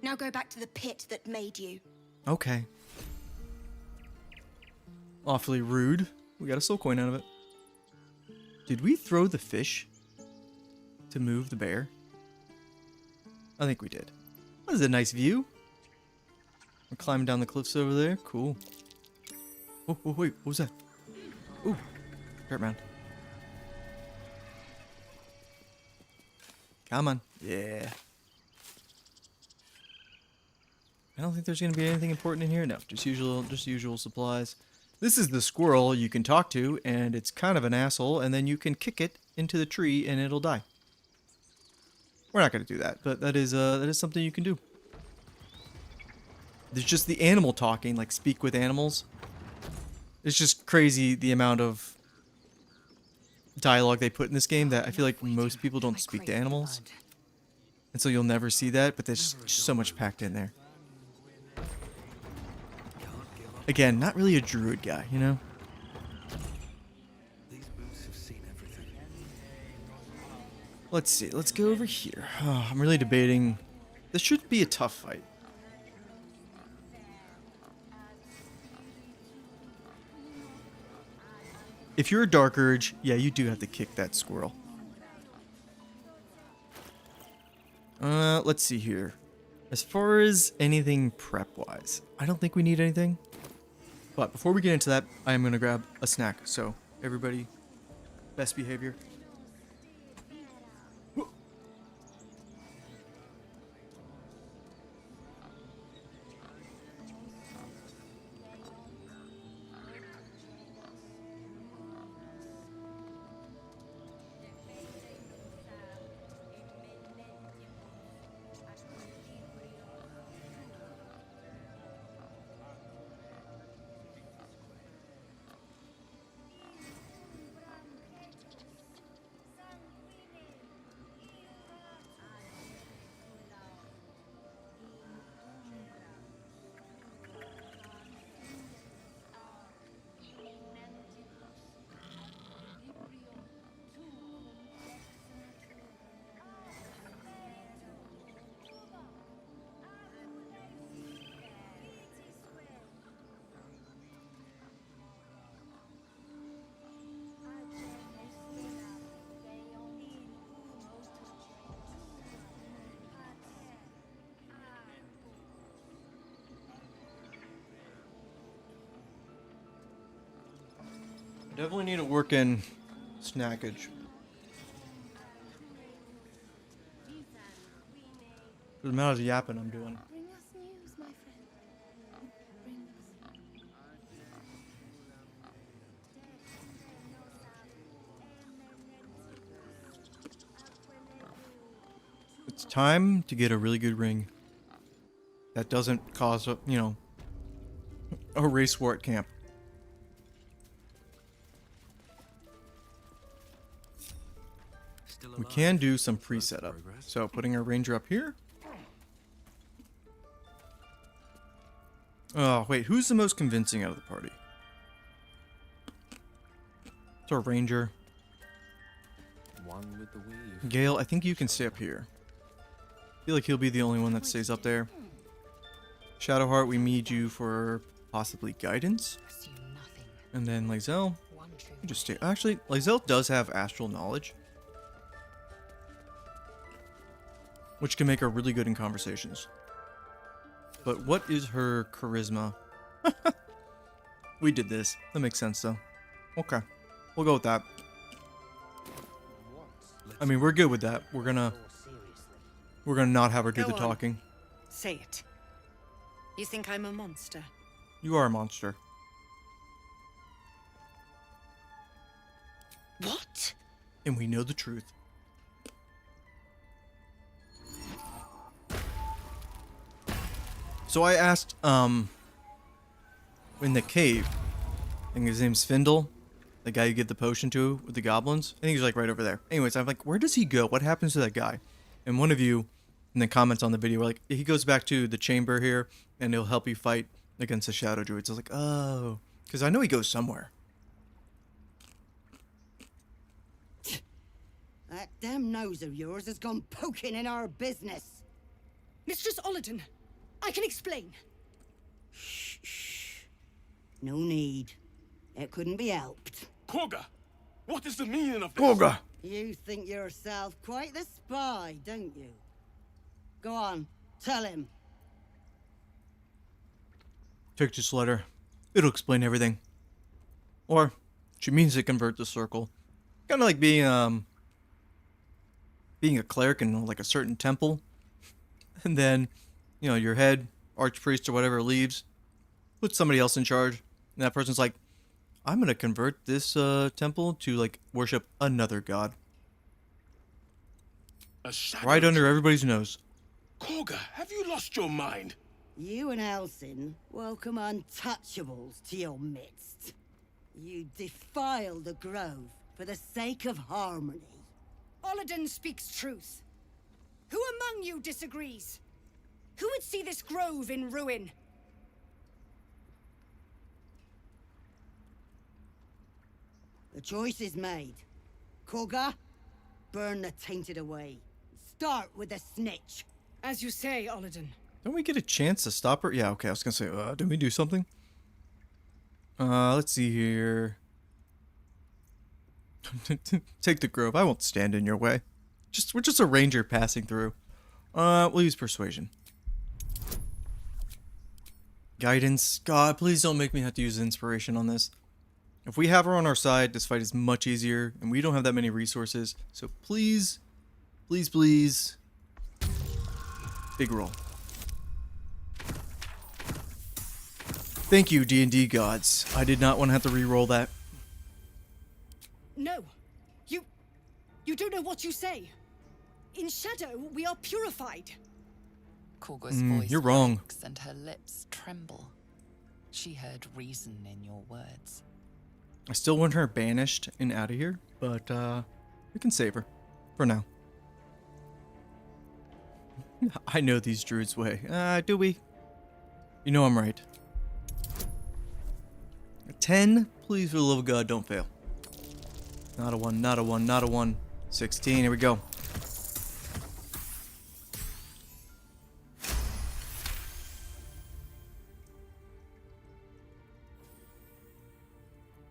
Now go back to the pit that made you. Okay. Awfully rude. We got a soul coin out of it. Did we throw the fish to move the bear? I think we did. That was a nice view. We're climbing down the cliffs over there. Cool. Oh, wait. What was that? Ooh. Dirt mound. Come on. Yeah. I don't think there's going to be anything important in here. No, just usual supplies. This is the squirrel you can talk to, and it's kind of an asshole, and then you can kick it into the tree, and it'll die. We're not going to do that, but that is something you can do. There's just the animal talking, like speak with animals. It's just crazy the amount of dialogue they put in this game that I feel like most people don't speak to animals. And so you'll never see that, but there's just so much packed in there. Again, not really a druid guy, you know? Let's see, let's go over here. Oh, I'm really debating. This should be a tough fight. If you're a Dark Urge, yeah, you do have to kick that squirrel. Let's see here. As far as anything prep-wise, I don't think we need anything. But before we get into that, I am going to grab a snack. So, everybody, best behavior. Definitely need to work in snackage. For the amount of yapping I'm doing. Bring us news, my friend. Bring us. It's time to get a really good ring. that doesn't cause a, you know, a race war at camp. We can do some pre-setup. So putting our ranger up here. Oh, wait, who's the most convincing out of the party? It's our ranger. One with the weave. Gale, I think you can stay up here. I feel like he'll be the only one that stays up there. Shadowheart, we need you for possibly guidance. And then Lae'zel, you just stay. Actually, Lae'zel does have astral knowledge, which can make her really good in conversations. But what is her charisma? We did this. That makes sense, though. Okay. We'll go with that. I mean, we're good with that. We're gonna not have her do Go the on. talking. Say it. You think I'm a monster? You are a monster. What? And we know the truth. So I asked, in the cave, I think his name's Findle, the guy you give the potion to with the goblins. I think he's like right over there. Anyways, I'm like, where does he go? What happens to that guy? And one of you in the comments on the video were like, he goes back to the chamber here and he'll help you fight against the shadow druids. I was like, oh, because I know he goes somewhere. That damn nose of yours has gone poking in our business. Mistress Olladin, I can explain. Shh. No need. It couldn't be helped. Korga, what is the meaning of this? Korga! You think yourself quite the spy, don't you? Go on, tell him. Take this letter. It'll explain everything. Or, she means to convert the circle. Kind of like being a cleric in like a certain temple. And then, you know, your head, archpriest or whatever leaves. Put somebody else in charge. And that person's like, I'm going to convert this temple to like worship another god. Right under everybody's nose. Korga, have you lost your mind? You and Elsin welcome untouchables to your midst. You defile the grove for the sake of harmony. Olladin speaks truth. Who among you disagrees? Who would see this grove in ruin? The choice is made. Korga, burn the tainted away. Start with the snitch. As you say, Olladin. Don't we get a chance to stop her? Yeah, okay, I was gonna say, did we do something? Let's see here. Take the grove. I won't stand in your way. We're just a ranger passing through. We'll use persuasion. Guidance. God, please don't make me have to use inspiration on this. If we have her on our side, this fight is much easier, and we don't have that many resources. So please, please, please. Big roll. Thank you, D&D gods. I did not want to have to re-roll that. No. You don't know what you say. In shadow, we are purified. Korga's voice you're wrong. breaks and her lips tremble. She heard reason in your words. I still want her banished and out of here, but we can save her for now. I know these druids' way. Do we? You know I'm right. A 10, please, for the love of God, don't fail. Not a 1, not a 1, not a 1. 16, here we go.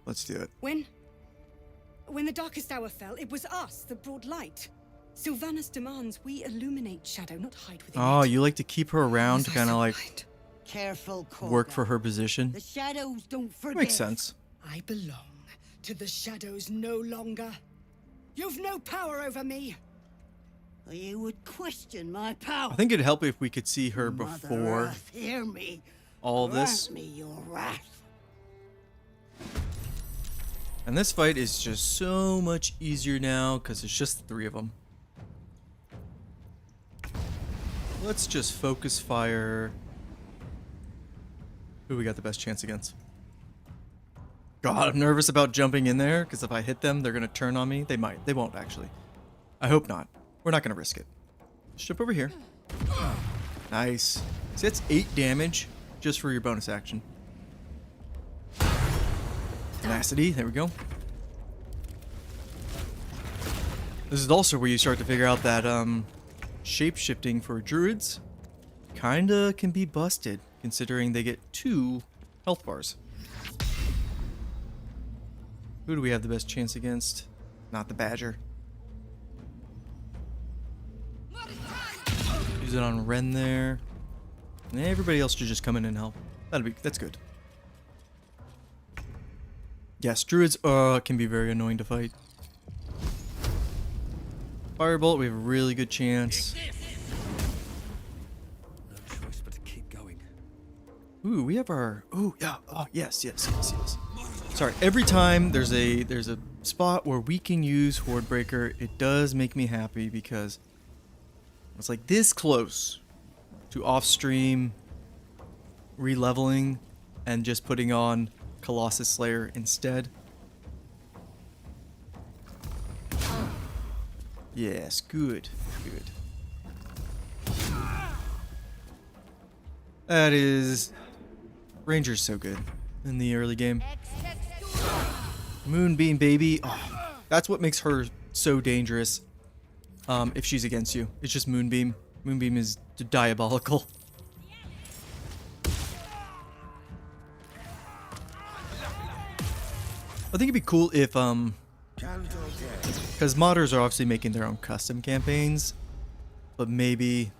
Let's do it. When the darkest hour fell, it was us that brought light. Sylvanas demands we illuminate shadow, not hide within Oh, it. you like to keep her around to kind of like Careful, Korga. work for her position? The shadows don't forgive. Makes sense. I belong to the shadows no longer. You've no power over me. You would question my power. I think it'd help if we could see her Mother before Earth, hear me. all this. Grant me your wrath. And this fight is just so much easier now because it's just the 3 of them. Let's just focus fire Who we got the best chance against? God, I'm nervous about jumping in there, because if I hit them, they're going to turn on me. They might. They won't, actually. I hope not. We're not going to risk it. Let's jump over here. Nice. See, that's 8 damage just for your bonus action. Tenacity. There we go. This is also where you start to figure out that shape-shifting for druids kinda can be busted, considering they get 2 health bars. Who do we have the best chance against? Not the badger. Use it on Ren there. And everybody else should just come in and help. That's good. Yes, druids can be very annoying to fight. Firebolt, we have a really good chance. No choice but to keep going. Ooh, we have our. Ooh, yeah. Oh, yes. Sorry. Every time there's a spot where we can use Hordebreaker, it does make me happy because it's like this close to off-stream re-leveling and just putting on Colossus Slayer instead. Yes, good. That is... Ranger's so good in the early game. Moonbeam, baby. Oh, that's what makes her so dangerous if she's against you. It's just Moonbeam. Moonbeam is diabolical. I think it'd be cool if, because modders are obviously making their own custom campaigns, but maybe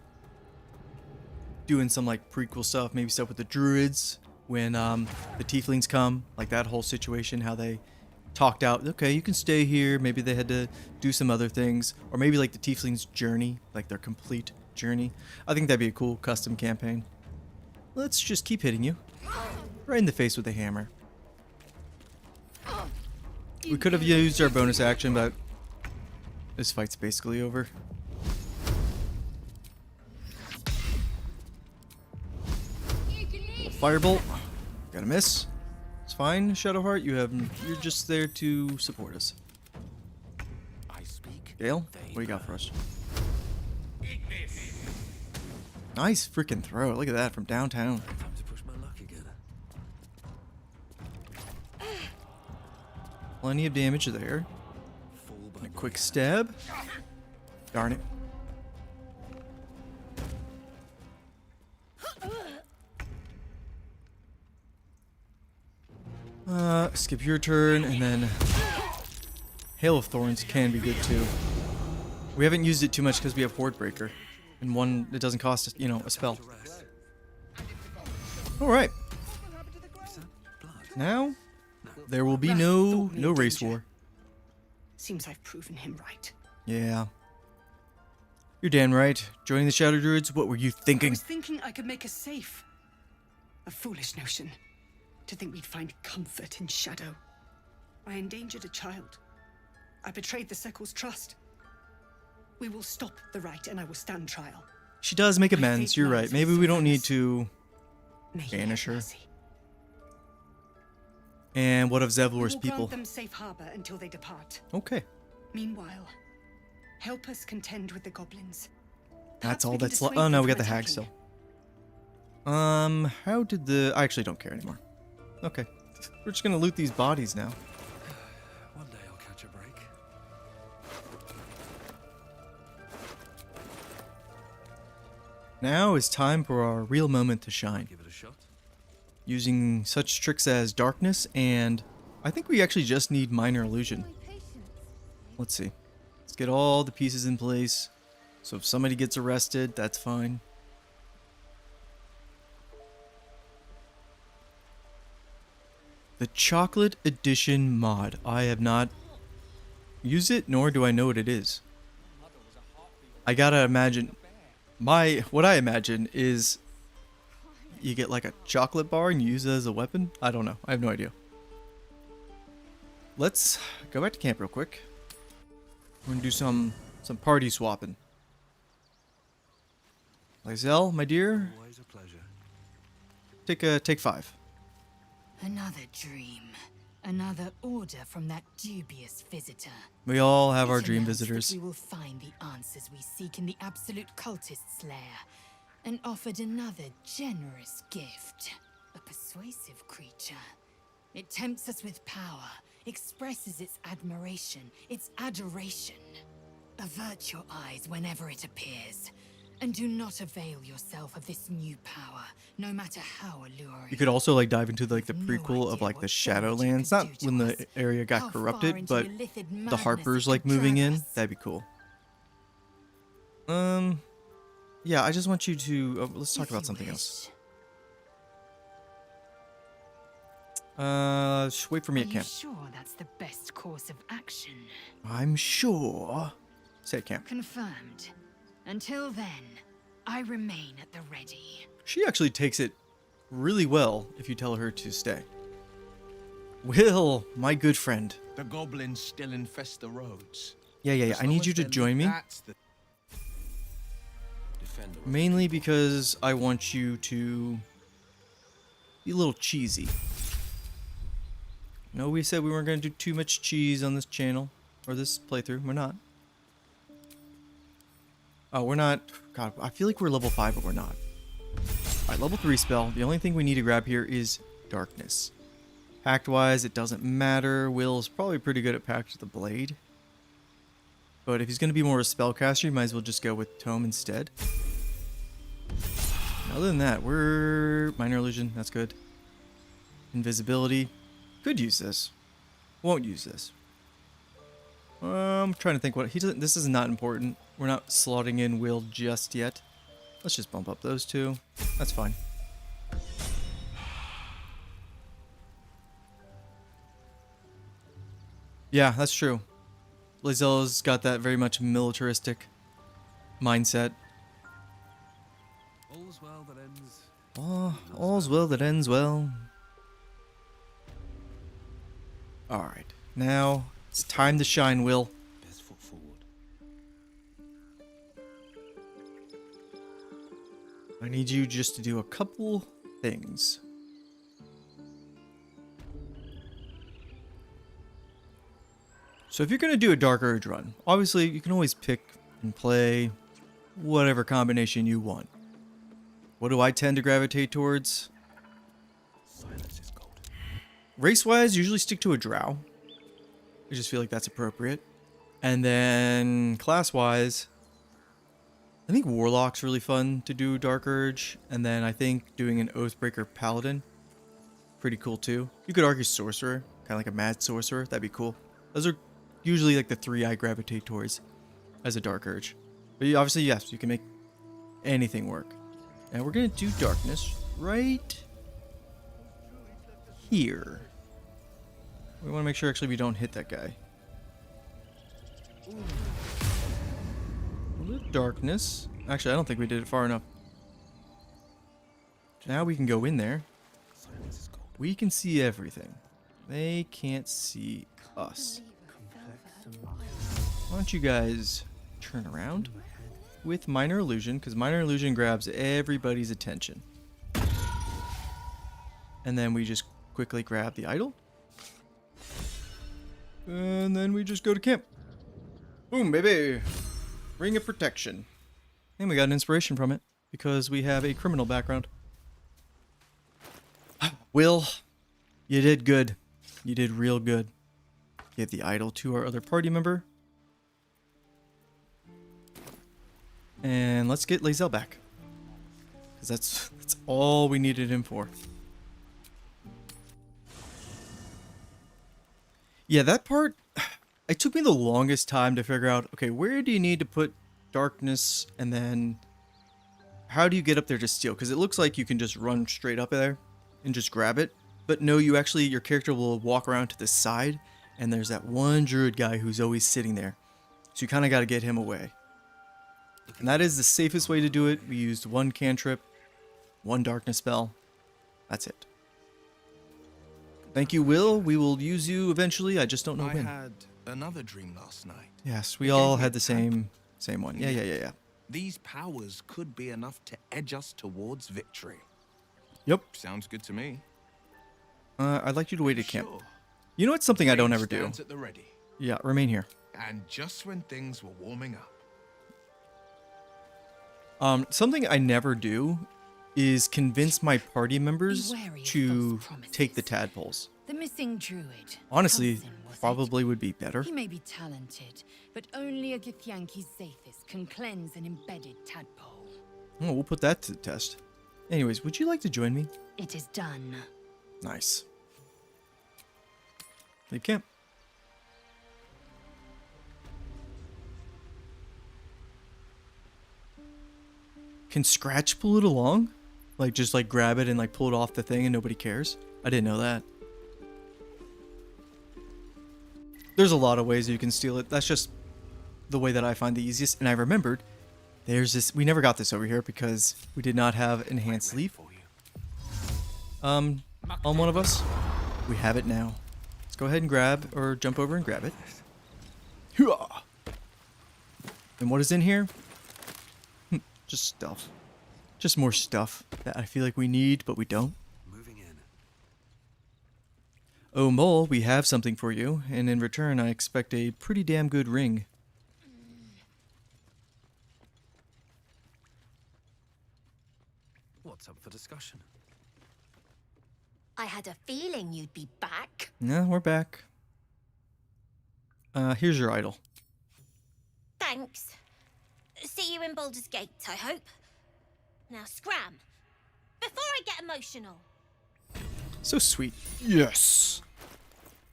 doing some like prequel stuff, maybe stuff with the druids when the tieflings come, like that whole situation, how they talked out, okay, you can stay here, maybe they had to do some other things, or maybe like the tieflings' journey, like their complete journey. I think that'd be a cool custom campaign. Let's just keep hitting you. Right in the face with a hammer. We could have used our bonus action, but this fight's basically over. Firebolt. Got a miss. It's fine, Shadowheart. You're just there to support us. I speak. Gale, what do you got for us? Nice freaking throw. Look at that from downtown. Time to push my luck again. Plenty of damage there. And a quick stab. Darn it. Skip your turn, and then Hail of Thorns can be good too. We haven't used it too much because we have Hordebreaker, and one that doesn't cost us, a spell. All right. Now there will be no race war. Seems I've proven him right. Yeah. You're damn right. Joining the Shadow Druids, what were you I thinking? was thinking I could make us safe. A foolish notion. To think we'd find comfort in shadow. I endangered a child. I betrayed the Circle's trust. We will stop the right and I will stand trial. She does make My amends, fate you're right. lies Maybe with we don't need Sylvanas. to banish her. And what of We Zevlor's will people? grant them safe harbor until they depart. Okay. Meanwhile, help us contend with the goblins. That's all we can that's left. dissuade Oh no, them we got the from hag attacking. still. How did the... I actually don't care anymore. Okay. We're just gonna loot these bodies now. One day I'll catch a break. Now is time for our real moment to shine. Give it a shot. Using such tricks as darkness, and I think we actually just need minor illusion. Let's see. Let's get all the pieces in place. So if somebody gets arrested, that's fine. The Chocolate Edition mod. I have not used it, nor do I know what it is. I gotta imagine... What I imagine is you get like a chocolate bar and you use it as a weapon? I don't know. I have no idea. Let's go back to camp real quick. We're gonna do some party swapping. Lysel, my dear. Always a pleasure. Take 5. Another dream. Another order from that dubious visitor. We all have our It dream announced that visitors. we will find the answers we seek in the absolute cultist's lair, and offered another generous gift. A persuasive creature. It tempts us with power, expresses its admiration, its adoration. Avert your eyes whenever it appears, and do not avail yourself of this new power, no matter how alluring. You could also like dive into like the prequel of like the Shadowlands, not when the area got corrupted, but the Harpers like moving in. That'd be cool. Yeah, I just want you to let's talk about something else. Just wait for me at camp. Are you sure that's the best course of action? I'm sure. Say at camp. Confirmed. Until then, I remain at the ready. She actually takes it really well if you tell her to stay. Will, my good friend. The goblins still infest the roads. Yeah. I need you to join me. Mainly because I want you to be a little cheesy. No, we said we weren't going to do too much cheese on this channel. Or this playthrough. We're not. Oh, we're not. God, I feel like we're level 5, but we're not. Alright, level 3 spell. The only thing we need to grab here is Darkness. Pact-wise, it doesn't matter. Will's probably pretty good at Pact with the Blade. But if he's going to be more of a spellcaster, you might as well just go with Tome instead. Other than that, we're... Minor Illusion, that's good. Invisibility. Could use this. Won't use this. I'm trying to think what... he doesn't. This is not important. We're not slotting in Will just yet. Let's just bump up those two. That's fine. Yeah, that's true. Lae'zel's got that very much militaristic mindset. All's well that ends. Oh, all's well that ends well. Alright, now it's time to shine, Will. Best foot forward. I need you just to do a couple things. So if you're going to do a Dark Urge run, obviously you can always pick and play whatever combination you want. What do I tend to gravitate towards? Silence is gold. Race-wise, usually stick to a Drow. I just feel like that's appropriate. And then class-wise, I think Warlock's really fun to do Dark Urge. And then I think doing an Oathbreaker Paladin, pretty cool too. You could argue Sorcerer, kind of like a Mad Sorcerer. That'd be cool. Those are usually like the 3 I gravitate towards as a Dark Urge. But obviously, yes, you can make anything work. And we're going to do Darkness right here. We want to make sure actually we don't hit that guy. A little Darkness. Actually, I don't think we did it far enough. Now we can go in there. We can see everything. They can't see us. Why don't you guys turn around with Minor Illusion, because Minor Illusion grabs everybody's attention. And then we just quickly grab the idol. And then we just go to camp. Boom, baby. Ring of Protection. And we got an inspiration from it, because we have a criminal background. Will, you did good. You did real good. Give the idol to our other party member. And let's get Lae'zel back. Because that's all we needed him for. Yeah, that part, it took me the longest time to figure out, okay, where do you need to put Darkness, and then how do you get up there to steal? Because it looks like you can just run straight up there and just grab it. But no, you actually, your character will walk around to the side, and there's that one druid guy who's always sitting there. So you kind of got to get him away. And that is the safest way to do it. We used 1 cantrip, 1 darkness spell. That's it. Thank you, Will. We will use you eventually. I just don't know when. I had another dream last night. Yes, we all had the same one. Yeah. These powers could be enough to edge us towards victory. Yep. Sounds good to me. I'd like you to wait at camp. Sure. You know what's something I don't Range ever do? stands at the ready. Yeah, remain here. And just when things were warming up. Something I never do is convince my party members Be wary of to false promises. take the tadpoles. The missing druid. Honestly, Hudson, was it? probably would be better. He may be talented, but only a Githyanki Zathis can cleanse an embedded tadpole. Oh, we'll put that to the test. Anyways, would you like to join me? It is done. Nice. Leave camp. Can Scratch pull it along? Like, just like grab it and like pull it off the thing and nobody cares? I didn't know that. There's a lot of ways you can steal it. That's just the way that I find the easiest. And I remembered there's this, we never got this over here because we did not have enhanced leaf. On one of us. We have it now. Let's go ahead and grab or jump over and grab it. Hooah! And what is in here? Just stuff. Just more stuff that I feel like we need, but we don't. Moving in. Oh, Mole, we have something for you, and in return I expect a pretty damn good ring. What's up for discussion? I had a feeling you'd be back. Yeah, we're back. Here's your idol. Thanks. See you in Baldur's Gate, I hope. Now scram. Before I get emotional. So sweet. Yes!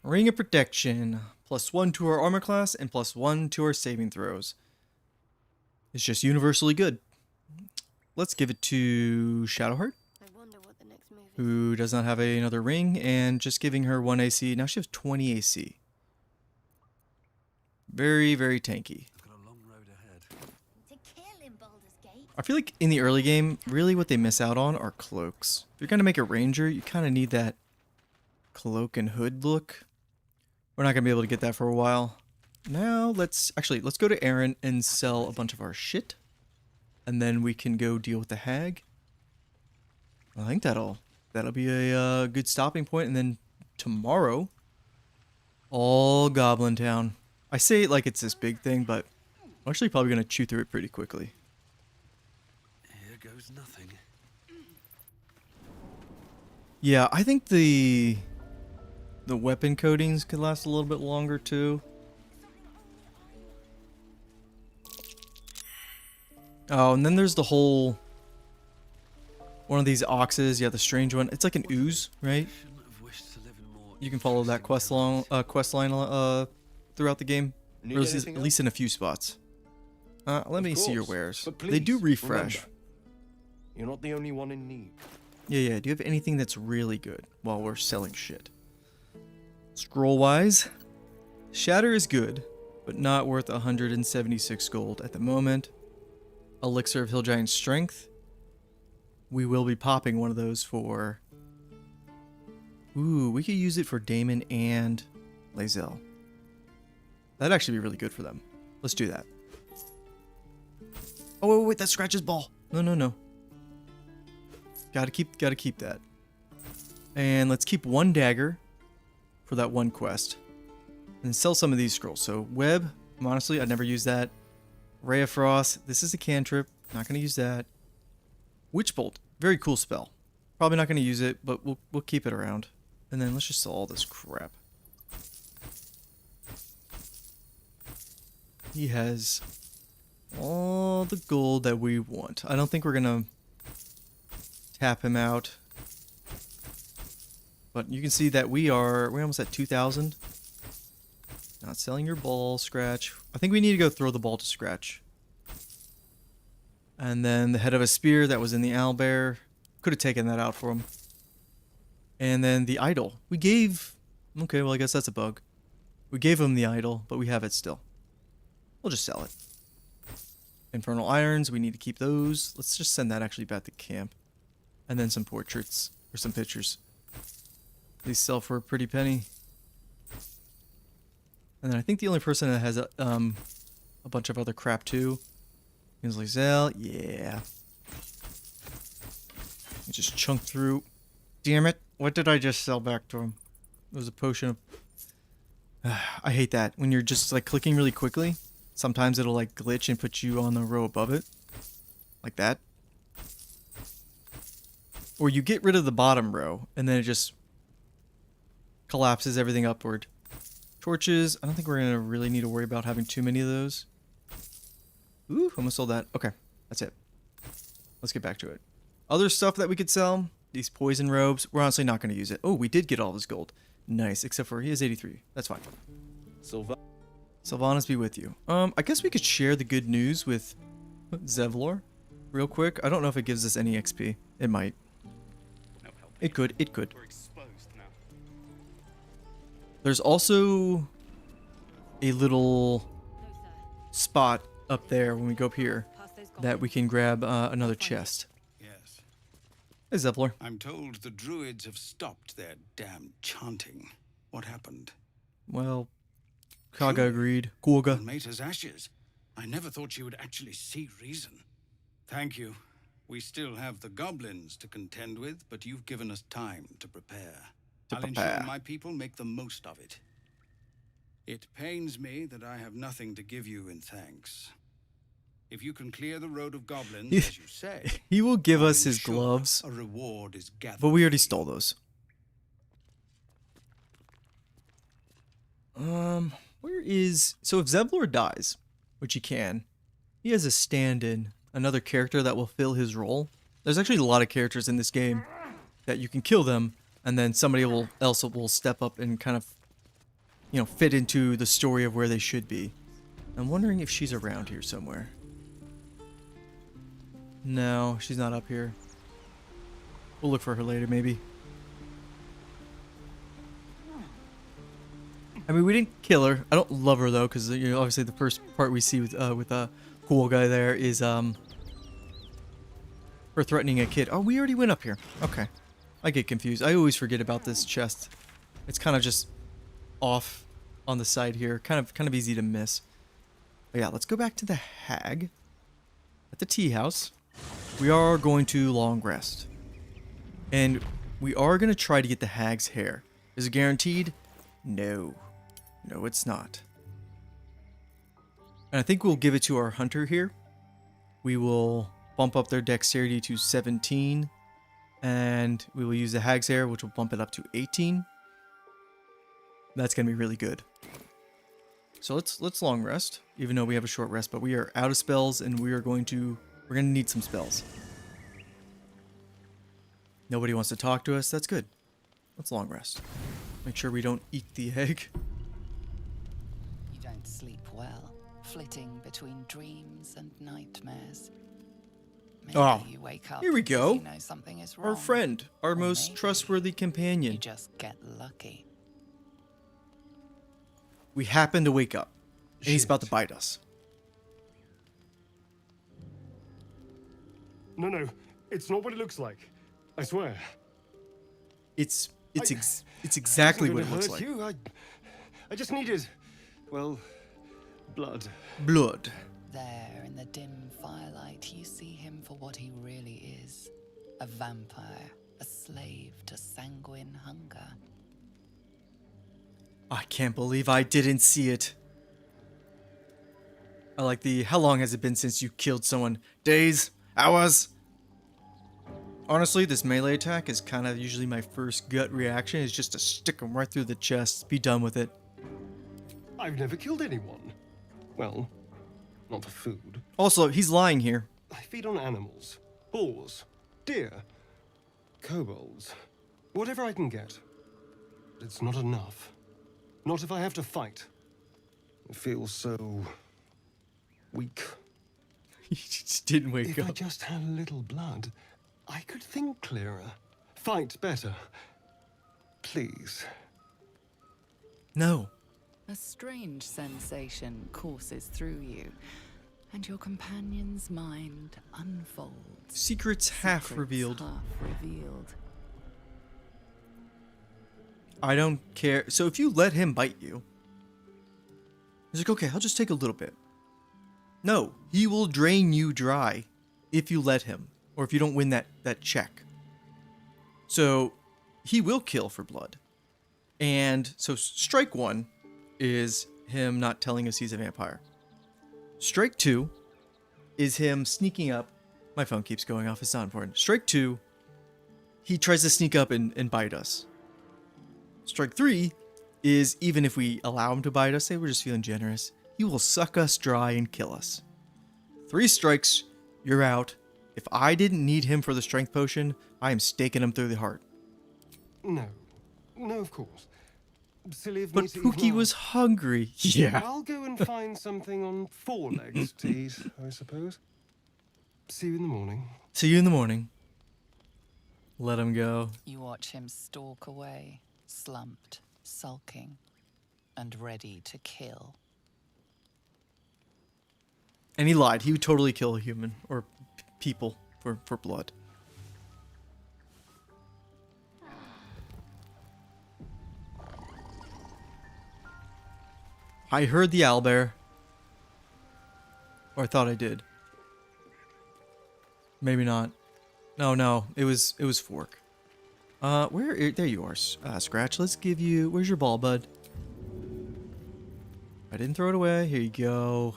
Ring of Protection. +1 to our armor class and +1 to our saving throws. It's just universally good. Let's give it to Shadowheart, who does not have another ring, and just giving her 1 AC. Now she has 20 AC. Very, very tanky. I feel like in the early game, really what they miss out on are cloaks. If you're going to make a ranger, you kind of need that cloak and hood look. We're not going to be able to get that for a while. Now, let's go to Aaron and sell a bunch of our shit. And then we can go deal with the hag. I think that'll be a good stopping point. And then tomorrow, all Goblin Town. I say it like it's this big thing, but I'm actually probably going to chew through it pretty quickly. Here goes nothing. Yeah, I think the weapon coatings could last a little bit longer too. Oh, and then there's the whole one of these oxes. Yeah, the strange one. It's like an ooze, right? You can follow that quest line throughout the game, or at least in a few spots. Let me see your wares. They do refresh. Remember, you're not the only one in need. Yeah. Do you have anything that's really good while we're selling shit? Scroll-wise, Shatter is good, but not worth 176 gold at the moment. Elixir of Hill Giant Strength. We will be popping one of those for... Ooh, we could use it for Damon and Lae'zel. That'd actually be really good for them. Let's do that. Oh, wait, that scratches ball. No. Gotta keep that. And let's keep 1 dagger for that 1 quest. And sell some of these scrolls. So, Web, honestly, I'd never use that. Ray of Frost, this is a cantrip. Not going to use that. Witch Bolt, very cool spell. Probably not going to use it, but we'll keep it around. And then let's just sell all this crap. He has all the gold that we want. I don't think we're going to tap him out. But you can see that we're almost at 2,000. Not selling your ball, Scratch. I think we need to go throw the ball to Scratch. And then the head of a spear that was in the owlbear. Could have taken that out for him. And then the idol. We gave... Okay, well I guess that's a bug. We gave him the idol, but we have it still. We'll just sell it. Infernal Irons, we need to keep those. Let's just send that actually back to camp. And then some portraits. Or some pictures. These sell for a pretty penny. And then I think the only person that has a bunch of other crap too is Lae'zel. Yeah. Just chunk through. Damn it. What did I just sell back to him? It was a potion of... I hate that. When you're just like clicking really quickly, sometimes it'll like glitch and put you on the row above it. Like that. Or you get rid of the bottom row and then it just collapses everything upward. Torches. I don't think we're going to really need to worry about having too many of those. Ooh, almost sold that. Okay, that's it. Let's get back to it. Other stuff that we could sell. These poison robes. We're honestly not going to use it. Oh, we did get all of his gold. Nice, except for he has 83. That's fine. Sylvanas be with you. I guess we could share the good news with Zevlor real quick. I don't know if it gives us any XP. It might. It could. It could. There's also a little spot up there when we go up here that we can grab another chest. Yes. Hey, Zevlor. I'm told the druids have stopped their damn chanting. What happened? Well, Kaga agreed. Kulga. On Mater's ashes. I never thought she would actually see reason. Thank you. We still have the goblins to contend with, but you've given us time to prepare. I'll ensure my people make the most of it. It pains me that I have nothing to give you in thanks. If you can clear the road of goblins, as you say, he will give us his gloves, a reward is gathered. But we already stole those. Where is... So if Zevlor dies, which he can, he has a stand-in, another character that will fill his role. There's actually a lot of characters in this game that you can kill them, and then somebody else will step up and kind of, you know, fit into the story of where they should be. I'm wondering if she's around here somewhere. No, she's not up here. We'll look for her later, maybe. I mean, we didn't kill her. I don't love her though, because you know, obviously the first part we see with cool guy there is her threatening a kid. Oh, we already went up here. Okay, I get confused. I always forget about this chest. It's kind of just off on the side here, kind of easy to miss. But yeah, let's go back to the hag at the tea house. We are going to long rest, and we are going to try to get the hag's hair. Is it guaranteed? No. No, it's not. And I think we'll give it to our hunter here. We will bump up their dexterity to 17. And we will use the hag's hair, which will bump it up to 18. That's going to be really good. So let's long rest, even though we have a short rest. But we are out of spells, and we're going to need some spells. Nobody wants to talk to us. That's good. Let's long rest. Make sure we don't eat the egg. You don't sleep well, flitting between dreams and nightmares. Maybe you wake up here we go. You know something is wrong. Our friend, our most trustworthy companion. You just get lucky. We happen to wake up, and he's about to bite us. No, it's not what it looks like. I swear. It's exactly what it looks like. You. I just needed, well, blood. Blood. There in the dim firelight, you see him for what he really is. A vampire, a slave to sanguine hunger. I can't believe I didn't see it. I like the, how long has it been since you killed someone? Days? Hours? Honestly, this melee attack is kind of usually my first gut reaction, is just to stick him right through the chest, be done with it. I've never killed anyone. Well, not for food. Also, he's lying here. I feed on animals. Boars. Deer. Kobolds. Whatever I can get. But it's not enough. Not if I have to fight. I feel so... weak. He just didn't wake up. If I just had a little blood, I could think clearer. Fight better. Please. No. A strange sensation courses through you, and your companion's mind unfolds. Secrets half revealed. I don't care. So if you let him bite you, he's like, okay, I'll just take a little bit. No, he will drain you dry if you let him, or if you don't win that check. So he will kill for blood. And so strike 1 is him not telling us he's a vampire. Strike 2 is him sneaking up. My phone keeps going off. It's not important. Strike 2, he tries to sneak up and bite us. Strike 3 is even if we allow him to bite us, say we're just feeling generous, he will suck us dry and kill us. 3 strikes, you're out. If I didn't need him for the strength potion, I am staking him through the heart. No. No, of course. Silly of But me to Pookie ignore. was hungry. Yeah. I'll go and find something on 4 legs to eat, I suppose. See you in the morning. See you in the morning. Let him go. You watch him stalk away, slumped, sulking, and ready to kill. And he lied. He would totally kill a human or people for blood. I heard the owlbear. Or I thought I did. Maybe not. No, it was Fork. There you are, Scratch. Let's give you, where's your ball, bud? I didn't throw it away. Here you go.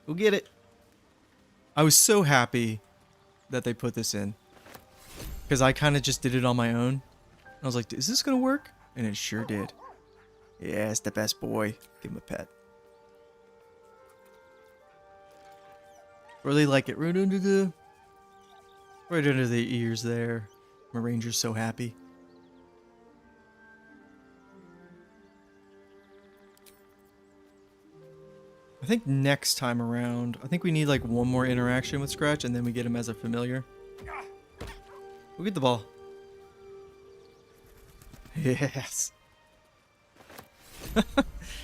Go get it. I was so happy that they put this in. Because I kind of just did it on my own. I was like, is this going to work? And it sure did. Yeah, it's the best boy. Give him a pet. Really like it. Right under the ears there. My ranger's so happy. I think next time around, I think we need like one more interaction with Scratch and then we get him as a familiar. We'll get the ball. Yes.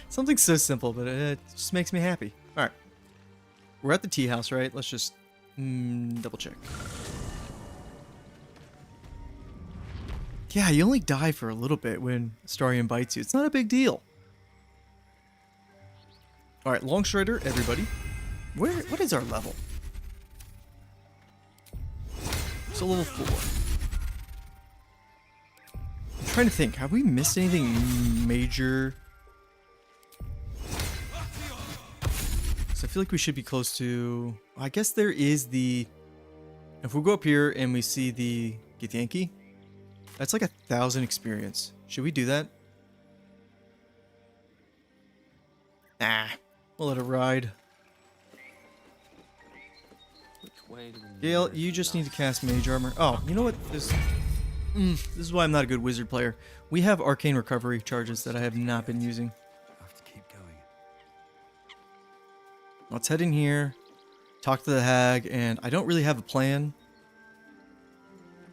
Something so simple, but it just makes me happy. Alright. We're at the tea house, right? Let's just double check. Yeah, you only die for a little bit when Starion bites you. It's not a big deal. Alright, Long Strider, everybody. What is our level? It's a level 4. I'm trying to think, have we missed anything major? So I feel like we should be close to... I guess there is the... If we go up here and we see the Githyanki, that's like 1,000 experience. Should we do that? Nah, we'll let it ride. Gale, you just need to cast Mage Armor. Oh, you know what? This is why I'm not a good wizard player. We have Arcane Recovery charges that I have not been using. Let's head in here, talk to the hag, and I don't really have a plan.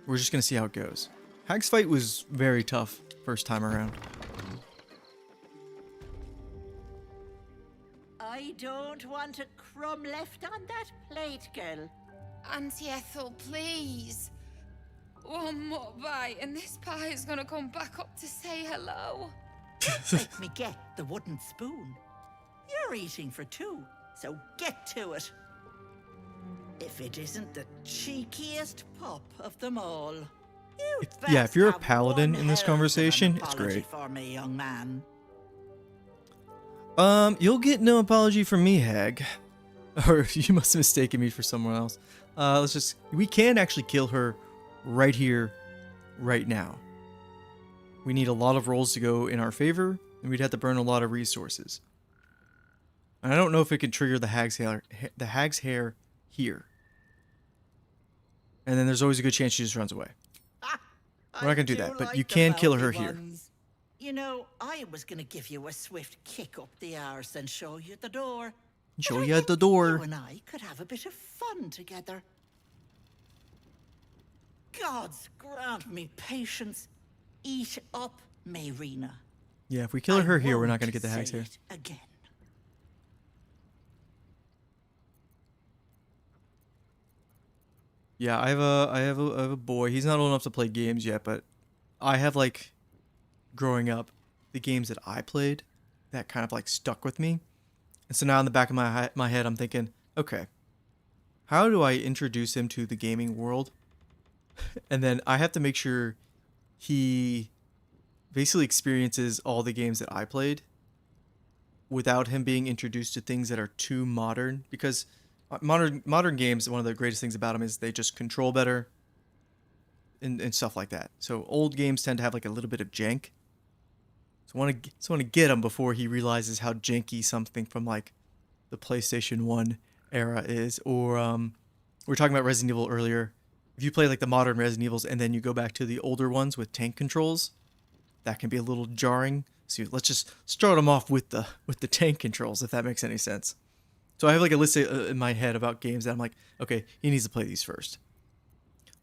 We're just going to see how it goes. Hag's fight was very tough first time around. I don't want a crumb left on that plate, girl. Auntie Ethel, please. One more bite and this pie is gonna come back up to say hello. Make me get the wooden spoon. You're eating for 2, so get to it. If it isn't the cheekiest pup of them all. Yeah, if you're a paladin in this conversation, it's great. For me, young man. You'll get no apology from me, hag. Or you must have mistaken me for someone else. We can actually kill her right here, right now. We need a lot of rolls to go in our favor, and we'd have to burn a lot of resources. And I don't know if it can trigger the hag's hair here. And then there's always a good chance she just runs away. We're not gonna do that, but you can kill her here. You know, I was gonna give you a swift kick up the arse and show you the door. Show you at the door. You and I could have a bit of fun together. Gods grant me patience. Eat up, Mayrina. Yeah, if we kill her here, we're not gonna get the hag's hair. Again. Yeah, I have a boy. He's not old enough to play games yet, but I have like growing up the games that I played that kind of like stuck with me. And so now in the back of my head I'm thinking, okay, how do I introduce him to the gaming world And then I have to make sure he basically experiences all the games that I played without him being introduced to things that are too modern, because modern games, one of the greatest things about them is they just control better and stuff like that. So old games tend to have like a little bit of jank. So I want to get him before he realizes how janky something from like the PlayStation 1 era is. Or we were talking about Resident Evil earlier. If you play like the modern Resident Evils and then you go back to the older ones with tank controls, that can be a little jarring. So let's just start them off with the tank controls, if that makes any sense. So I have like a list in my head about games that I'm like, okay, he needs to play these first.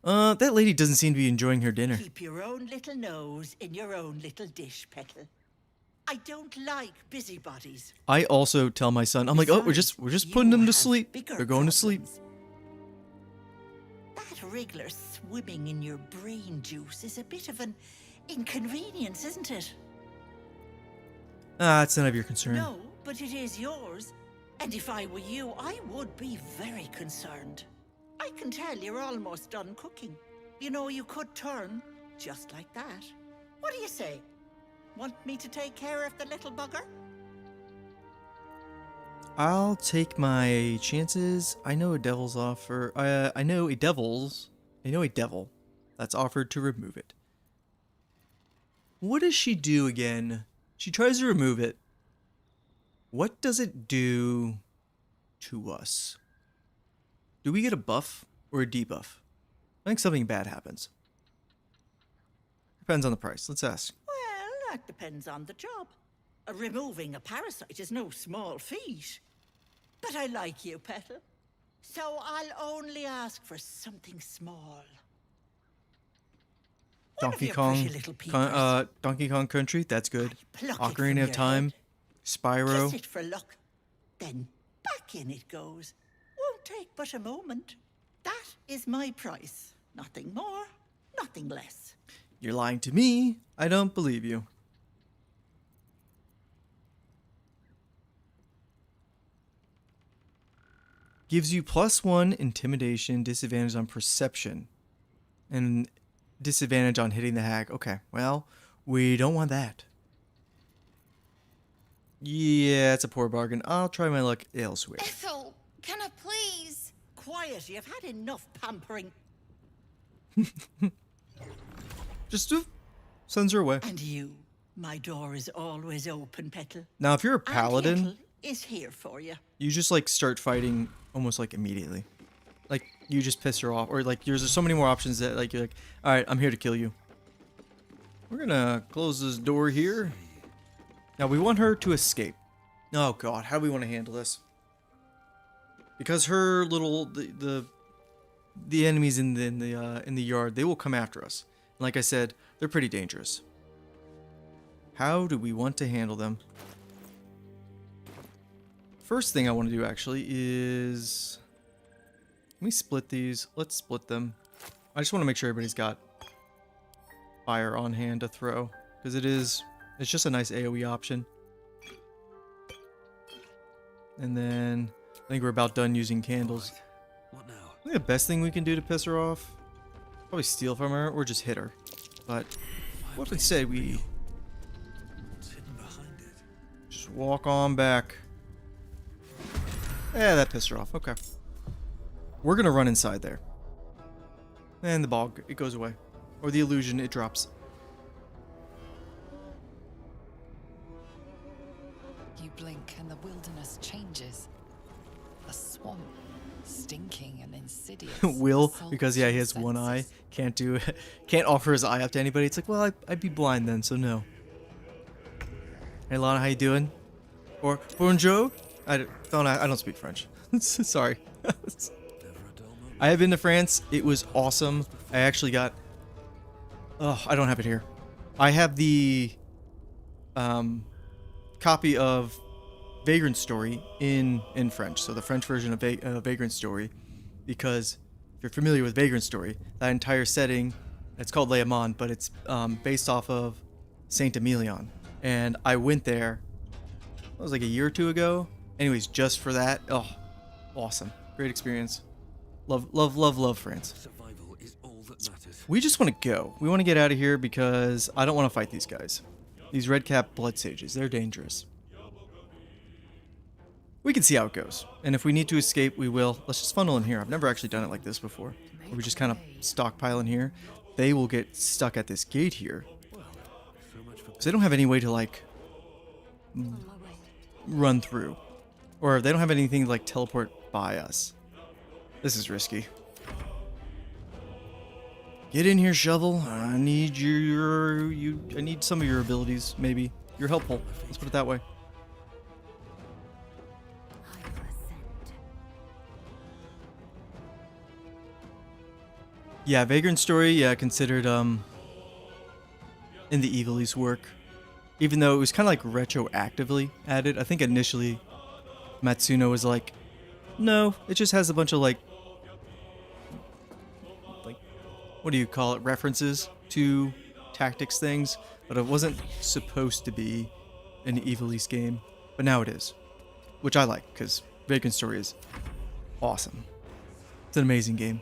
That lady doesn't seem to be enjoying her dinner. Keep your own little nose in your own little dish, Petal. I don't like busybodies. I also tell my son, I'm like, oh, we're just putting them to sleep. They're going to sleep. That wriggler swimming in your brain juice is a bit of an inconvenience, isn't it? It's none of your concern. No, but it is yours. And if I were you, I would be very concerned. I can tell you're almost done cooking. You know, you could turn just like that. What do you say? Want me to take care of the little bugger? I'll take my chances. I know a devil's offer. I know a devil that's offered to remove it. What does she do again? She tries to remove it. What does it do to us? Do we get a buff or a debuff? I think something bad happens. Depends on the price. Let's ask. Well, that depends on the job. Removing a parasite is no small feat. But I like you, Petal. So I'll only ask for something small. Donkey Kong Country, that's good. Ocarina of Time, Spyro. Kiss it for luck. Then back in it goes. Won't take but a moment. That is my price. Nothing more, nothing less. You're lying to me. I don't believe you. Gives you +1 intimidation, disadvantage on perception, and disadvantage on hitting the hag. Okay, well, we don't want that. Yeah, it's a poor bargain. I'll try my luck elsewhere. Ethel, can I please? Quiet, you've had enough pampering. Just sends her away. And you, my door is always open, Petal. Now, if you're a And paladin, Petal is here for you. you just like start fighting almost like immediately. Like you just piss her off, or like there's so many more options that like you're like, all right, I'm here to kill you. We're gonna close this door here. Now we want her to escape. Oh God, how do we want to handle this? Because her little the enemies in the yard, they will come after us. And like I said, they're pretty dangerous. How do we want to handle them? First thing I want to do actually is, let me split these. Let's split them. I just want to make sure everybody's got fire on hand to throw, because it's just a nice AoE option. And then I think we're about done using candles. What now? I think the best thing we can do to piss her off, probably steal from her or just hit her. But what if instead we just walk on back? Yeah, that pissed her off. Okay. We're gonna run inside there. And the bog, it goes away. Or the illusion, it drops. You blink and the wilderness changes. A swamp, stinking and insidious. Will, assaults because yeah, he your has one eye, senses. can't offer his eye up to anybody. It's like, well, I'd be blind then, so no. Hey Lana, how you doing? Or bonjour? I don't speak French. Sorry. I have been to France. It was awesome. I actually got... Oh, I don't have it here. I have the copy of Vagrant Story in French. So the French version of Vagrant Story. Because if you're familiar with Vagrant Story, that entire setting, it's called lmao, but it's based off of Saint Emilion. And I went there, it was like a year or two ago. Anyways, just for that, oh, awesome. Great experience. Love France. Survival is all that matters. We just want to go. We want to get out of here because I don't want to fight these guys. These red-cap blood sages, they're dangerous. We can see how it goes. And if we need to escape, we will. Let's just funnel in here. I've never actually done it like this before. We just kind of stockpile in here. They will get stuck at this gate here. Because they don't have any way to, like, run through. Or they don't have anything to, like, teleport by us. This is risky. Get in here, Shovel. I need I need some of your abilities, maybe. You're helpful. Let's put it that way. Yeah, Vagrant Story, yeah, considered in the Evilly's work. Even though it was kind of like retroactively added. I think initially Matsuno was like, no, it just has a bunch of like what do you call it, references to tactics things, but it wasn't supposed to be an Evilly's game, but now it is, which I like, because Vagrant Story is awesome. It's an amazing game.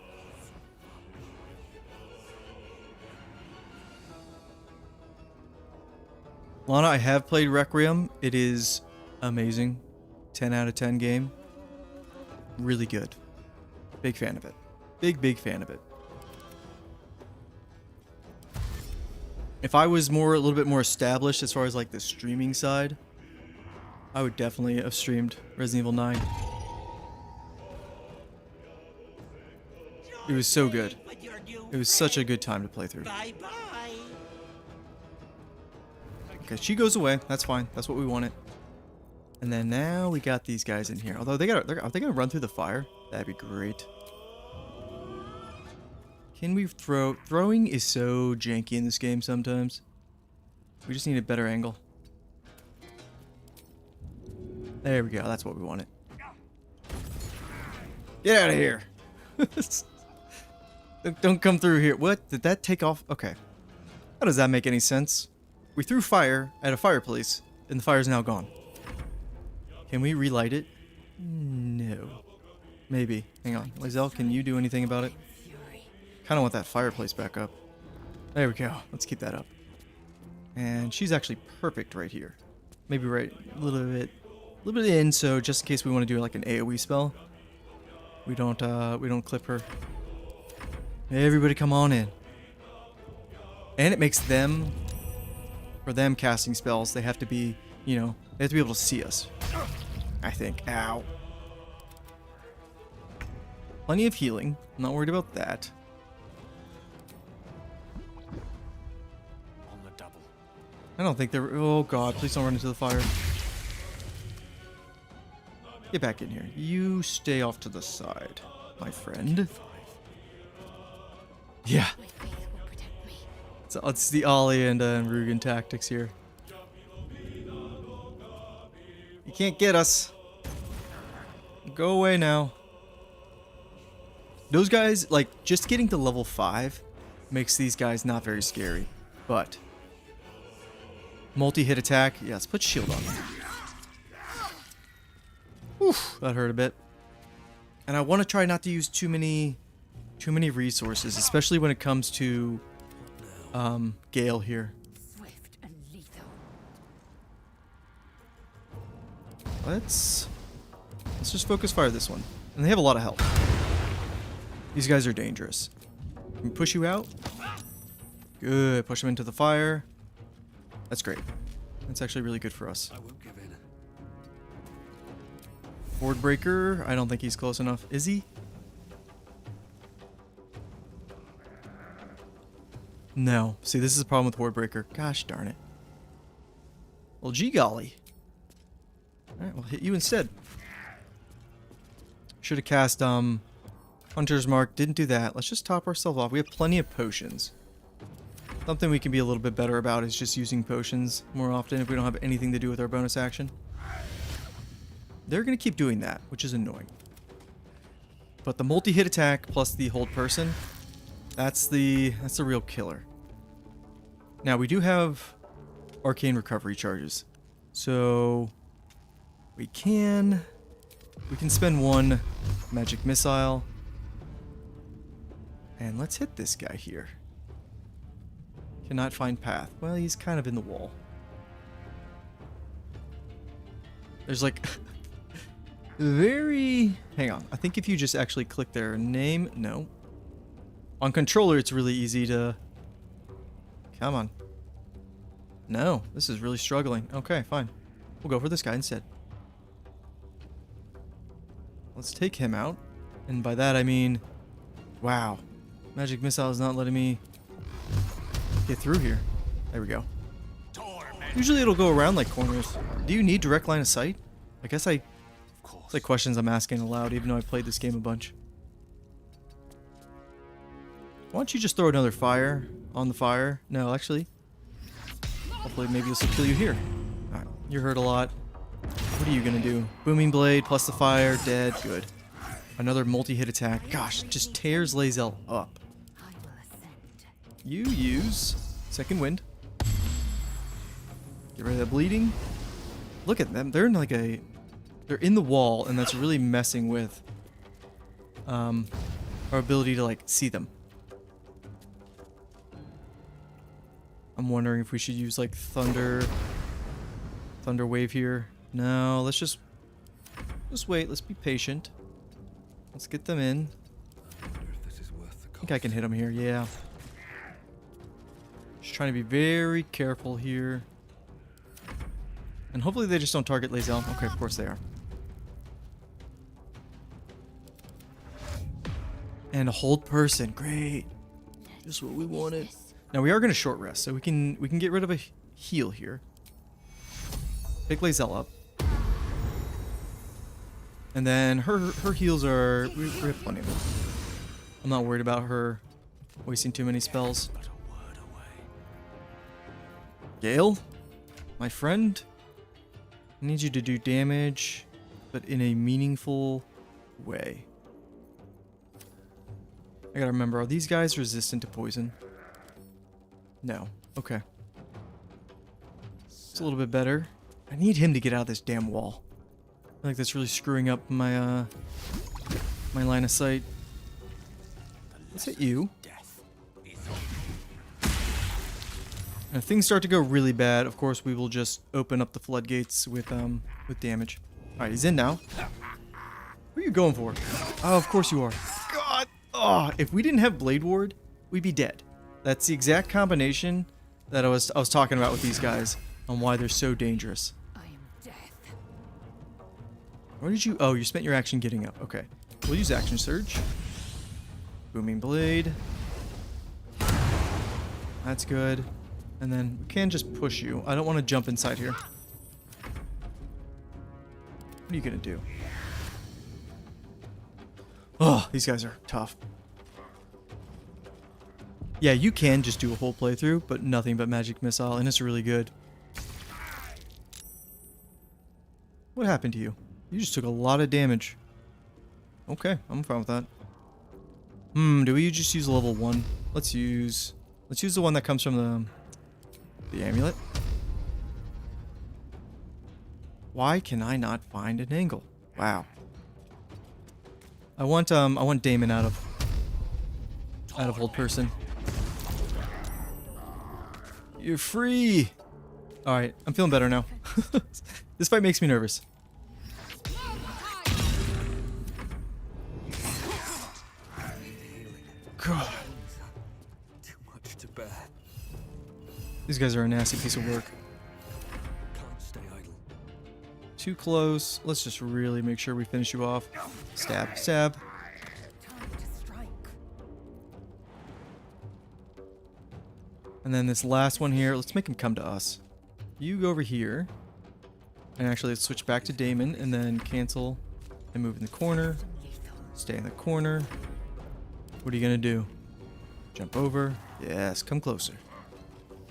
Lana, I have played Requiem. It is amazing. 10 out of 10 game. Really good. Big fan of it. Big fan of it. If I was a little bit more established as far as like the streaming side, I would definitely have streamed Resident Evil 9. It was so good. It was such a good time to play through. Okay, she goes away. That's fine. That's what we wanted. And then now we got these guys in here. Although are they gonna run through the fire? That'd be great. Can we throw? Throwing is so janky in this game sometimes. We just need a better angle. There we go. That's what we wanted. Get out of here. Don't come through here. What? Did that take off? Okay. How does that make any sense? We threw fire at a fireplace, and the fire's now gone. Can we relight it? No. Maybe. Hang on. Lae'zel, can you do anything about it? Kind of want that fireplace back up. There we go. Let's keep that up. And she's actually perfect right here. Maybe right a little bit in, so just in case we want to do like an AoE spell, we don't clip her. Everybody come on in. And it makes them, for them casting spells, they have to be, you know, they have to be able to see us. I think. Ow. Plenty of healing. I'm not worried about that. On the double. I don't think they're... Oh god, please don't run into the fire. Get back in here. You stay off to the side, my friend. Yeah. So it's the Ollie and Rugen tactics here. You can't get us. Go away now. Those guys, like, just getting to level 5 makes these guys not very scary. But multi-hit attack. Yeah, let's put shield on them. Oof, that hurt a bit. And I want to try not to use too many resources, especially when it comes to Gale here. Swift and lethal. Let's just focus fire this one. And they have a lot of health. These guys are dangerous. Can we push you out? Good. Push them into the fire. That's great. That's actually really good for us. I won't give in. Board breaker. I don't think he's close enough. Is he? No. See, this is the problem with Horde Breaker. Gosh darn it. Well, gee golly. Alright, we'll hit you instead. Should have cast Hunter's Mark. Didn't do that. Let's just top ourselves off. We have plenty of potions. Something we can be a little bit better about is just using potions more often if we don't have anything to do with our bonus action. They're going to keep doing that, which is annoying. But the multi-hit attack plus the hold person, that's the real killer. Now, we do have arcane recovery charges. So we can spend one magic missile. And let's hit this guy here. Cannot find path. Well, he's kind of in the wall. There's like very... Hang on. I think if you just actually click their name... No. On controller, it's really easy to... Come on. No. This is really struggling. Okay, fine. We'll go for this guy instead. Let's take him out. And by that, I mean... Wow. Magic missile is not letting me get through here. There we go. Usually it'll go around like corners. Do you need direct line of sight? I guess it's like questions I'm asking aloud, even though I've played this game a bunch. Why don't you just throw another fire on the fire? No, actually. Hopefully maybe this will kill you here. Alright, you're hurt a lot. What are you gonna do? Booming blade plus the fire, dead, good. Another multi-hit attack. Gosh, just tears Lae'zel up. You use second wind. Get rid of that bleeding. Look at them. They're in like a... They're in the wall, and that's really messing with our ability to like see them. I'm wondering if we should use like thunder wave here. No, let's just wait. Let's be patient. Let's get them in. I think I can hit them here. Yeah. Just trying to be very careful here. And hopefully they just don't target Lae'zel. Okay, of course they are. And a hold person. Great. Just what we wanted. Now we are going to short rest, so we can get rid of a heal here. Pick Lae'zel up. And then her heals are... We have plenty of them. I'm not worried about her wasting too many spells. Gale? My friend? I need you to do damage, but in a meaningful way. I gotta remember, are these guys resistant to poison? No. Okay. It's a little bit better. I need him to get out of this damn wall. I feel like that's really screwing up my my line of sight. Let's hit you. And if things start to go really bad, of course we will just open up the floodgates with damage. Alright, he's in now. What are you going for? Oh, of course you are. God! Oh, if we didn't have Blade Ward, we'd be dead. That's the exact combination that I was talking about with these guys on why they're so dangerous. Where did you... Oh, you spent your action getting up. Okay. We'll use Action Surge. Booming Blade. That's good. And then we can just push you. I don't want to jump inside here. What are you going to do? Oh, these guys are tough. Yeah, you can just do a whole playthrough, but nothing but Magic Missile, and it's really good. What happened to you? You just took a lot of damage. Okay, I'm fine with that. Do we just use level 1? Let's use the one that comes from the amulet. Why can I not find an angle? Wow. I want Damon out of hold person. You're free. All right, I'm feeling better now. This fight makes me nervous. God. Too much to bear. These guys are a nasty piece of work. Can't stay idle. Too close. Let's just really make sure we finish you off. Stab, stab. And then this last one here, let's make him come to us. You go over here. And actually, let's switch back to Damon and then cancel and move in the corner. Stay in the corner. What are you gonna do? Jump over. Yes, come closer.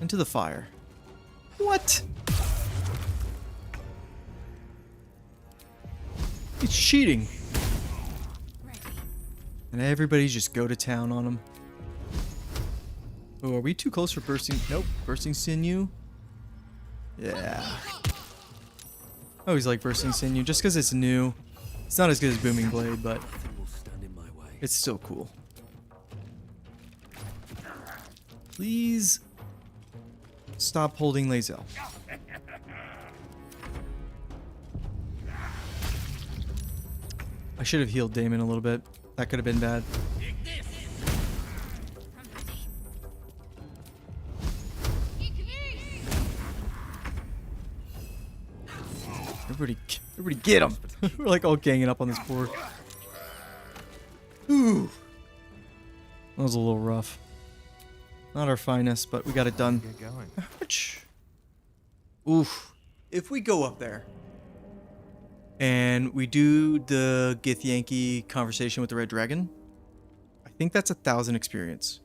Into the fire. What? It's cheating. And everybody just go to town on him. Oh, are we too close for bursting? Nope. Bursting sinew. Yeah. Oh, he's like bursting sinew. Just because it's new. It's not as good as booming blade, but it's still cool. Please Stop holding Lae'zel. I should have healed Damon a little bit. That could have been bad. Everybody get him! We're like all ganging up on this board. Ooh. That was a little rough. Not our finest, but we got it done. Ouch. Oof. If we go up there and we do the Githyanki conversation with the Red Dragon, I think that's 1,000 experience.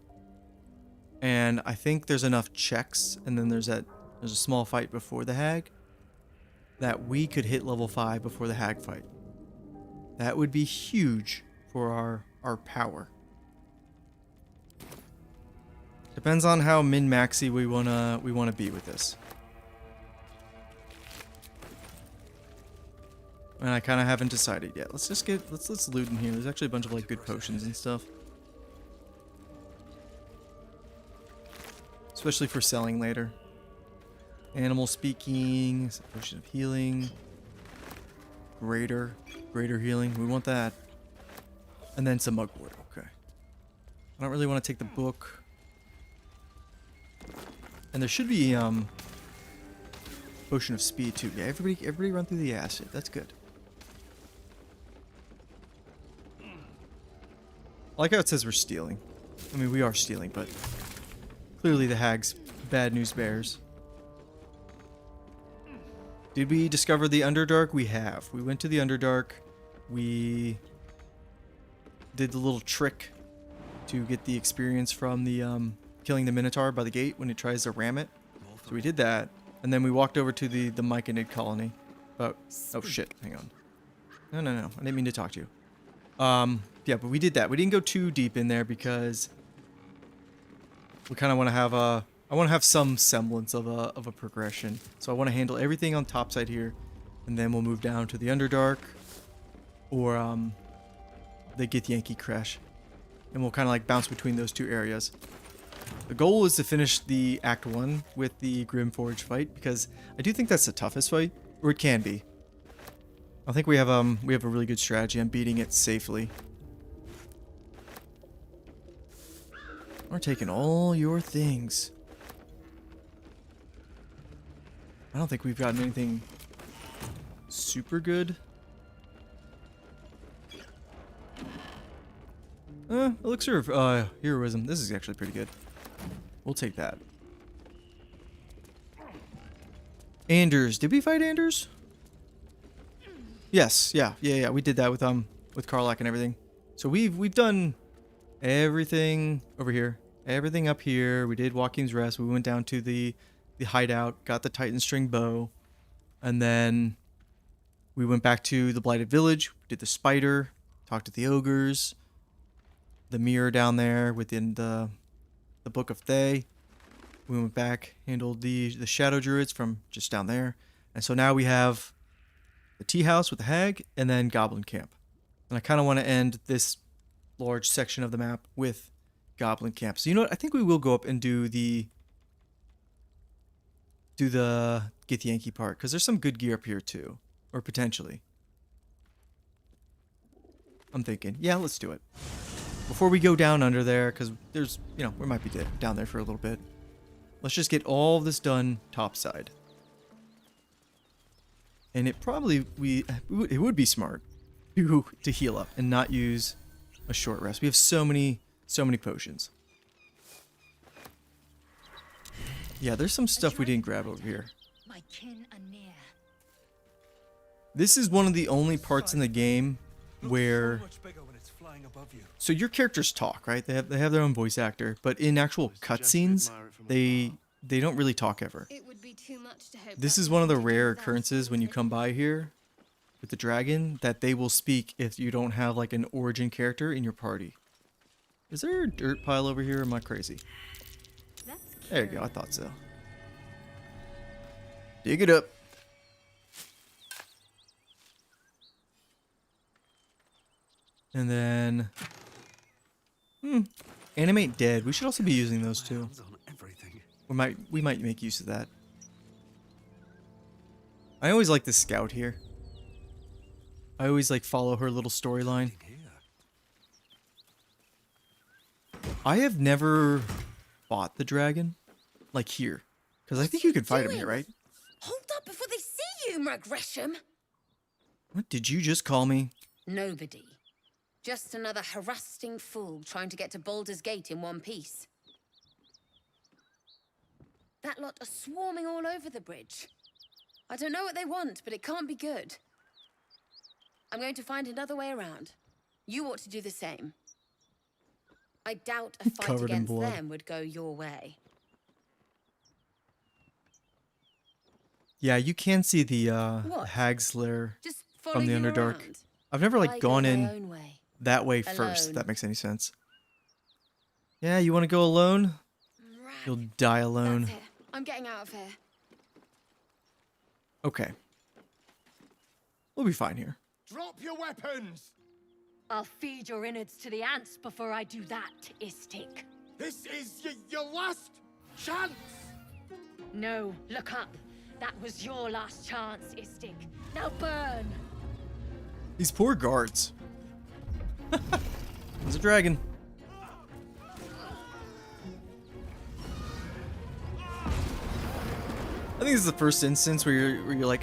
And I think there's enough checks, and then there's a small fight before the hag, that we could hit level 5 before the hag fight. That would be huge for our power. Depends on how min-maxy we wanna be with this. And I kind of haven't decided yet. Let's loot in here. There's actually a bunch of like good potions and stuff. Especially for selling later. Animal speaking, potion of healing. Greater healing. We want that. And then some mugwort. Okay. I don't really want to take the book. And there should be potion of speed too. Yeah, everybody run through the acid. That's good. I like how it says we're stealing. I mean, we are stealing, but clearly the hag's bad news bears. Did we discover the Underdark? We have. We went to the Underdark. We did the little trick to get the experience from the killing the Minotaur by the gate when it tries to ram it. So we did that, and then we walked over to the Myconid colony. Oh shit! Hang on. No. I didn't mean to talk to you. Yeah, but we did that. We didn't go too deep in there because we kind of want to have I want to have some semblance of a progression. So I want to handle everything on top side here, and then we'll move down to the Underdark or the Githyanki crash, and we'll kind of like bounce between those two areas. The goal is to finish the Act 1 with the Grimforge fight, because I do think that's the toughest fight, or it can be. I think we have a really good strategy on beating it safely. We're taking all your things. I don't think we've gotten anything super good. Elixir of heroism. This is actually pretty good. We'll take that. Anders. Did we fight Anders? Yes. Yeah. We did that with Karlach and everything. So we've done everything over here. Everything up here. We did Joaquin's Rest. We went down to the hideout, got the Titan string bow, and then we went back to the Blighted Village, did the spider, talked to the ogres, the mirror down there within the Book of Thay. We went back, handled the shadow druids from just down there, and so now we have the tea house with the hag, and then Goblin Camp. And I kind of want to end this large section of the map with Goblin Camp. So you know what? I think we will go up and do the Githyanki part, because there's some good gear up here too, or potentially. I'm thinking, yeah, let's do it before we go down under there, because there's, we might be down there for a little bit. Let's just get all of this done topside. And it probably it would be smart to heal up and not use a short rest. We have so many potions. Yeah, there's some stuff we didn't grab over here. My kin are near. This is one of the only parts in the game where so your characters talk, right? They have their own voice actor, but in actual cutscenes, they don't really talk ever. It would be too much to hope. This is one of the rare occurrences when you come by here with the dragon that they will speak if you don't have like an origin character in your party. Is there a dirt pile over here, or am I crazy? There you go, I thought so. Dig it up. And then... Animate dead. We should also be using those too. We might make use of that. I always like the scout here. I always like follow her little storyline. I have never fought the dragon, like here, because I think you can fight him here, right? Hold up before they see you, Gresham. What did you just call me? Nobody. Just another harassing fool trying to get to Baldur's Gate in one piece. That lot are swarming all over the bridge. I don't know what they want, but it can't be good. I'm going to find another way around. You ought to do the same. I doubt a fight Covered in against blood. them would go your way. Yeah, you can see the What? hag's lair Just follow from the you Underdark. around. I've never like I gone go my in own way. that way first, if Alone. that makes any sense. Yeah, you want to go alone? You'll die alone. That's it. I'm getting out of here. Okay. We'll be fine here. Drop your weapons! I'll feed your innards to the ants before I do that, Istik. This is your last chance! No, look up. That was your last chance, Istik. Now burn! These poor guards. There's a dragon. I think this is the first instance where you're like,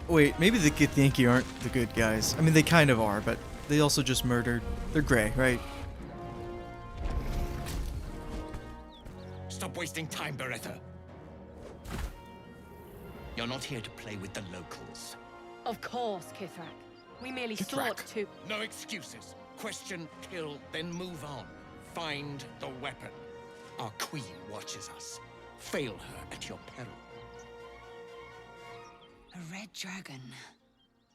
wait, maybe the Githyanki aren't the good guys. I mean, they kind of are, but they also just murdered. They're gray, right? Stop wasting time, Beretta. You're not here to play with the locals. Of course, Kithrak. We merely sought to... No excuses. Question, kill, then move on. Find the weapon. Our queen watches us. Fail her at your peril. A red dragon.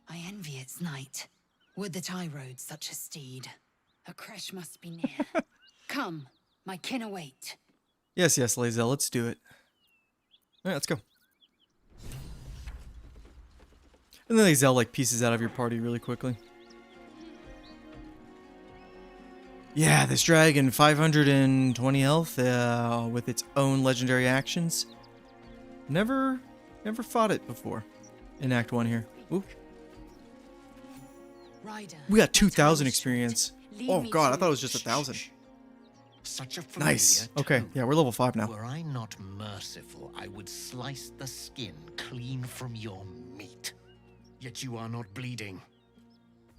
I envy its knight. Would that I rode such a steed. A crash must be near. Come, my kin await. Yes, yes, Lae'zel, let's do it. Alright, let's go. And then Lae'zel like pieces out of your party really quickly. Yeah, this dragon, 520 health, with its own legendary actions. Never fought it before in Act 1 here. Ooh. Rider, We got 2,000 experience. Oh god, I thought it was just 1,000. Such a Nice. Okay, yeah, we're level 5 now. Were I not merciful, I would slice the skin clean from your meat. Yet you are not bleeding.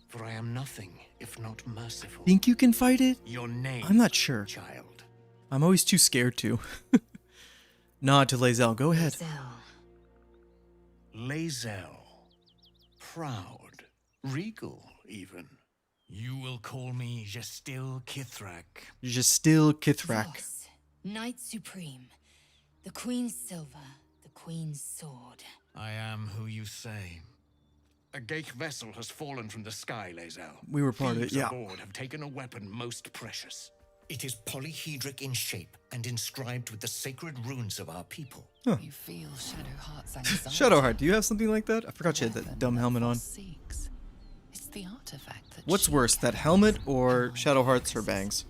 For I am nothing if not merciful. Think you can fight it? Your name, I'm not sure. child. I'm always too scared to. Nod to Lae'zel, go ahead. Lae'zel. Proud. Regal, even. You will call me Gestil Kithrak. Gestil Kithrak. Voss, Knight Supreme. The Queen's silver, the Queen's sword. I am who you say. A Geich vessel has fallen from the sky, Lae'zel. We were part of it, Thieves yeah. aboard have taken a weapon most precious. It is polyhedric in shape and inscribed with the sacred runes of our people. Huh. You feel Shadowheart's anxiety. Shadowheart, do you have something like that? I forgot you had that dumb helmet on. Seeks. It's the artifact that What's worse, that helmet or Shadowheart's her bangs?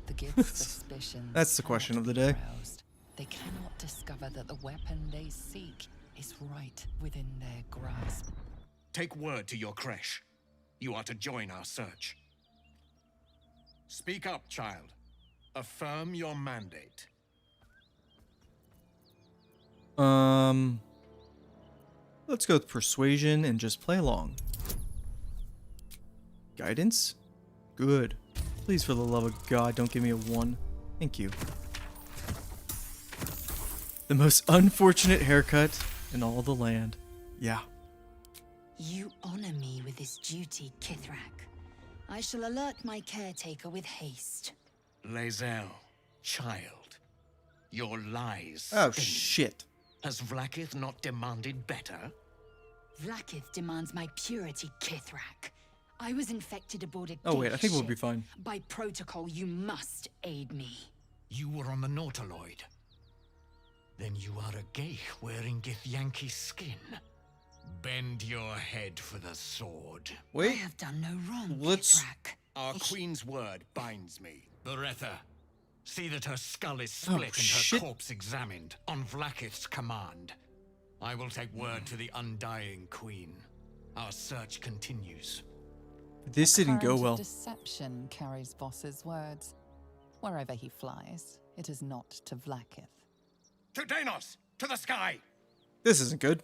the gift suspicions. That's the question of the day. aroused. They cannot discover that the weapon they seek is right within their grasp. Take word to your creche. You are to join our search. Speak up, child. Affirm your mandate. Let's go with persuasion and just play along. Guidance? Good. Please, for the love of God, don't give me a 1. Thank you. The most unfortunate haircut in all the land. Yeah. You honor me with this duty, Kithrak. I shall alert my caretaker with haste. Lae'zel, child. Your lies. Oh, stink. shit. Has Vlaakith not demanded better? Vlaakith demands my purity, Kithrak. I was infected aboard a Oh, wait, I Geich think we'll ship. be fine. By protocol, you must aid me. You were on the Nautiloid. Then you are a Geich wearing Githyanki skin. Bend your head for the sword. Wait. I have done no wrong, Let's... Kithrak. Our queen's word binds me. Beretta, See that her skull is Oh, split and her shit. corpse examined, on Vlaakith's command. I will take word to the Undying Queen. Our search continues. This didn't go Current of well. Deception carries Voss's words. Wherever he flies, it is not to Vlaakith. To Danos! To the sky! This isn't good.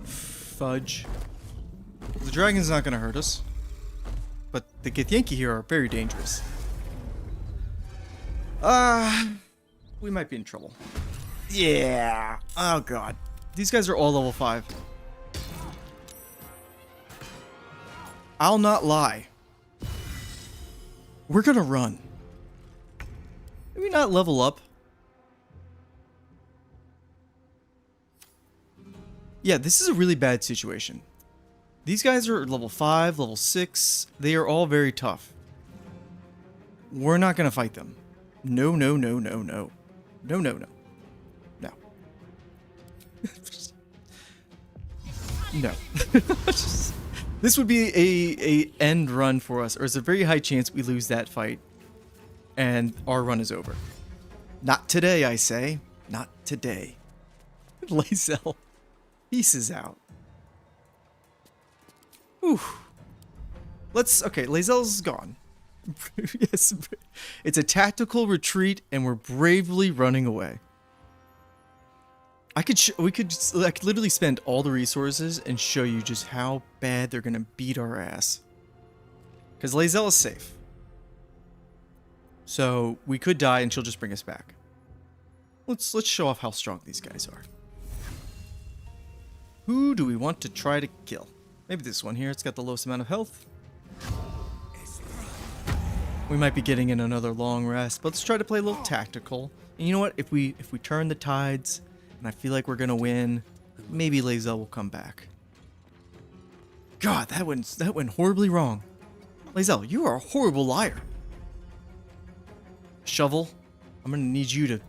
Fudge. The dragon's not gonna hurt us. But the Githyanki here are very dangerous. We might be in trouble. Yeah. Oh god. These guys are all level 5. I'll not lie. We're gonna run. Maybe not level up. Yeah, this is a really bad situation. These guys are level 5, level 6. They are all very tough. We're not gonna fight them. No, no, no, no, no. No, no, no. No. No. This would be a end run for us, or it's a very high chance we lose that fight and our run is over. Not today, I say. Not today. Lae'zel. Pieces out. Whew. Okay, Lae'zel's gone. Yes, it's a tactical retreat and we're bravely running away. I could literally spend all the resources and show you just how bad they're gonna beat our ass. Because Lae'zel is safe. So we could die and she'll just bring us back. Let's show off how strong these guys are. Who do we want to try to kill? Maybe this one here. It's got the lowest amount of health. We might be getting in another long rest, but let's try to play a little tactical. And you know what? If we turn the tides and I feel like we're gonna win, maybe Lae'zel will come back. God, that went horribly wrong. Lae'zel, you are a horrible liar. Shovel, I'm gonna need you to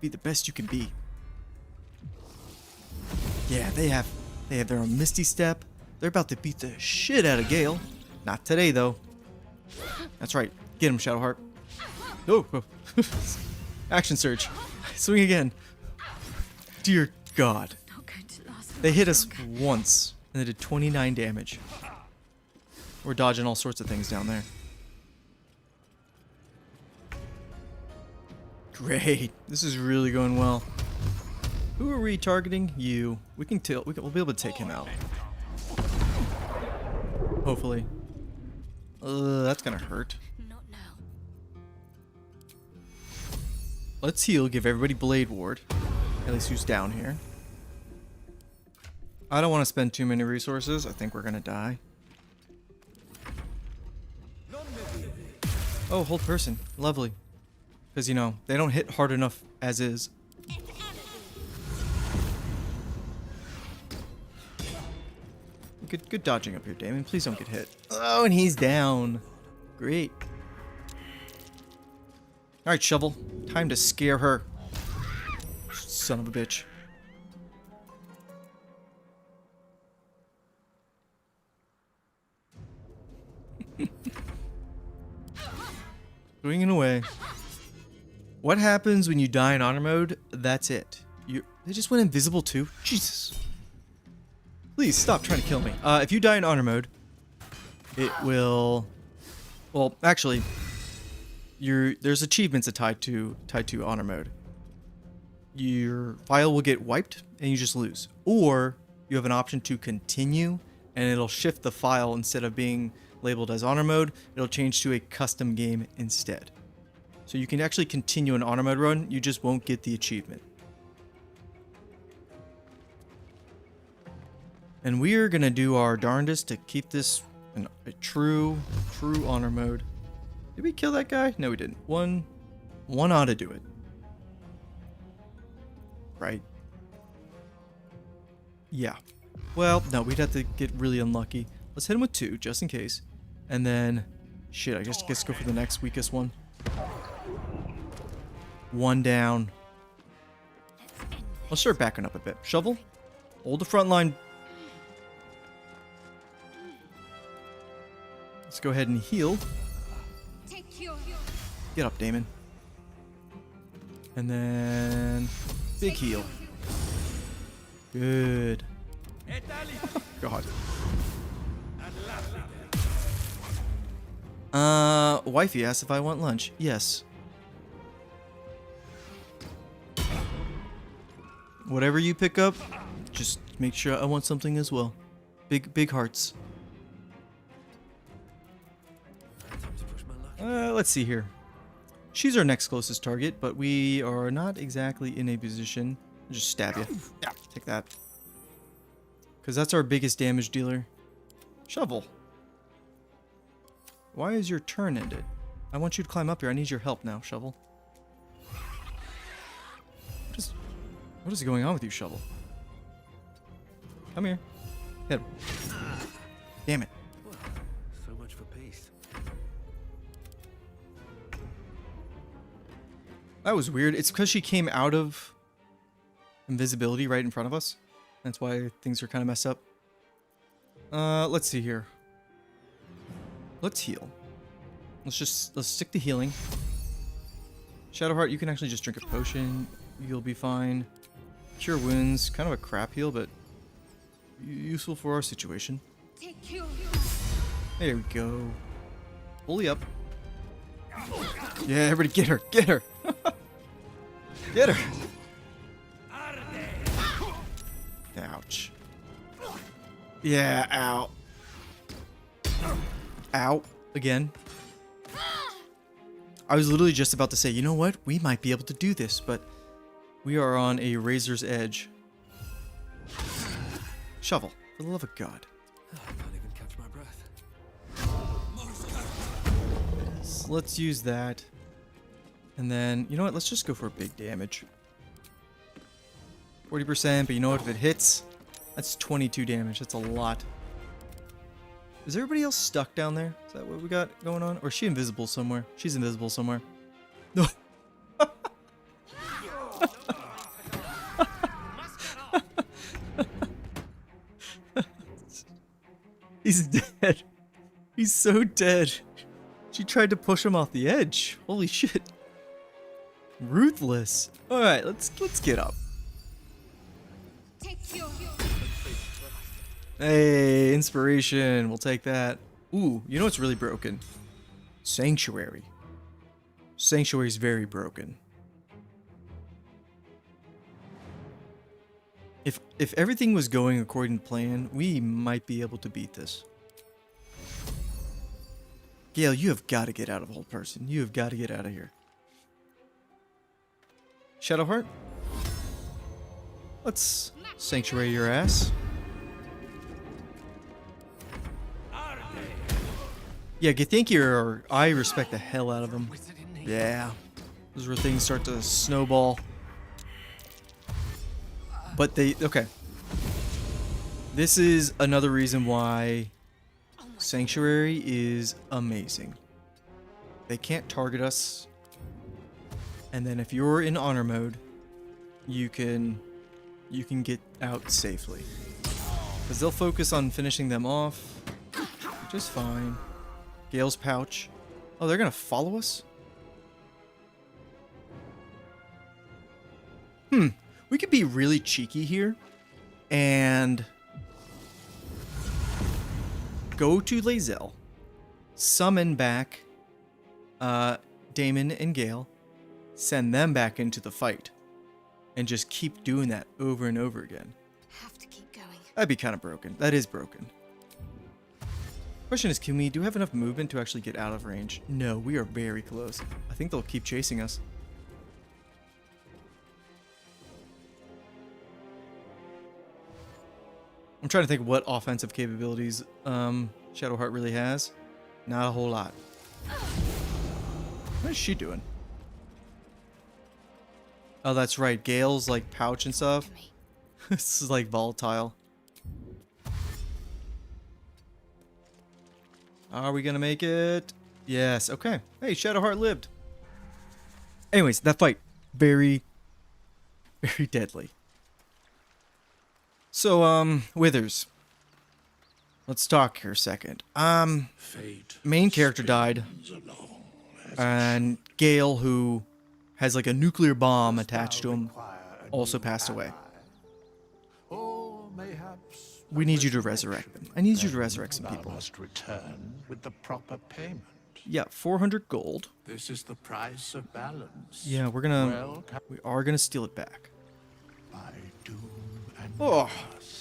be the best you can be. Yeah, they have their own Misty Step. They're about to beat the shit out of Gale. Not today, though. That's right. Get him, Shadowheart. Oh. Action surge. Swing again. Dear God. They hit us once, and they did 29 damage. We're dodging all sorts of things down there. Great. This is really going well. Who are we targeting? You. We'll be able to take him out. Hopefully. That's gonna hurt. Let's heal, give everybody Blade Ward. At least who's down here. I don't want to spend too many resources. I think we're gonna die. Oh, hold person. Lovely. Because, you know, they don't hit hard enough as is. Good dodging up here, Damon. Please don't get hit. Oh, and he's down. Great. Alright, Shovel. Time to scare her. Son of a bitch. Swinging away. What happens when you die in honor mode? That's it. They just went invisible too? Jesus. Please stop trying to kill me. If you die in honor mode, it will... Well, actually, there's achievements that tied to honor mode. Your file will get wiped and you just lose. Or you have an option to continue and it'll shift the file. Instead of being labeled as honor mode, it'll change to a custom game instead. So you can actually continue an honor mode run, you just won't get the achievement. And we're gonna do our darndest to keep this a true honor mode. Did we kill that guy? No, we didn't. One ought to do it. Right? Yeah. Well, no, we'd have to get really unlucky. Let's hit him with 2, just in case. And then, shit, I guess go for the next weakest one. 1 down. I'll start backing up a bit. Shovel, hold the front line. Let's go ahead and heal. Get up, Damon. And then big heal. Good. God. Wifey asked if I want lunch. Yes. Whatever you pick up, just make sure I want something as well. Big hearts. Let's see here. She's our next closest target, but we are not exactly in a position. I'll just stab you. Yeah, take that. Because that's our biggest damage dealer. Shovel. Why is your turn ended? I want you to climb up here. I need your help now, Shovel. What is going on with you, Shovel? Come here. Hit him. Damn it. So much for peace. That was weird. It's because she came out of invisibility right in front of us. That's why things are kind of messed up. Let's see here. Let's heal. Let's stick to healing. Shadowheart, you can actually just drink a potion. You'll be fine. Cure wounds, kind of a crap heal, but useful for our situation. There we go. Fully up. Yeah, everybody get her! Get her! Get her! Ouch. Yeah, ow. Ow. Again. I was literally just about to say, you know what? We might be able to do this, but we are on a razor's edge. Shovel, for the love of God. I can't even catch my breath. So let's use that. And then, you know what? Let's just go for big damage. 40%, but you know what? If it hits, that's 22 damage. That's a lot. Is everybody else stuck down there? Is that what we got going on? Or is she invisible somewhere? She's invisible somewhere. No. He's dead. He's so dead. She tried to push him off the edge. Holy shit. Ruthless. All right, let's get up. Hey, inspiration. We'll take that. Ooh, you know what's really broken? Sanctuary. Sanctuary's very broken. If everything was going according to plan, we might be able to beat this. Gale, you have got to get out of Old Person. You have got to get out of here. Shadowheart? Let's sanctuary your ass. Yeah, Githyanki, or I respect the hell out of him. Yeah. This is where things start to snowball. But okay. This is another reason why Sanctuary is amazing. They can't target us. And then if you're in honor mode, you can get out safely. Because they'll focus on finishing them off, which is fine. Gale's pouch. Oh, they're gonna follow us? We could be really cheeky here and go to Lae'zel, summon back Damon and Gale, send them back into the fight, and just keep doing that over and over again. Have to keep going. That'd be kind of broken. That is broken. Question is, do we have enough movement to actually get out of range? No, we are very close. I think they'll keep chasing us. I'm trying to think what offensive capabilities Shadowheart really has. Not a whole lot. What is she doing? Oh, that's right. Gale's like pouch and stuff. This is like volatile. Are we gonna make it? Yes. Okay. Hey, Shadowheart lived. Anyways, that fight, very, very deadly. So, Withers. Let's talk here a second. Main character died. And Gale, who has like a nuclear bomb attached to him, also passed away. Or mayhaps We need you to resurrect them. I need you to resurrect some thou people. must return with the proper payment. Yeah, 400 gold. This is the price of balance. Yeah, we are gonna steal it back. Oh,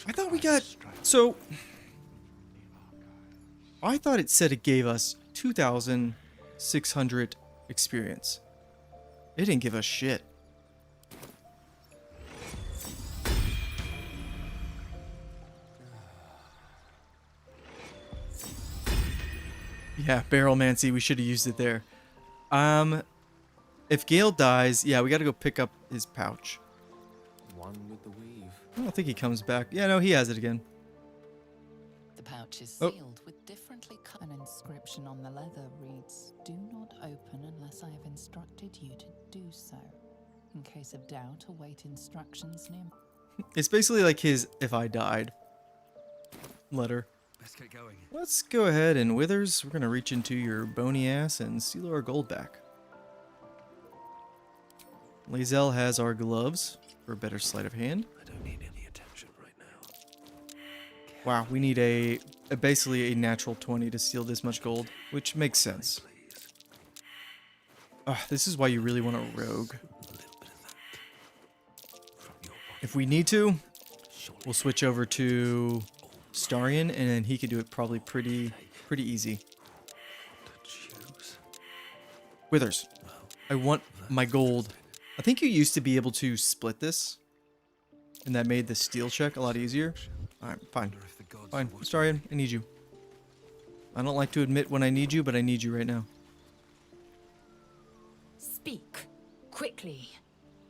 I thought we got, so, I thought it said it gave us 2,600 experience. It didn't give us shit. Yeah, Barrelmancy, we should have used it there. If Gale dies, yeah, we gotta go pick up his pouch. One with the weave. I don't think he comes back. Yeah, no, he has it again. The pouch is sealed with differently cut. An inscription on the leather reads, "Do not open unless I have instructed you to do so. In case of doubt, await instructions near." It's basically like his "if I died" letter. Let's get going. Let's go ahead and Withers, we're gonna reach into your bony ass and steal our gold back. Lae'zel has our gloves for a better sleight of hand. I don't need any attention right now. Wow, we need a basically a natural 20 to steal this much gold, which makes sense. This is why you really want a rogue. If we need to, we'll switch over to Starion, and then he could do it probably pretty easy. Withers, I want my gold. I think you used to be able to split this, and that made the steal check a lot easier. Alright, fine. Fine, Starion, I need you. I don't like to admit when I need you, but I need you right now. Speak quickly.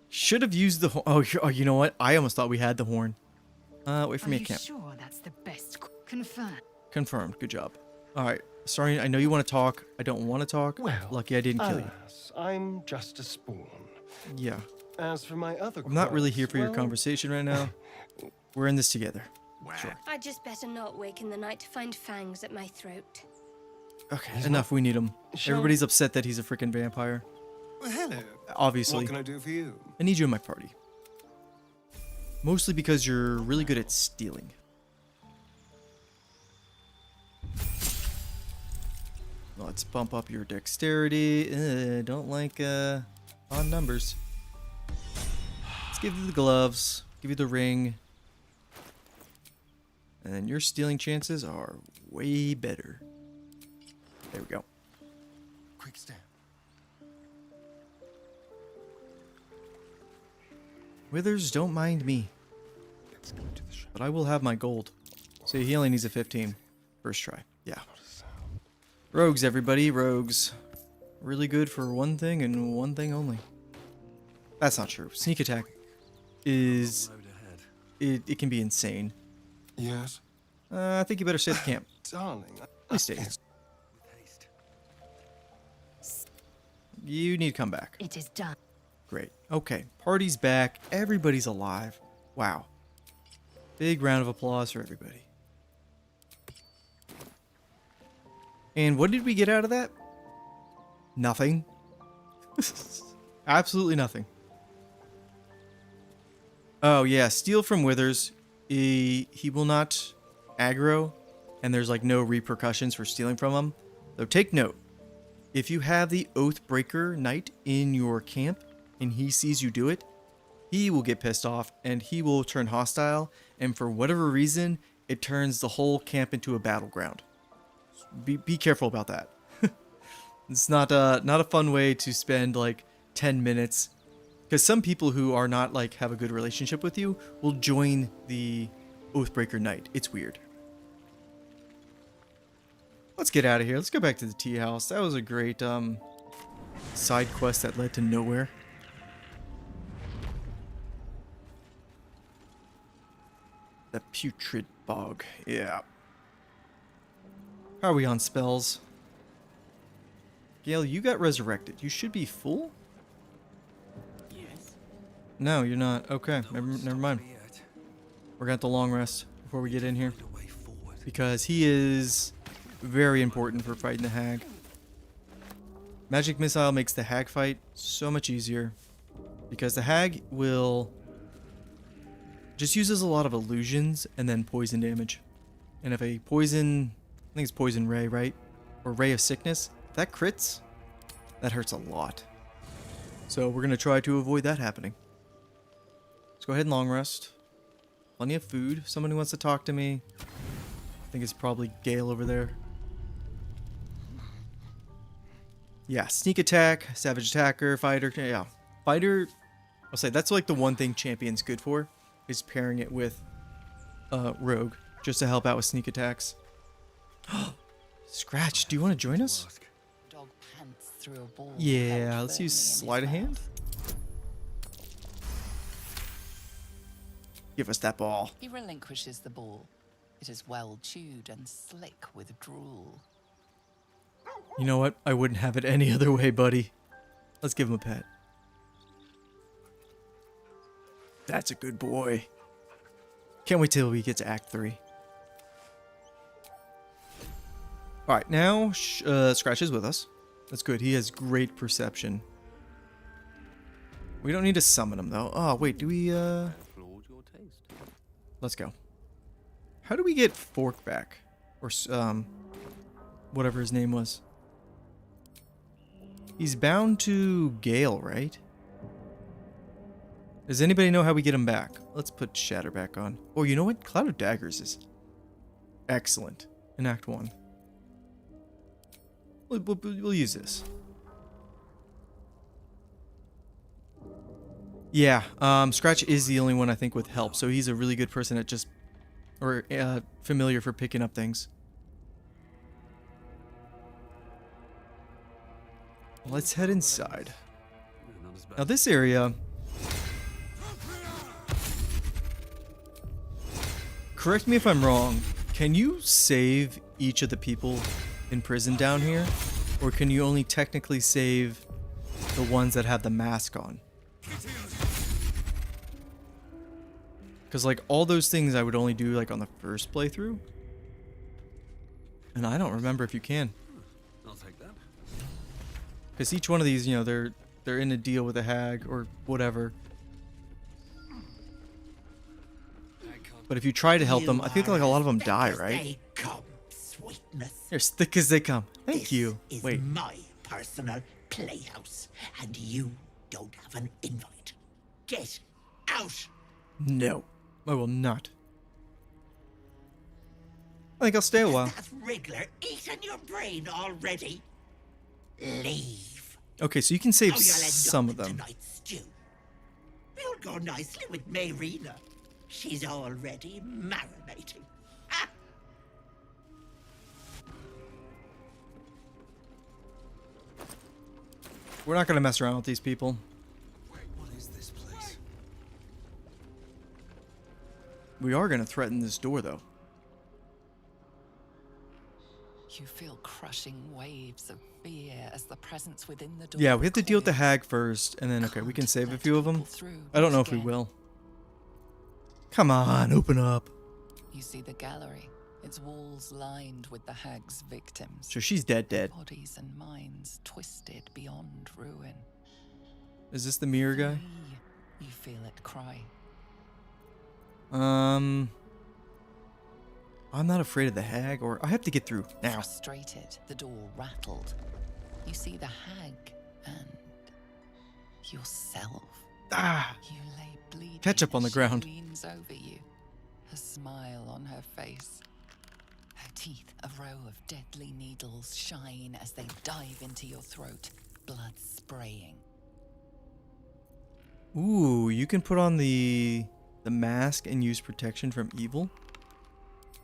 Should have used the horn. Oh, you know what? I almost thought we had the horn. Wait for me at camp. Sure, that's the best. Confirm. Confirmed. Good job. All right. Sorry, I know you want to talk. I don't want to talk. Well, lucky I didn't kill you. I'm just a spawn. Yeah. As for my other I'm not really crimes, here for your well, conversation right now. We're in this together. Sure. I'd just better not wake in the night to find fangs at my throat. Okay, enough. We need him. Everybody's upset that he's a freaking vampire. Well, hello. Obviously. What can I do for you? I need you in my party. Mostly because you're really good at stealing. Let's bump up your dexterity. Don't like odd numbers. Let's give you the gloves. Give you the ring. And then your stealing chances are way better. There we go. Quick step. Withers, don't mind me. But I will have my gold. So he only needs a 15. First try. Yeah. Rogues, everybody. Rogues. Really good for one thing and one thing only. That's not true. Sneak attack is... It can be insane. Yes? I think you better stay at the camp. Darling. Please stay. You need to come back. It is done. Great. Okay. Party's back. Everybody's alive. Wow. Big round of applause for everybody. And what did we get out of that? Nothing. Absolutely nothing. Oh yeah, steal from Withers. He will not aggro, and there's like no repercussions for stealing from him. Though take note, if you have the Oathbreaker Knight in your camp and he sees you do it, he will get pissed off and he will turn hostile, and for whatever reason, it turns the whole camp into a battleground. Be careful about that. It's not a fun way to spend like 10 minutes, because some people who are not like have a good relationship with you will join the Oathbreaker Knight. It's weird. Let's get out of here. Let's go back to the tea house. That was a great side quest that led to nowhere. The Putrid Bog. Yeah. How are we on spells? Gale, you got resurrected. You should be full? Yes. No, you're not. Okay, never mind. We're gonna have to long rest before we get in here. Because he is very important for fighting the hag. Magic missile makes the hag fight so much easier because the hag will just uses a lot of illusions and then poison damage. And if a poison, I think it's poison ray, right? Or ray of sickness, if that crits, that hurts a lot. So we're going to try to avoid that happening. Let's go ahead and long rest. Plenty of food. If somebody wants to talk to me. I think it's probably Gale over there. Yeah, sneak attack, savage attacker, fighter. Yeah, fighter. I'll say that's like the one thing champion's good for, is pairing it with rogue, just to help out with sneak attacks. Scratch, do you want to join us? Dog pants through a ball. Yeah, let's use sleight of hand. Give us that ball. He relinquishes the ball. It is well chewed and slick with drool. You know what? I wouldn't have it any other way, buddy. Let's give him a pet. That's a good boy. Can't wait till we get to Act 3. Alright, now Scratch is with us. That's good. He has great perception. We don't need to summon him, though. Oh, wait. Do we... Let's go. How do we get Fork back? Or, whatever his name was. He's bound to Gale, right? Does anybody know how we get him back? Let's put Shatter back on. Oh, you know what? Cloud of Daggers is excellent in Act 1. We'll use this. Yeah, Scratch is the only one I think with help, so he's a really good person at just... or familiar for picking up things. Let's head inside. Now this area... Correct me if I'm wrong. Can you save each of the people in prison down here? Or can you only technically save the ones that have the mask on? Because like all those things I would only do like on the first playthrough. And I don't remember if you can. I'll take that. Because each one of these, you know, they're in a deal with a hag or whatever. But if you try to help them, I think like a lot of them die, right? They're as thick as they come. Thank you. Wait. My personal playhouse, and you don't have an invite. Get out! No, I will not. I think I'll stay a while. That Wriggler eaten your brain already? Leave. Okay, so you can save Or you'll end some up of them. in tonight's stew. You'll go nicely with Mayrina. She's already marinating. We're not going to mess around with these people. What is this place? We are going to threaten this door, though. You feel crushing waves of fear as the presence within the door. Yeah, we have to deal with the hag first, and then, okay, we can save a few of them. I don't know if we will. Come on, open up. You see the gallery, its walls lined with the hag's victims. So she's dead. Bodies and minds twisted beyond ruin. Is this the mirror guy? You feel it cry. I'm not afraid of the hag, or I have to get through now. Frustrated, the door rattled. You see the hag and yourself. Ah! You lay bleeding. Ketchup on the as ground. She leans over you, a smile on her face. Her teeth, a row of deadly needles, shine as they dive into your throat, blood spraying. Ooh, you can put on the mask and use protection from evil?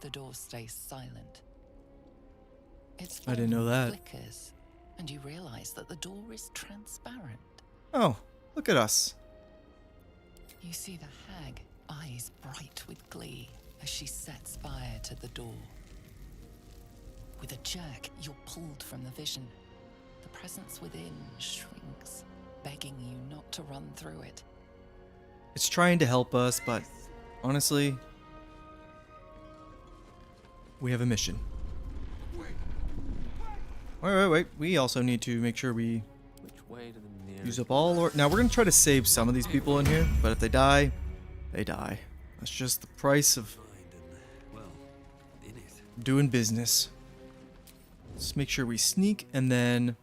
The door stays silent. Its I didn't know that. flickers, and you realize that the door is transparent. Oh, look at us. You see the hag, eyes bright with glee, as she sets fire to the door. With a jerk, you're pulled from the vision. The presence within shrinks, begging you not to run through it. It's trying to help us, but honestly, we have a mission. Wait. We also need to make sure we Which way to the nearest? use up all or now we're gonna try to save some of these people in here, but if they die, they die. That's just the price of doing business. Let's make sure we sneak and then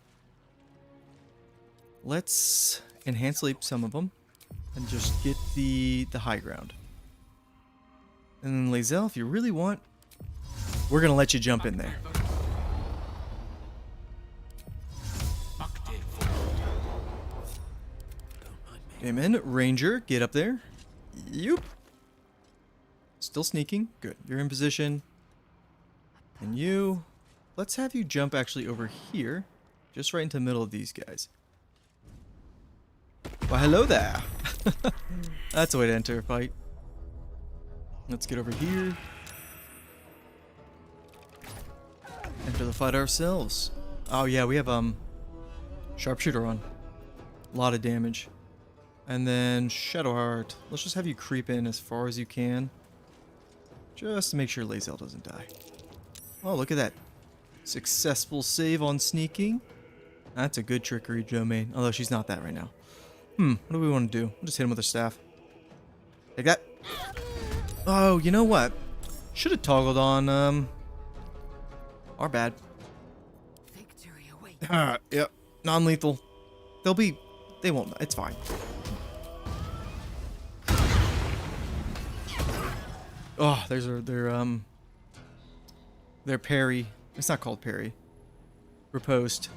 let's enhance leap some of them and just get the high ground. And then Lae'zel, if you really want, we're gonna let you jump in there. Amen. Ranger, get up there. Yup. Still sneaking. Good. You're in position. And you... Let's have you jump actually over here. Just right into the middle of these guys. Well, hello there. That's a way to enter a fight. Let's get over here. Enter the fight ourselves. Oh yeah, we have sharpshooter on. A lot of damage. And then Shadowheart. Let's just have you creep in as far as you can. Just to make sure Lae'zel doesn't die. Oh, look at that. Successful save on sneaking. That's a good trickery domain. Although she's not that right now. What do we want to do? We'll just hit him with a staff. Like that. Oh, you know what? Should have toggled on, our bad. Yep. Non-lethal. They won't. It's fine. Oh, there's their parry. It's not called parry. Riposte.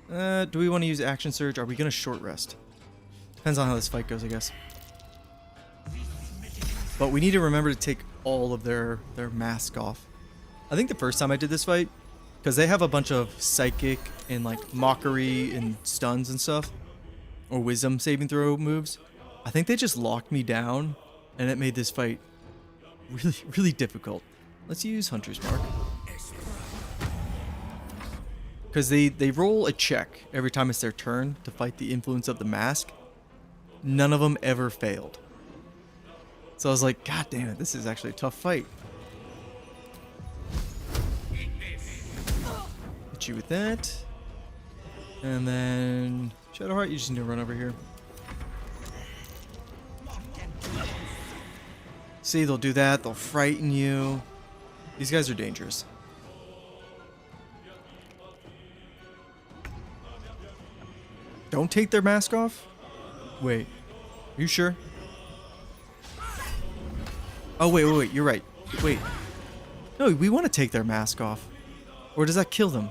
Do we want to use action surge? Are we gonna short rest? Depends on how this fight goes, I guess. But we need to remember to take all of their mask off. I think the first time I did this fight, because they have a bunch of psychic and like mockery and stuns and stuff, or wisdom saving throw moves. I think they just locked me down, and it made this fight really difficult. Let's use Hunter's Mark. Because they roll a check every time it's their turn to fight the influence of the mask. None of them ever failed. So I was like, God damn it, this is actually a tough fight. Hit you with that. And then Shadowheart, you just need to run over here. See, they'll do that. They'll frighten you. These guys are dangerous. Don't take their mask off? Wait. Are you sure? Oh, wait. You're right. Wait. No, we want to take their mask off. Or does that kill them?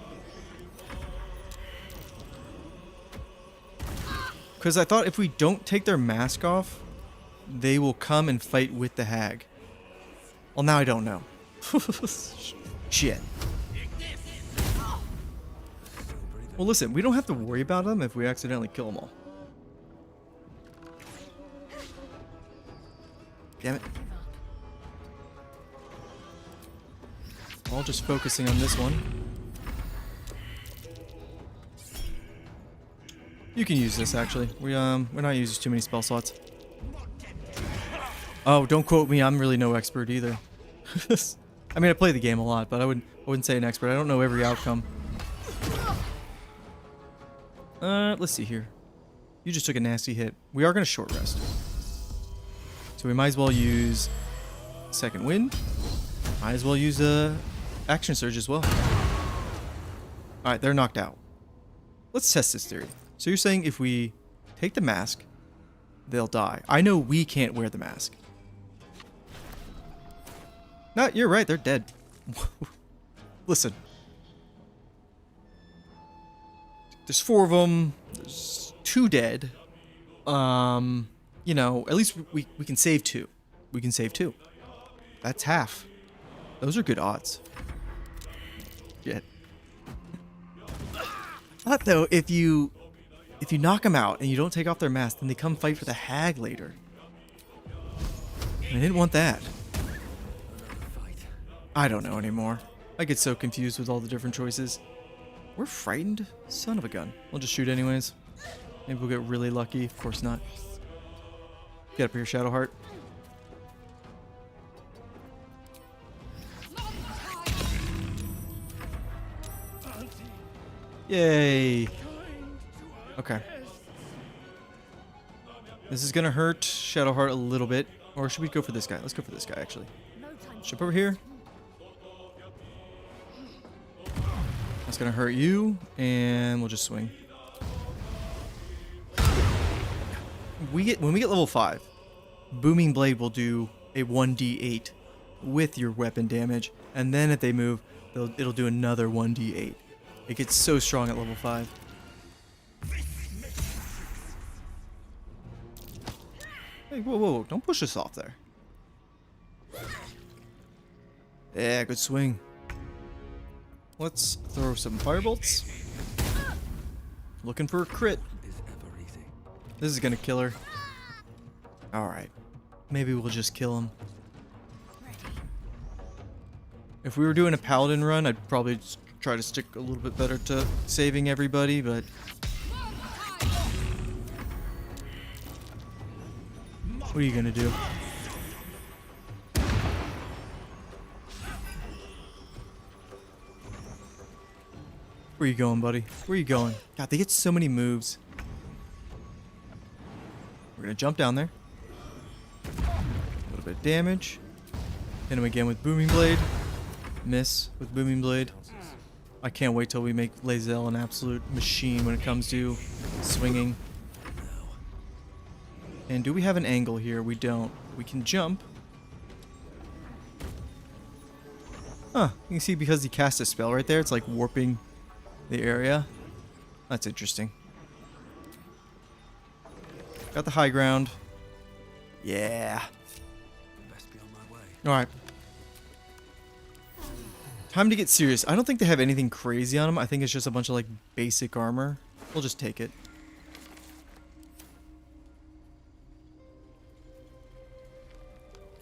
Because I thought if we don't take their mask off, they will come and fight with the hag. Well, now I don't know. Shit. Well, listen, we don't have to worry about them if we accidentally kill them all. Damn it. All just focusing on this one. You can use this, actually. We're not using too many spell slots. Oh, don't quote me. I'm really no expert either. I mean, I play the game a lot, but I wouldn't say an expert. I don't know every outcome. Let's see here. You just took a nasty hit. We are going to short rest. So we might as well use Second Wind. Might as well use Action Surge as well. Alright, they're knocked out. Let's test this theory. So you're saying if we take the mask, they'll die. I know we can't wear the mask. No, you're right. They're dead. Listen. There's 4 of them. There's 2 dead. You know, at least we can save 2. We can save 2. That's half. Those are good odds. Shit. But though, if you knock them out and you don't take off their mask, then they come fight for the hag later. I didn't want that. I don't know anymore. I get so confused with all the different choices. We're frightened? Son of a gun. We'll just shoot anyways. Maybe we'll get really lucky. Of course not. Get up here, Shadowheart. Yay. Okay. This is gonna hurt Shadowheart a little bit. Or should we go for this guy? Let's go for this guy, actually. Jump over here. That's gonna hurt you, and we'll just swing. When we get level 5, Booming Blade will do a 1d8 with your weapon damage, and then if they move, it'll do another 1d8. It gets so strong at level 5. Hey, whoa, whoa, don't push us off there. Yeah, good swing. Let's throw some firebolts. Looking for a crit. This is gonna kill her. Alright. Maybe we'll just kill him. If we were doing a paladin run, I'd probably just try to stick a little bit better to saving everybody, but... what are you gonna do? Where you going, buddy? Where you going? God, they get so many moves. We're gonna jump down there. A little bit of damage. Hit him again with Booming Blade. Miss with Booming Blade. I can't wait till we make Lae'zel an absolute machine when it comes to swinging. And do we have an angle here? We don't. We can jump. Huh. You can see because he cast a spell right there, it's like warping the area. That's interesting. Got the high ground. Yeah. Alright. Time to get serious. I don't think they have anything crazy on them. I think it's just a bunch of like basic armor. We'll just take it.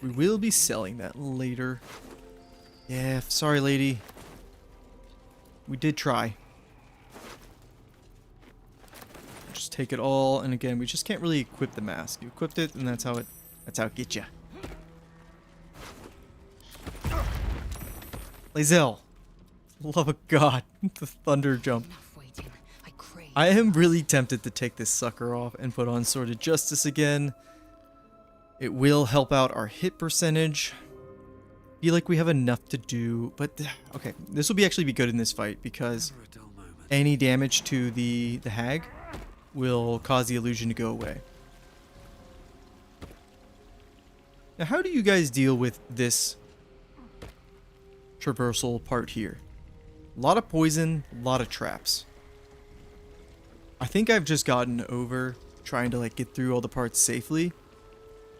We will be selling that later. Yeah, sorry lady. We did try. Just take it all, and again, we just can't really equip the mask. You equipped it, and that's how it gets you. Lae'zel, love of God, the thunder jump. I am really tempted to take this sucker off and put on Sword of Justice again. It will help out our hit percentage. Feel like we have enough to do, but okay, this will actually be good in this fight because any damage to the hag will cause the illusion to go away. Now, how do you guys deal with this traversal part here? A lot of poison, a lot of traps. I think I've just gotten over trying to like get through all the parts safely.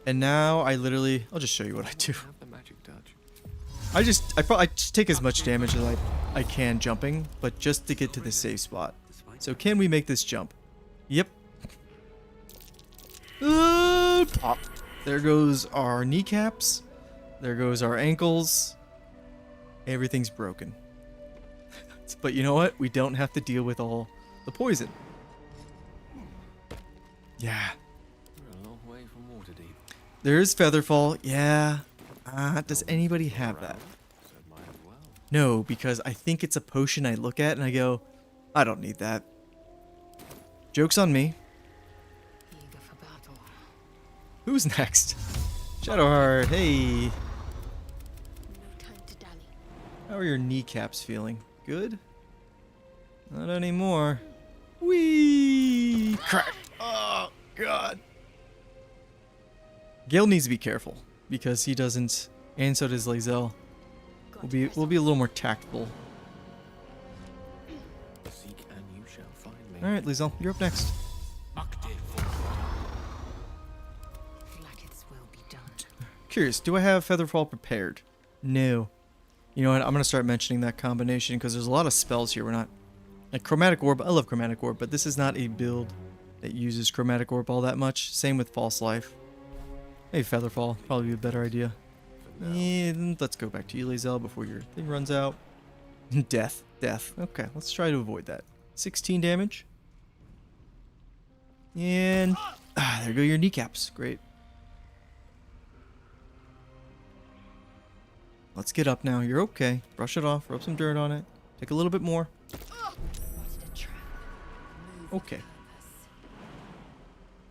And now I literally, I'll just show you what I do. I just take as much damage as I can jumping, but just to get to the safe spot. So can we make this jump? Yep. Pop. There goes our kneecaps. There goes our ankles. Everything's broken. But you know what? We don't have to deal with all the poison. Yeah. We're a long way from Waterdeep. There is Featherfall. Yeah. Does anybody have that? No, because I think it's a potion I look at and I go, I don't need that. Joke's on me. Who's next? Shadowheart, hey. How are your kneecaps feeling? Good? Not anymore. Whee! Crack! Oh, God. Gale needs to be careful because he doesn't, and so does Lae'zel. We'll be a little more tactful. Seek and you shall find me. All right, Lae'zel, you're up next. Curious, do I have Featherfall prepared? No. You know what? I'm gonna start mentioning that combination because there's a lot of spells here. We're not like Chromatic Orb. I love Chromatic Orb, but this is not a build that uses Chromatic Orb all that much. Same with False Life. Maybe Featherfall, probably be a better idea. And let's go back to you, Lae'zel, before your thing runs out. Death. Okay, let's try to avoid that. 16 damage. And there go your kneecaps. Great. Let's get up now. You're okay. Brush it off. Rub some dirt on it. Take a little bit more. Okay.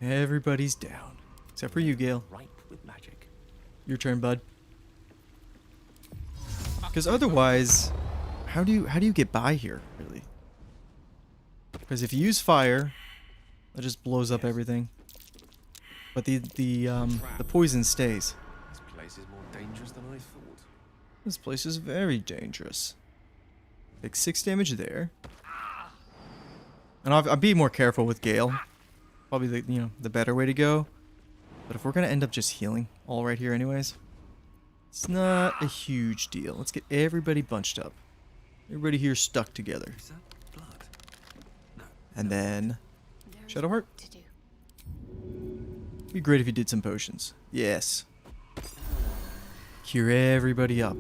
Everybody's down. Except for you, Gale. Ripe with magic. Your turn, bud. Because otherwise, how do you get by here, really? Because if you use fire, that just blows up everything. But the poison stays. This place is more dangerous than I thought. This place is very dangerous. Take 6 damage there. And I'll be more careful with Gale. Probably the better way to go. But if we're gonna end up just healing all right here anyways, it's not a huge deal. Let's get everybody bunched up. Everybody here stuck together. And then Shadowheart. Be great if you did some potions. Yes. Cure everybody up.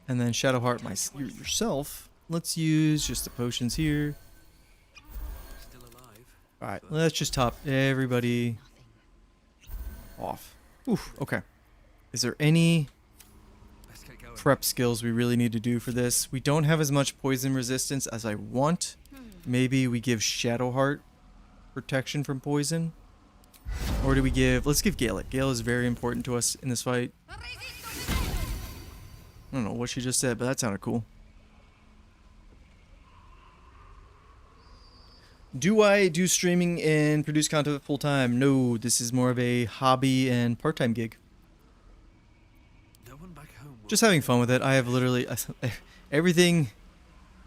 And then Shadowheart, yourself. Let's use just the potions here. Alright, let's just top everybody off. Oof, okay. Is there any prep skills we really need to do for this? We don't have as much poison resistance as I want. Maybe we give Shadowheart protection from poison. Or do we give... Let's give Gale it. Gale is very important to us in this fight. I don't know what she just said, but that sounded cool. Do I do streaming and produce content full time? No, this is more of a hobby and part-time gig. Just having fun with it. I have literally everything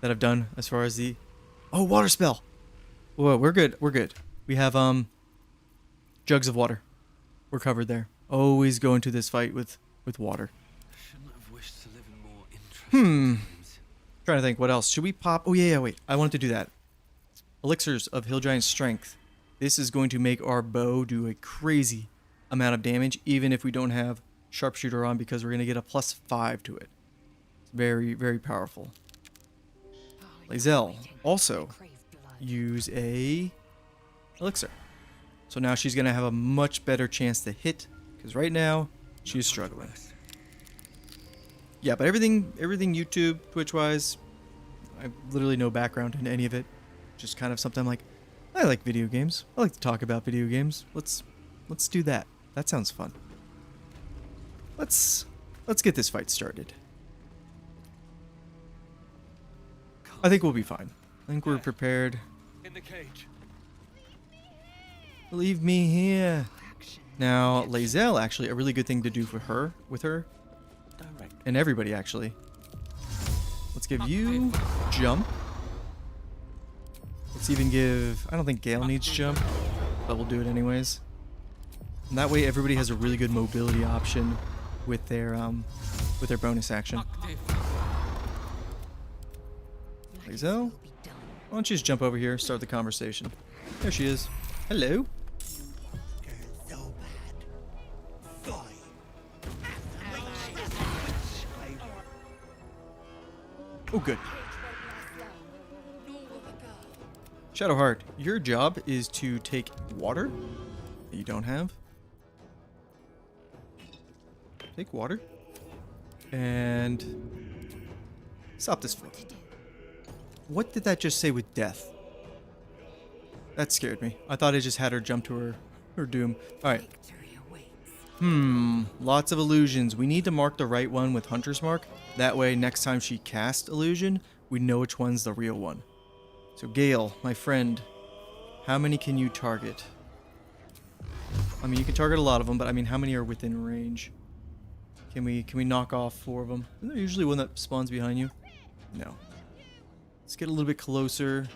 that I've done as far as the... Oh, water spell! Whoa, we're good. We're good. We have jugs of water. We're covered there. Always go into this fight with water. Trying to think what else. Should we pop... Oh, yeah, wait. I wanted to do that. Elixirs of Hill Giant Strength. This is going to make our bow do a crazy amount of damage, even if we don't have Sharpshooter on, because we're going to get a +5 to it. It's very, very powerful. Lae'zel also use a Elixir. So now she's going to have a much better chance to hit, because right now she's struggling. Yeah, but everything YouTube, Twitch-wise, I have literally no background in any of it. Just kind of something like, I like video games. I like to talk about video games. Let's do that. That sounds fun. Let's get this fight started. I think we'll be fine. I think we're prepared. In the cage. Leave me here. Now, Lae'zel, actually, a really good thing to do for her, with her, and everybody, actually. Let's give you jump. Let's even give... I don't think Gale needs jump, but we'll do it anyways. And that way, everybody has a really good mobility option with their bonus action. Lae'zel, why don't you just jump over here, start the conversation. There she is. Hello. Oh, good. Shadowheart, your job is to take water that you don't have. Take water. And stop this flow. What did that just say with death? That scared me. I thought I just had her jump to her doom. Alright. Lots of illusions. We need to mark the right one with Hunter's Mark. That way, next time she casts illusion, we know which one's the real one. So Gale, my friend, how many can you target? I mean, you can target a lot of them, but I mean, how many are within range? Can we knock off 4 of them? Isn't there usually one that spawns behind you? No. Let's get a little bit closer.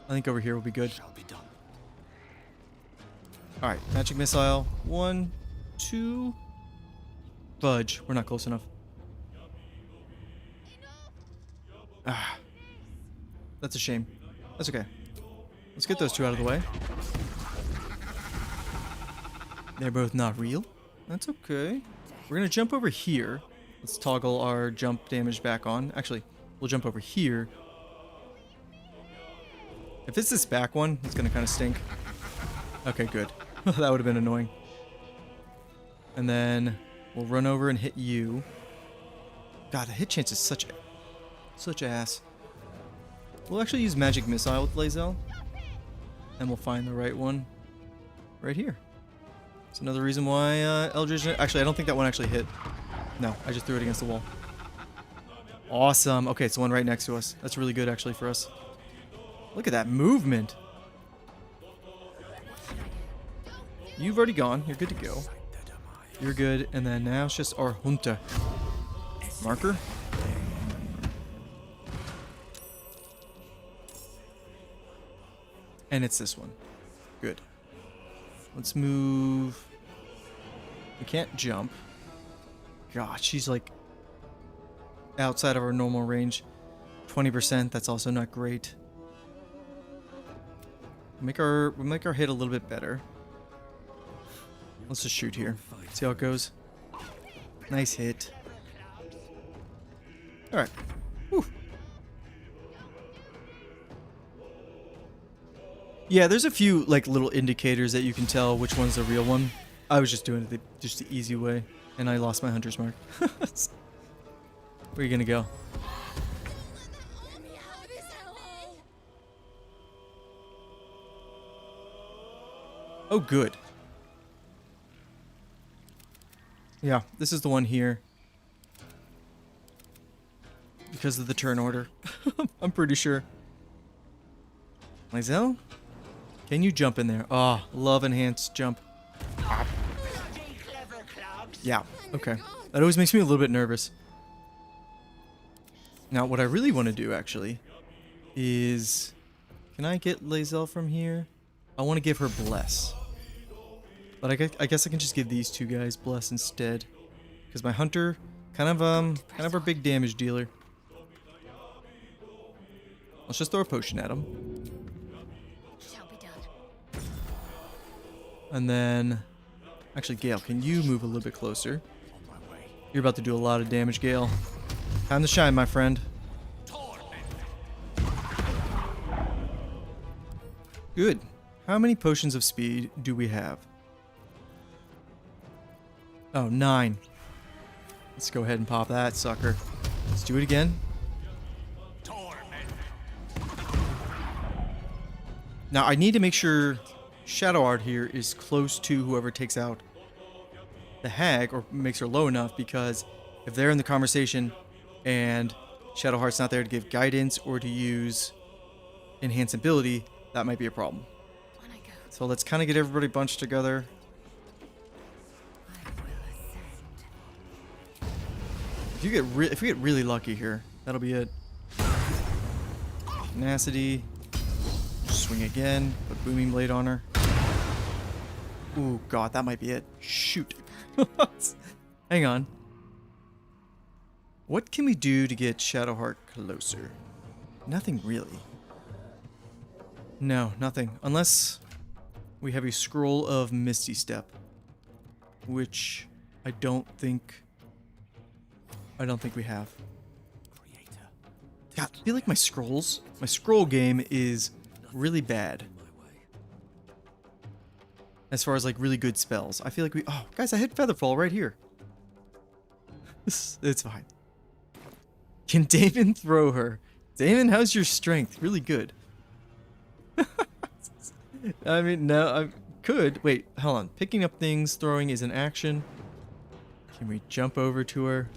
I think over here will be good. Alright, magic missile. 1, 2. Fudge. We're not close enough. Ah. That's a shame. That's okay. Let's get those 2 out of the way. They're both not real. That's okay. We're going to jump over here. Let's toggle our jump damage back on. Actually, we'll jump over here. If it's this back one, it's going to kind of stink. Okay, good. That would have been annoying. And then we'll run over and hit you. God, the hit chance is such ass. We'll actually use Magic Missile with Lae'zel. And we'll find the right one right here. It's another reason why Eldridge... Actually, I don't think that one actually hit. No, I just threw it against the wall. Awesome. Okay, it's the one right next to us. That's really good, actually, for us. Look at that movement. You've already gone. You're good to go. You're good. And then now it's just our Junta. Marker. And it's this one. Good. Let's move. We can't jump. God, she's like outside of our normal range. 20%, that's also not great. We'll make our hit a little bit better. Let's just shoot here. See how it goes. Nice hit. Alright. Whew. Yeah, there's a few like little indicators that you can tell which one's the real one. I was just doing it just the easy way, and I lost my hunter's mark. Where are you gonna go? Oh, good. Yeah, this is the one here. Because of the turn order. I'm pretty sure. Lae'zel? Can you jump in there? Oh, love enhanced jump. Yeah, okay. That always makes me a little bit nervous. Now, what I really want to do, actually, is... Can I get Lae'zel from here? I want to give her Bless. But I guess I can just give these two guys Bless instead. Because my Hunter, kind of our big damage dealer. Let's just throw a potion at him. And then... Actually, Gale, can you move a little bit closer? You're about to do a lot of damage, Gale. Time to shine, my friend. Good. How many potions of speed do we have? Oh, 9. Let's go ahead and pop that sucker. Let's do it again. Now, I need to make sure Shadowheart here is close to whoever takes out the hag, or makes her low enough, because if they're in the conversation and Shadowheart's not there to give guidance or to use enhance ability, that might be a problem. So let's kind of get everybody bunched together. If we get really lucky here, that'll be it. Tenacity. Swing again. Put Booming Blade on her. Ooh, God, that might be it. Shoot. Hang on. What can we do to get Shadowheart closer? Nothing really. No, nothing. Unless we have a Scroll of Misty Step. Which I don't think we have. God, I feel like my scroll game is really bad. As far as like really good spells. I feel like oh, guys, I had Featherfall right here. It's fine. Can Damon throw her? Damon, how's your strength? Really good. I mean, no, I could. Wait, hold on. Picking up things, throwing is an action. Can we jump over to her?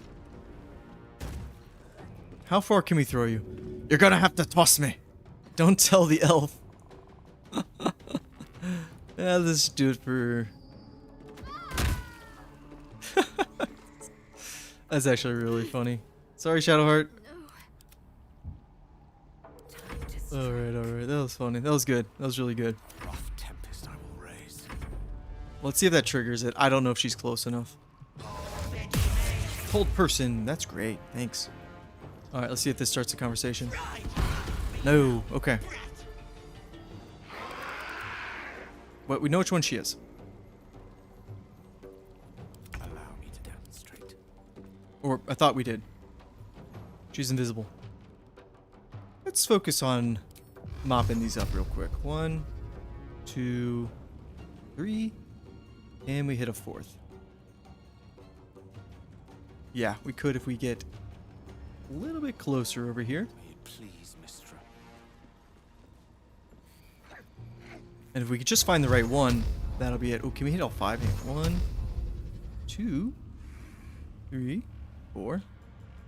How far can we throw you? You're gonna have to toss me. Don't tell the elf. Yeah, let's do it for... That's actually really funny. Sorry, Shadowheart. Alright. That was funny. That was good. That was really good. Let's see if that triggers it. I don't know if she's close enough. Cold person. That's great. Thanks. Alright, let's see if this starts a conversation. No. Okay. But we know which one she is. Allow me to demonstrate. Or I thought we did. She's invisible. Let's focus on mopping these up real quick. 1, 2, 3. And we hit a 4th. Yeah, we could if we get a little bit closer over here. Please, Mistra. And if we could just find the right one, that'll be it. Oh, can we hit all 5? 1, 2, 3, 4,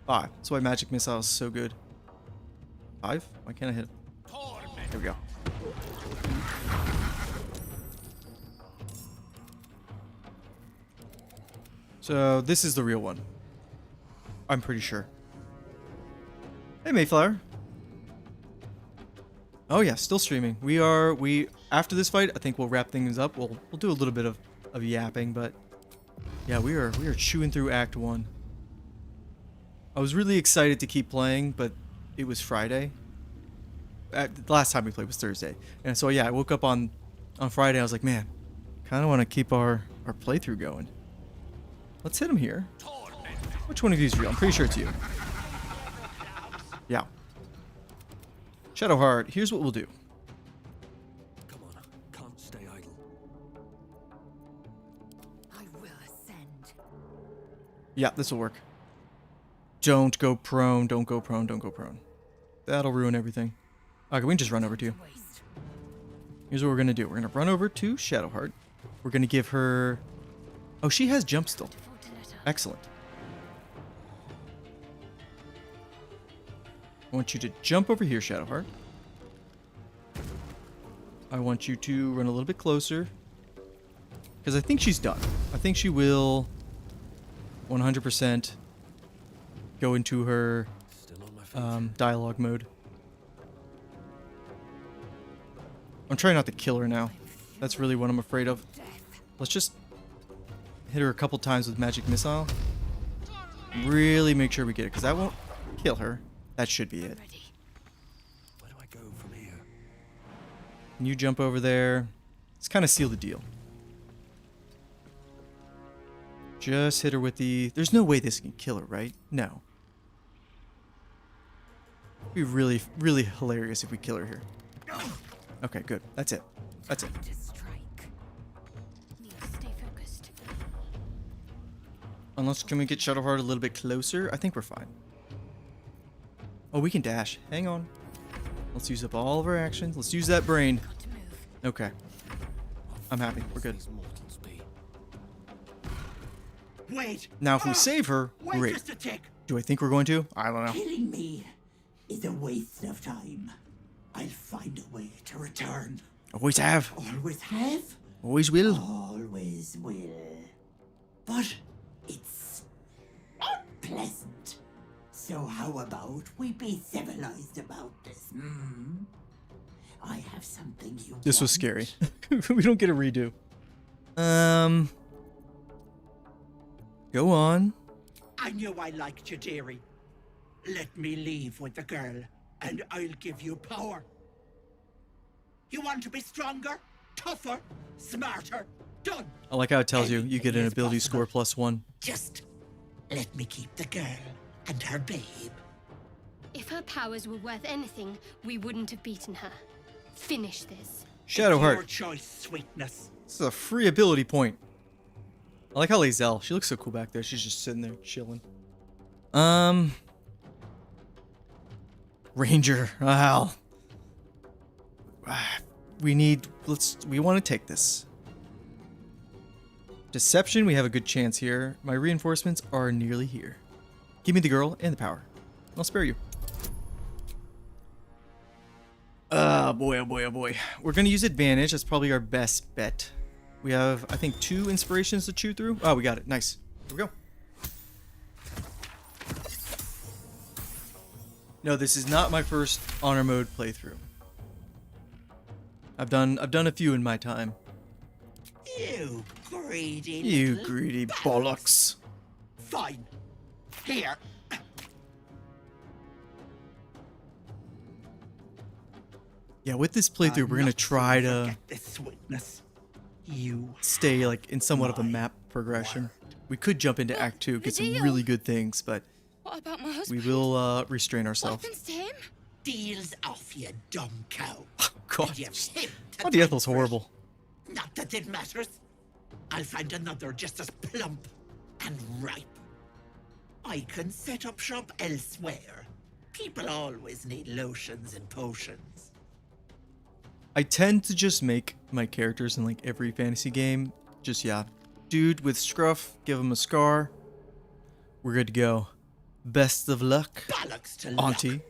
5. That's why Magic Missile is so good. 5? Why can't I hit it? There we go. So this is the real one. I'm pretty sure. Hey Mayflower. Oh yeah, still streaming. We after this fight, I think we'll wrap things up. We'll do a little bit of yapping, but yeah, we are chewing through Act 1. I was really excited to keep playing, but it was Friday. The last time we played was Thursday. And so yeah, I woke up on Friday, I was like, man, kinda wanna keep our playthrough going. Let's hit him here. Which one of you is real? I'm pretty sure it's you. Yeah. Shadowheart, here's what we'll do. Come on, can't stay idle. I will ascend. Yeah, this will work. Don't go prone, don't go prone, don't go prone. That'll ruin everything. Okay, we can just run over to you. Here's what we're gonna do. We're gonna run over to Shadowheart. We're gonna give her... Oh, she has jump still. Excellent. I want you to jump over here, Shadowheart. I want you to run a little bit closer. Because I think she's done. I think she will 100% go into her dialogue mode. I'm trying not to kill her now. That's really what I'm afraid of. Let's just hit her a couple times with Magic Missile. Really make sure we get it, because that won't kill her. That should be it. Where do I go from here? Can you jump over there? Let's kind of seal the deal. Just hit her with the... There's no way this can kill her, right? No. It'd be really, really hilarious if we kill her here. Okay, good. That's it. That's it. Unless, can we get Shadowheart a little bit closer? I think we're fine. Oh, we can dash. Hang on. Let's use up all of our actions. Let's use that brain. Okay. I'm happy. We're good. Wait. Now, if we save her, Wait great. just a tick. Do I think we're going to? I don't know. Killing me is a waste of time. I'll find a way to return. Always have. Always have. Always will. Always will. But it's unpleasant. So how about we be civilized about this, hmm? I have something you This was want. scary. We don't get a redo. Go on. I knew I liked you, dearie. Let me leave with the girl, and I'll give you power. You want to be stronger, tougher, smarter? Done. I like how it tells you you get an Anything is ability possible. score +1. Just let me keep the girl and her babe. If her powers were worth anything, we wouldn't have beaten her. Finish this. Shadowheart. Your choice, sweetness. This is a free ability point. I like how Lae'zel, she looks so cool back there. She's just sitting there chilling. Ranger. Wow. We want to take this. Deception, we have a good chance here. My reinforcements are nearly here. Give me the girl and the power. I'll spare you. Oh boy, oh boy, oh boy. We're going to use advantage. That's probably our best bet. We have, I think, 2 inspirations to chew through. Oh, we got it. Nice. Here we go. No, this is not my first honor mode playthrough. I've done a few in my time. You greedy You little greedy bollocks. Fine. Here. Yeah, with this playthrough, we're gonna try to This sweetness. You stay like in somewhat of a map progression. We could jump into Act 2, get some really good things, but What about my we husband? will restrain ourselves. What happens to him? deals off, you dumb cow. God, And you've him to oh, the Ethel's horrible. Not that it matters. I'll find another just as plump and ripe. I can set up shop elsewhere. People always need lotions and potions. I tend to just make my characters in like every fantasy game. Just, yeah. Dude with scruff, give him a scar. We're good to go. Best of luck, Bollocks to Auntie. luck.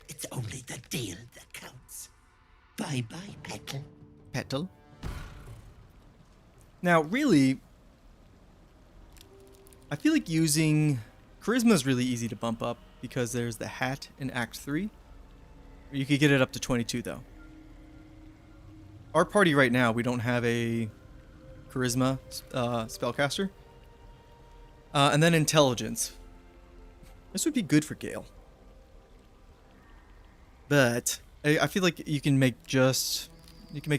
It's only the deal that counts. Bye-bye, Petal. Petal. Now, really, I feel like using charisma is really easy to bump up because there's the hat in Act 3. You could get it up to 22, though. Our party right now, we don't have a charisma spellcaster. And then intelligence. This would be good for Gale. But I feel like you can make the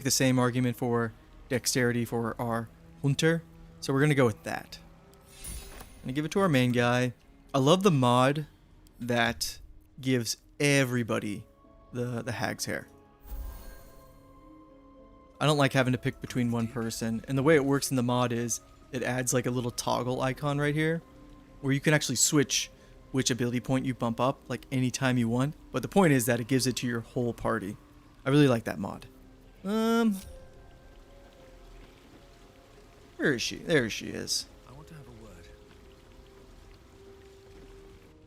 same argument for dexterity for our hunter. So we're going to go with that. I'm going to give it to our main guy. I love the mod that gives everybody the hag's hair. I don't like having to pick between one person. And the way it works in the mod is it adds like a little toggle icon right here where you can actually switch which ability point you bump up like anytime you want. But the point is that it gives it to your whole party. I really like that mod. Where is she? There she is. I want to have a word.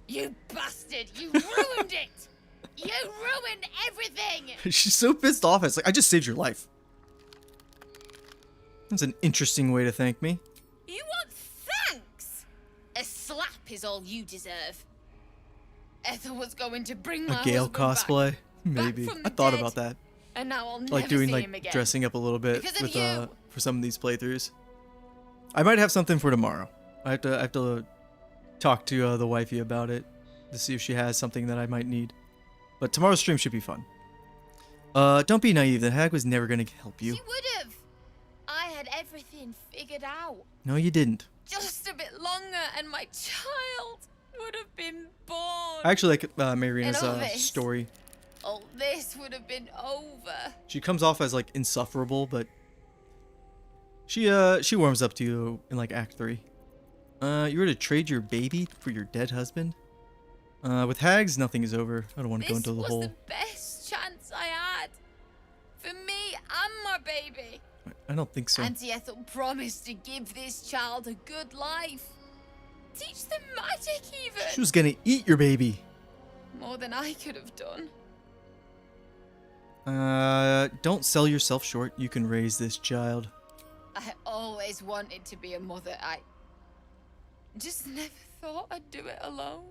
You bastard! You ruined it! You ruined everything! She's so pissed off. It's like, I just saved your life. That's an interesting way to thank me. You want thanks? A slap is all you deserve. Ethel was going to bring my A Gale husband cosplay? Maybe. I thought about that. And now I'll never Like doing see him like again. dressing up a little bit Because of with you. for some of these playthroughs. I might have something for tomorrow. I have to talk to the wifey about it to see if she has something that I might need. But tomorrow's stream should be fun. Don't be naive. The hag was never gonna help you. She would have. I had everything figured out. No, you didn't. Just a bit longer, and my child would have been born. I actually like Marina's And all this. story. All this would have been over. She comes off as like insufferable, but she warms up to you in like Act 3. You were to trade your baby for your dead husband? With hags, nothing is over. I don't want to go into the This whole. was the best chance I had. For me and my baby. I don't think so. Auntie Ethel promised to give this child a good life. Teach them magic even. She was gonna eat your baby. More than I could have done. Don't sell yourself short. You can raise this child. I always wanted to be a mother. I just never thought I'd do it alone.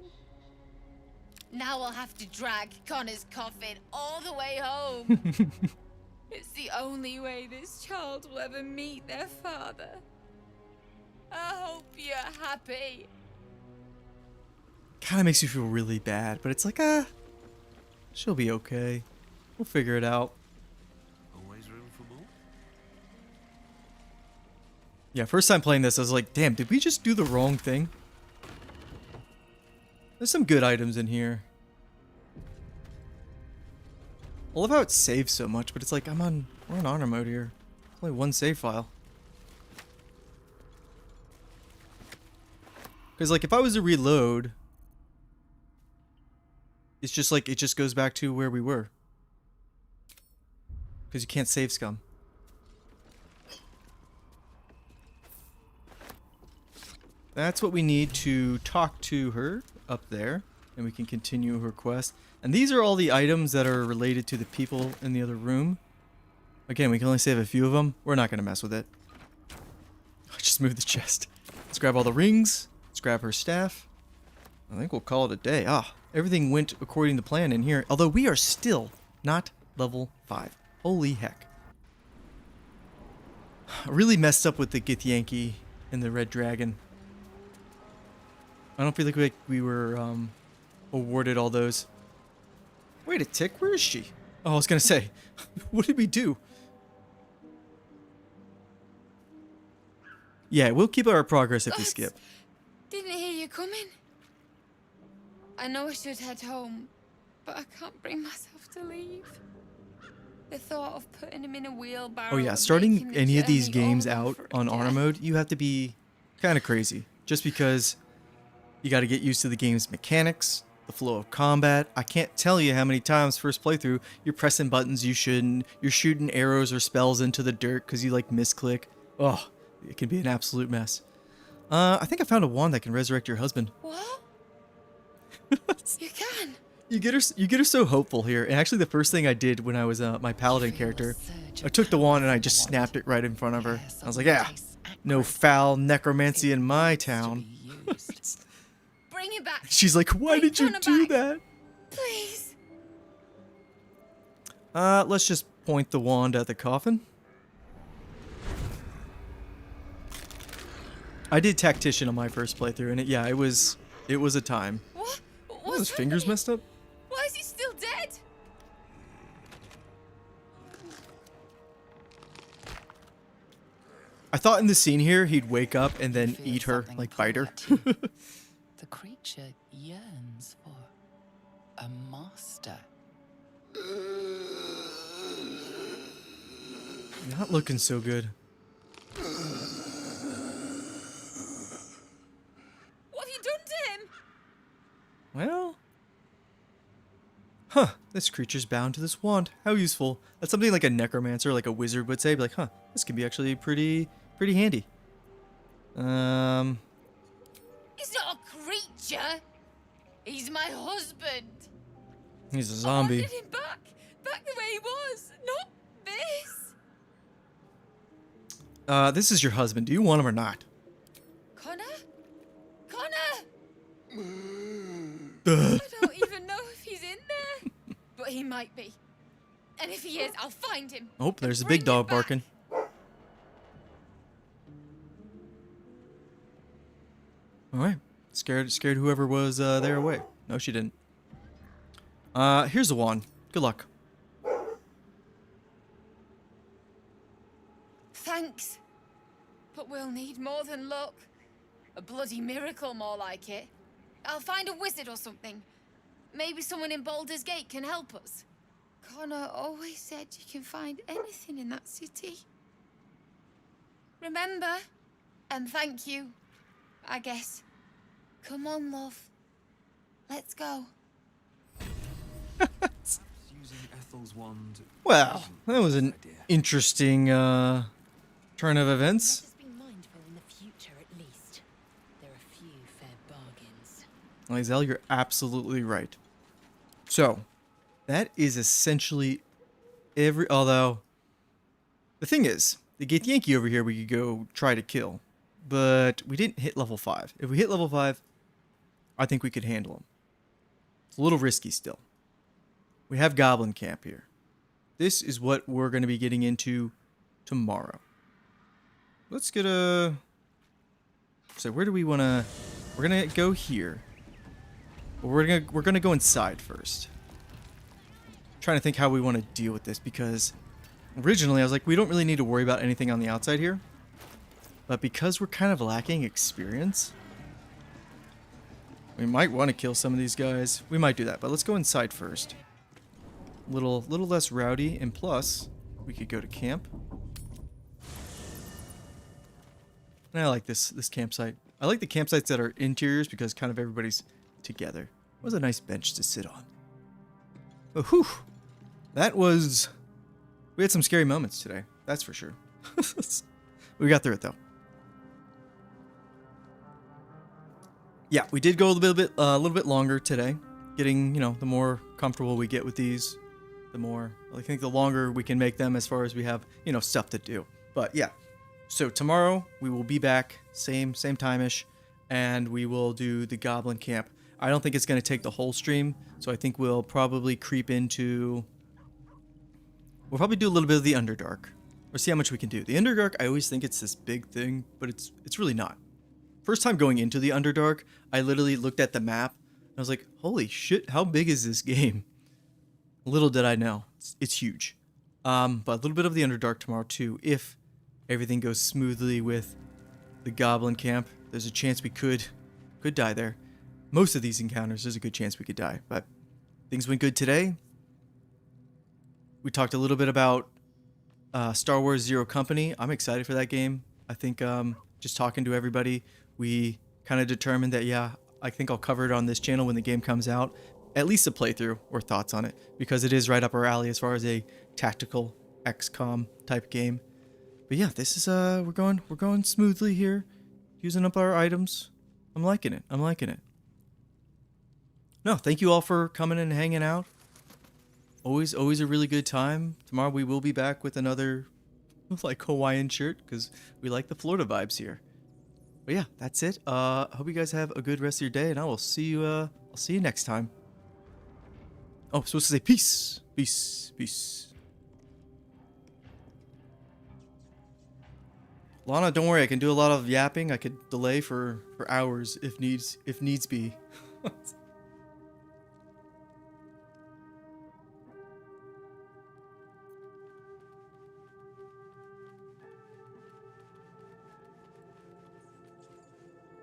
Now I'll have to drag Connor's coffin all the way home. It's the only way this child will ever meet their father. I hope you're happy. Kind of makes you feel really bad, but it's like, she'll be okay. We'll figure it out. Always room for more? Yeah, first time playing this, I was like, damn, did we just do the wrong thing? There's some good items in here. I love how it saves so much, but it's like, we're on honor mode here. It's only one save file. Because like, if I was to reload, it's just like, it just goes back to where we were. Because you can't save scum. That's what we need to talk to her up there, and we can continue her quest. And these are all the items that are related to the people in the other room. Again, we can only save a few of them. We're not going to mess with it. Just move the chest. Let's grab all the rings. Let's grab her staff. I think we'll call it a day. Everything went according to plan in here. Although we are still not level 5. Holy heck. I really messed up with the Githyanki and the Red Dragon. I don't feel like we were awarded all those. Wait a tick, where is she? Oh, I was gonna say, what did we do? Yeah, we'll keep our progress if we skip. Didn't hear you coming. I know I should head home, but I can't bring myself to leave. The thought of putting him in a wheelbarrow. Oh yeah, and starting making the any of these journey games all out over on honor again. mode, you have to be kind of crazy. Just because you got to get used to the game's mechanics, the flow of combat. I can't tell you how many times first playthrough you're pressing buttons you shouldn't. You're shooting arrows or spells into the dirt because you like misclick. Oh, it can be an absolute mess. I think I found a wand that can resurrect your husband. What? You can. You get her so hopeful here. And actually, the first thing I did when I was my paladin character, I took the wand and I just snapped it right in front of her. I was like, yeah, no foul necromancy in my town. Bring it back. She's like, why did you do that? Please. Let's just point the wand at the coffin. I did tactician on my first playthrough, and it was a time. What? Oh, his fingers messed up. Why is he still dead? I thought in the scene here he'd wake up and then eat her, like bite her. The creature yearns for a master. Not looking so good. What have you done to him? Well, huh, this creature's bound to this wand. How useful. That's something like a necromancer, like a wizard would say. Be like, huh, this could be actually pretty handy. He's not a creature. He's my husband. He's a I zombie. wanted him back the way he was, not this. This is your husband. Do you want him or not? Connor? Connor! Ugh. I don't even know if he's in there, but he might be. And if he is, I'll find him. Oh, there's a big dog barking. All right, scared whoever was there away. No, she didn't. Here's the wand. Good luck. Thanks. But we'll need more than luck. A bloody miracle, more like it. I'll find a wizard or something. Maybe someone in Baldur's Gate can help us. Connor always said you can find anything in that city. Remember? And thank you, I guess. Come on, love. Let's go. Using Ethel's wand. Well, that was an interesting turn of events. Let us be mindful in the future, at least. There are few fair bargains. Lizelle, you're absolutely right. So, that is essentially although, the thing is, the Githyanki over here we could go try to kill, but we didn't hit level 5. If we hit level 5, I think we could handle him. It's a little risky still. We have Goblin Camp here. This is what we're going to be getting into tomorrow. Let's get a... So where do we want to... We're going to go here. But we're gonna go inside first. Trying to think how we want to deal with this, because originally I was like, we don't really need to worry about anything on the outside here. But because we're kind of lacking experience, we might want to kill some of these guys. We might do that, but let's go inside first. Little less rowdy, and plus, we could go to camp. And I like this campsite. I like the campsites that are interiors because kind of everybody's together. It was a nice bench to sit on. But whew, we had some scary moments today. That's for sure. We got through it though. Yeah, we did go a little bit longer today. Getting, the more comfortable we get with these, the more, I think the longer we can make them as far as we have, stuff to do. But yeah, so tomorrow we will be back, same time-ish, and we will do the Goblin Camp. I don't think it's going to take the whole stream, so I think we'll probably we'll probably do a little bit of the Underdark, or see how much we can do. The Underdark, I always think it's this big thing, but it's really not. First time going into the Underdark, I literally looked at the map, and I was like, holy shit, how big is this game? Little did I know, it's huge. But a little bit of the Underdark tomorrow too, if everything goes smoothly with the Goblin Camp. There's a chance we could die there. Most of these encounters, there's a good chance we could die, but things went good today. We talked a little bit about Star Wars Zero Company. I'm excited for that game. I think just talking to everybody, we kind of determined that, yeah, I think I'll cover it on this channel when the game comes out. At least a playthrough or thoughts on it, because it is right up our alley as far as a tactical XCOM type game. But yeah, this is we're going smoothly here, using up our items. I'm liking it. I'm liking it. No, thank you all for coming and hanging out. Always a really good time. Tomorrow we will be back with another like Hawaiian shirt because we like the Florida vibes here. But yeah, that's it. Hope you guys have a good rest of your day, and I will see you. I'll see you next time. Oh, I'm supposed to say peace, peace, peace. Lana, don't worry. I can do a lot of yapping. I could delay for hours if needs be.